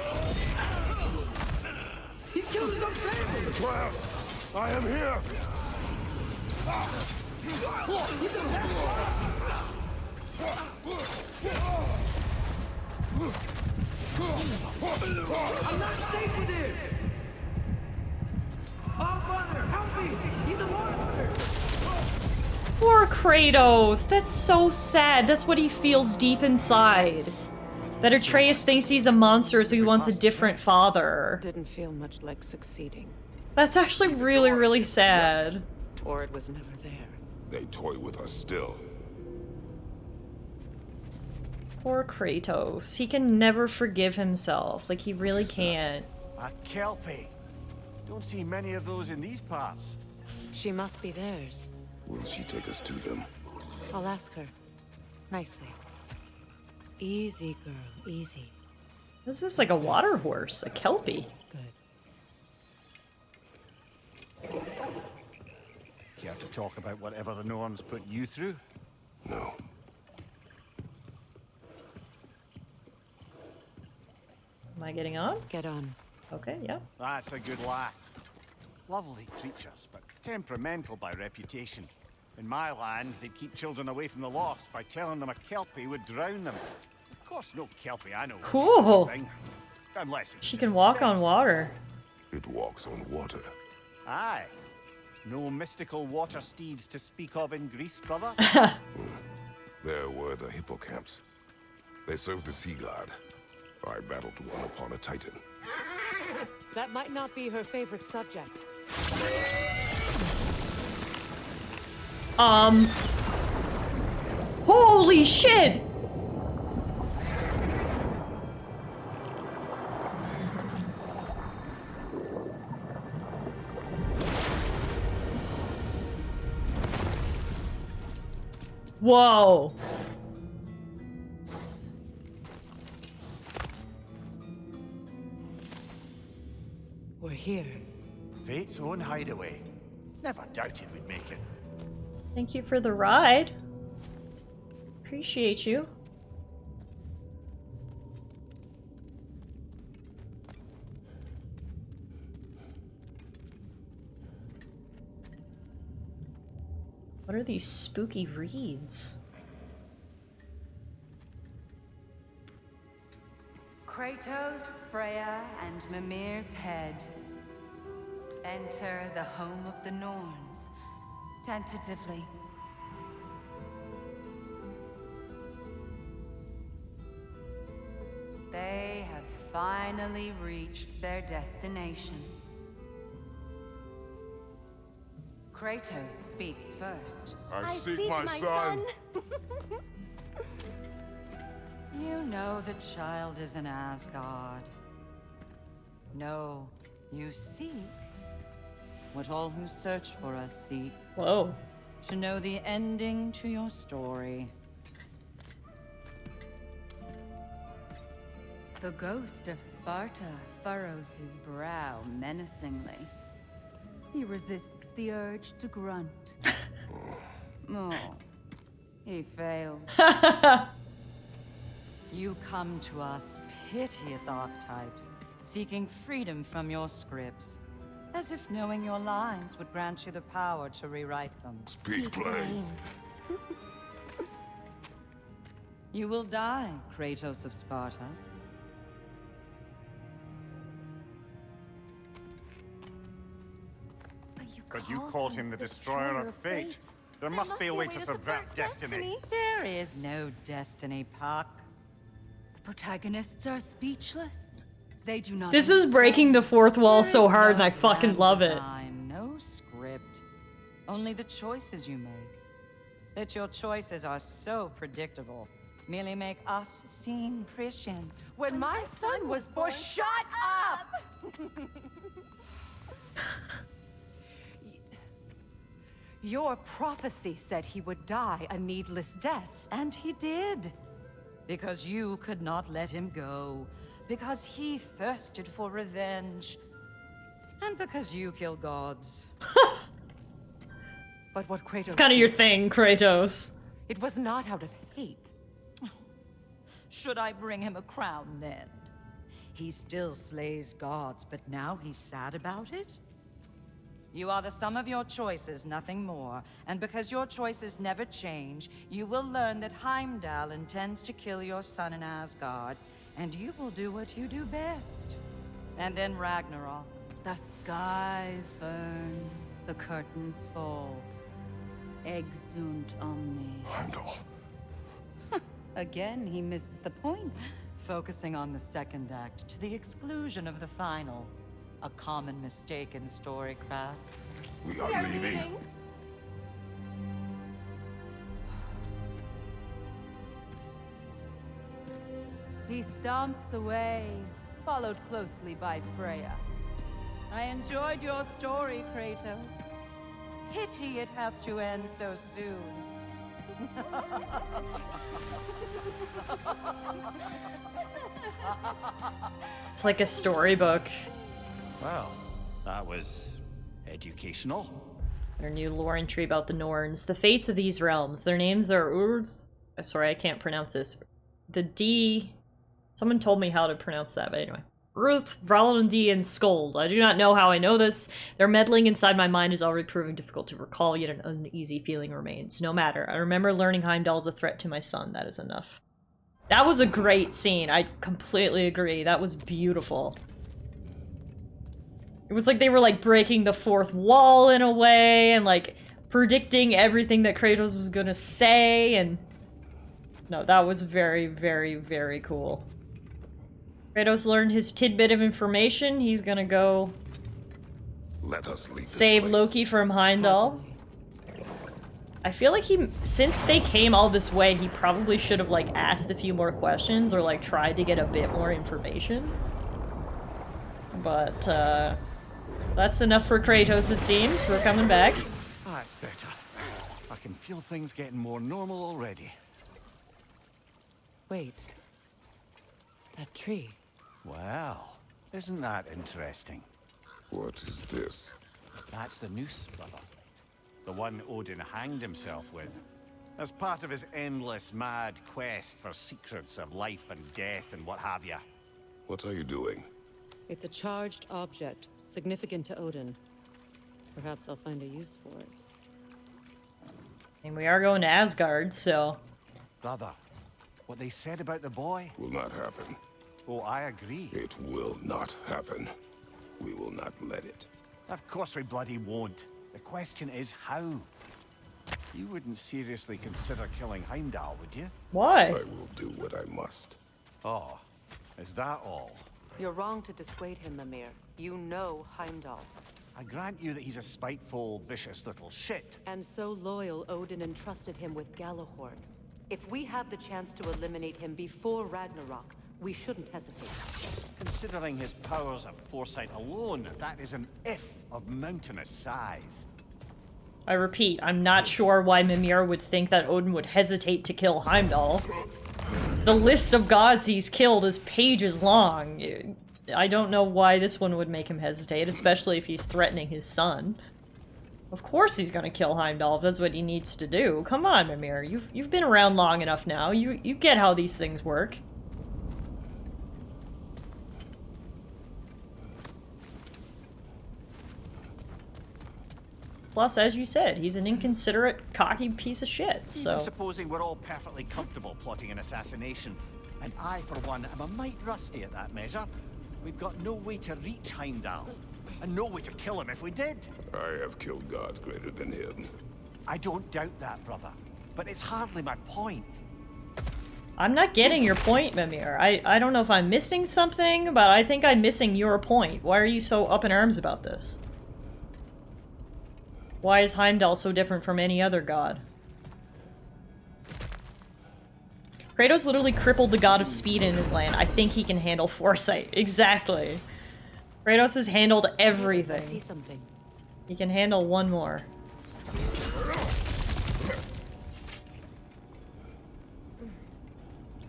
He's killed his own family! Atreus! I am here! I'm not safe with him! Oh, Father, help me! He's a monster! Poor Kratos. That's so sad. That's what he feels deep inside. That Atreus thinks he's a monster, so he wants a different father. Didn't feel much like succeeding. That's actually really, really sad. Or it was never there. They toy with us still. Poor Kratos. He can never forgive himself. Like, he really can't. A Kelpie. Don't see many of those in these parts. She must be theirs. Will she take us to them? I'll ask her. Nicely. Easy, girl. Easy. This is like a water horse. A Kelpie. Good. Care to talk about whatever the Norns put you through? No. Am I getting on? Get on. Okay, yeah. That's a good lass. Lovely creatures, but temperamental by reputation. In my land, they'd keep children away from the lost by telling them a Kelpie would drown them. Of course, no Kelpie I know. Cool. Unless it's She can walk on water. It walks on water. Aye. No mystical water steeds to speak of in Greece, brother? There were the hippocamps. They served the sea god. I battled one upon a titan. That might not be her favorite subject. Holy shit! Whoa. We're here. Fate's own hideaway. Never doubted we'd make it. Thank you for the ride. Appreciate you. What are these spooky reeds? Kratos, Freya, and Mimir's head. Enter the home of the Norns. Tentatively. They have finally reached their destination. Kratos speaks first. I seek my son. You know the child is in Asgard. No, you seek what all who search for us seek. Whoa. To know the ending to your story. The ghost of Sparta furrows his brow menacingly. He resists the urge to grunt. Oh, he fails. You come to us, piteous archetypes, seeking freedom from your scripts, as if knowing your lines would grant you the power to rewrite them. Speak plain. You will die, Kratos of Sparta. But you called him the destroyer of fate. There must be a way to subvert destiny. There is no destiny, Puck. The protagonists are speechless. They do not. This is breaking the fourth wall so hard, and I fucking love it. No script. Only the choices you make. That your choices are so predictable merely make us seem prescient. When my son was born, shut up! Your prophecy said he would die a needless death, and he did. Because you could not let him go. Because he thirsted for revenge. And because you kill gods. But what Kratos It's kind of your thing, Kratos. It was not out of hate. Should I bring him a crown then? He still slays gods, but now he's sad about it? You are the sum of your choices, nothing more. And because your choices never change, you will learn that Heimdall intends to kill your son in Asgard, and you will do what you do best. And then Ragnarok. The skies burn, the curtains fall. Exunt omnes. Heimdall. Again, he misses the point. Focusing on the second act to the exclusion of the final. A common mistake in storycraft. We are leaving. He stomps away, followed closely by Freya. I enjoyed your story, Kratos. Pity it has to end so soon. It's like a storybook. Well, that was educational. Their new lore entry about the Norns. The fates of these realms. Their names are Urz. Sorry, I can't pronounce this. The D. Someone told me how to pronounce that, but anyway. Ruth, Vralandi, and Skold. I do not know how I know this. Their meddling inside my mind is already proving difficult to recall, yet an uneasy feeling remains. No matter. I remember learning Heimdall is a threat to my son. That is enough. That was a great scene. I completely agree. That was beautiful. It was like they were like breaking the fourth wall in a way and like predicting everything that Kratos was gonna say, and no, that was very, very, very cool. Kratos learned his tidbit of information. He's gonna go Let us leave save Loki from Heimdall. I feel like since they came all this way, he probably should have like asked a few more questions or like tried to get a bit more information. But that's enough for Kratos, it seems. We're coming back. That's better. I can feel things getting more normal already. Wait. That tree. Well, isn't that interesting? What is this? That's the noose, brother. The one Odin hanged himself with. As part of his endless, mad quest for secrets of life and death and what have you. What are you doing? It's a charged object, significant to Odin. Perhaps I'll find a use for it. And we are going to Asgard, so... Brother, what they said about the boy? Will not happen. Oh, I agree. It will not happen. We will not let it. Of course we bloody won't. The question is how. You wouldn't seriously consider killing Heimdall, would you? Why? I will do what I must. Oh, is that all? You're wrong to dissuade him, Mimir. You know Heimdall. I grant you that he's a spiteful, vicious little shit. And so loyal, Odin entrusted him with Galahorn. If we have the chance to eliminate him before Ragnarok, we shouldn't hesitate. Considering his powers of foresight alone, that is an if of mountainous size. I repeat, I'm not sure why Mimir would think that Odin would hesitate to kill Heimdall. The list of gods he's killed is pages long. I don't know why this one would make him hesitate, especially if he's threatening his son. Of course he's gonna kill Heimdall if that's what he needs to do. Come on, Mimir. You've been around long enough now. You get how these things work. Plus, as you said, he's an inconsiderate, cocky piece of shit, so... Even supposing we're all perfectly comfortable plotting an assassination, and I, for one, am a mite rusty at that measure, we've got no way to reach Heimdall, and no way to kill him if we did. I have killed gods greater than him. I don't doubt that, brother, but it's hardly my point. I'm not getting your point, Mimir. I don't know if I'm missing something, but I think I'm missing your point. Why are you so up in arms about this? Why is Heimdall so different from any other god? Kratos literally crippled the god of speed in his land. I think he can handle foresight. Exactly. Kratos has handled everything. I see something. He can handle one more.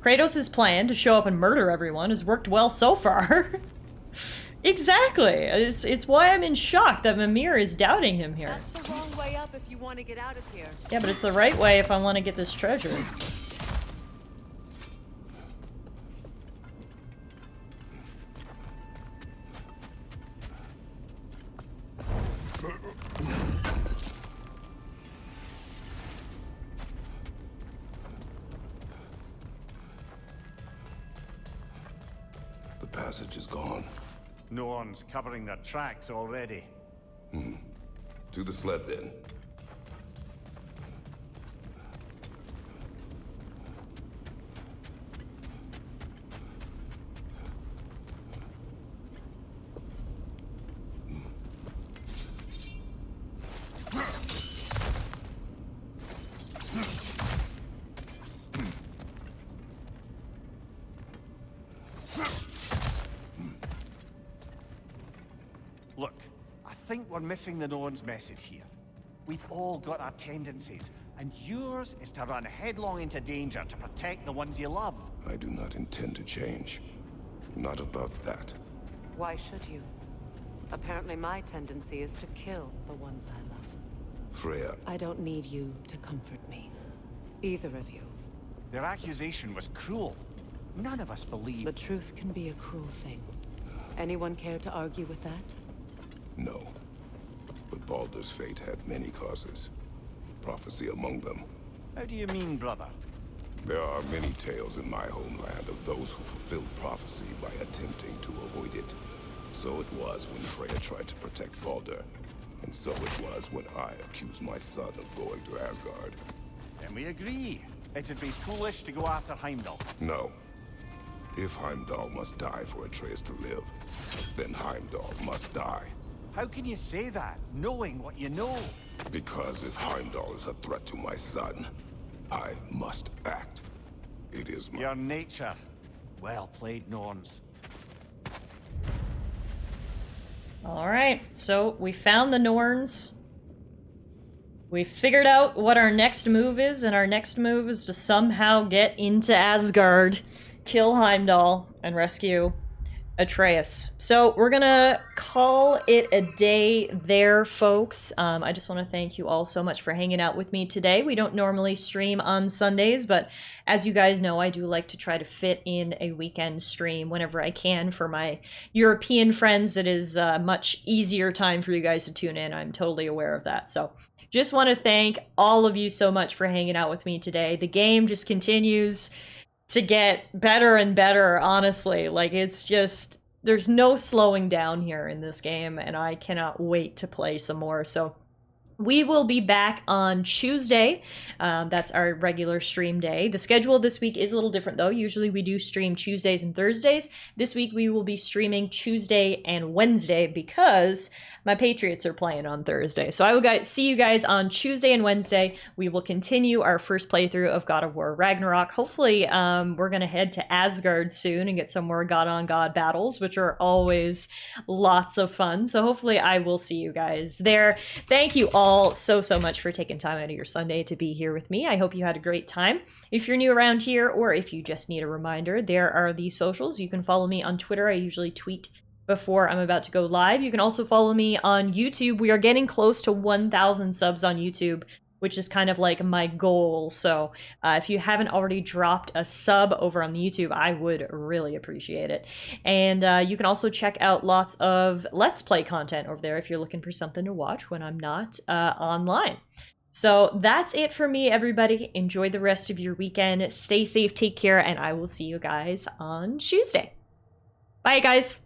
Kratos' plan to show up and murder everyone has worked well so far. Exactly. It's why I'm in shock that Mimir is doubting him here. That's the wrong way up if you want to get out of here. Yeah, but it's the right way if I want to get this treasure. The passage is gone. No one's covering their tracks already. To the sled, then. Look, I think we're missing the Norn's message here. We've all got our tendencies, and yours is to run headlong into danger to protect the ones you love. I do not intend to change. Not about that. Why should you? Apparently my tendency is to kill the ones I love. Freya. I don't need you to comfort me. Either of you. Their accusation was cruel. None of us believe... The truth can be a cruel thing. Anyone care to argue with that? No. But Baldur's fate had many causes. Prophecy among them. How do you mean, brother? There are many tales in my homeland of those who fulfilled prophecy by attempting to avoid it. So it was when Freya tried to protect Baldur. And so it was when I accused my son of going to Asgard. Then we agree. It'd be foolish to go after Heimdall. No. If Heimdall must die for Atreus to live, then Heimdall must die. How can you say that, knowing what you know? Because if Heimdall is a threat to my son, I must act. It is my... Your nature. Well played, Norns. Alright, so we found the Norns. We figured out what our next move is, and our next move is to somehow get into Asgard, kill Heimdall, and rescue Atreus. So we're gonna call it a day there, folks. I just want to thank you all so much for hanging out with me today. We don't normally stream on Sundays, but as you guys know, I do like to try to fit in a weekend stream whenever I can for my European friends. It is a much easier time for you guys to tune in. I'm totally aware of that. So just want to thank all of you so much for hanging out with me today. The game just continues to get better and better, honestly. Like, it's just, there's no slowing down here in this game, and I cannot wait to play some more. So we will be back on Tuesday. That's our regular stream day. The schedule this week is a little different, though. Usually we do stream Tuesdays and Thursdays. This week we will be streaming Tuesday and Wednesday because my Patriots are playing on Thursday. So I will see you guys on Tuesday and Wednesday. We will continue our first playthrough of God of War Ragnarok. Hopefully, we're going to head to Asgard soon and get some more God-on-God battles, which are always lots of fun. So hopefully I will see you guys there. Thank you all so much for taking time out of your Sunday to be here with me. I hope you had a great time. If you're new around here, or if you just need a reminder, there are the socials. You can follow me on Twitter. I usually tweet before I'm about to go live. You can also follow me on YouTube. We are getting close to 1,000 subs on YouTube, which is kind of like my goal. So if you haven't already dropped a sub over on the YouTube, I would really appreciate it. And you can also check out lots of Let's Play content over there if you're looking for something to watch when I'm not online. So that's it for me, everybody. Enjoy the rest of your weekend. Stay safe, take care, and I will see you guys on Tuesday. Bye, guys.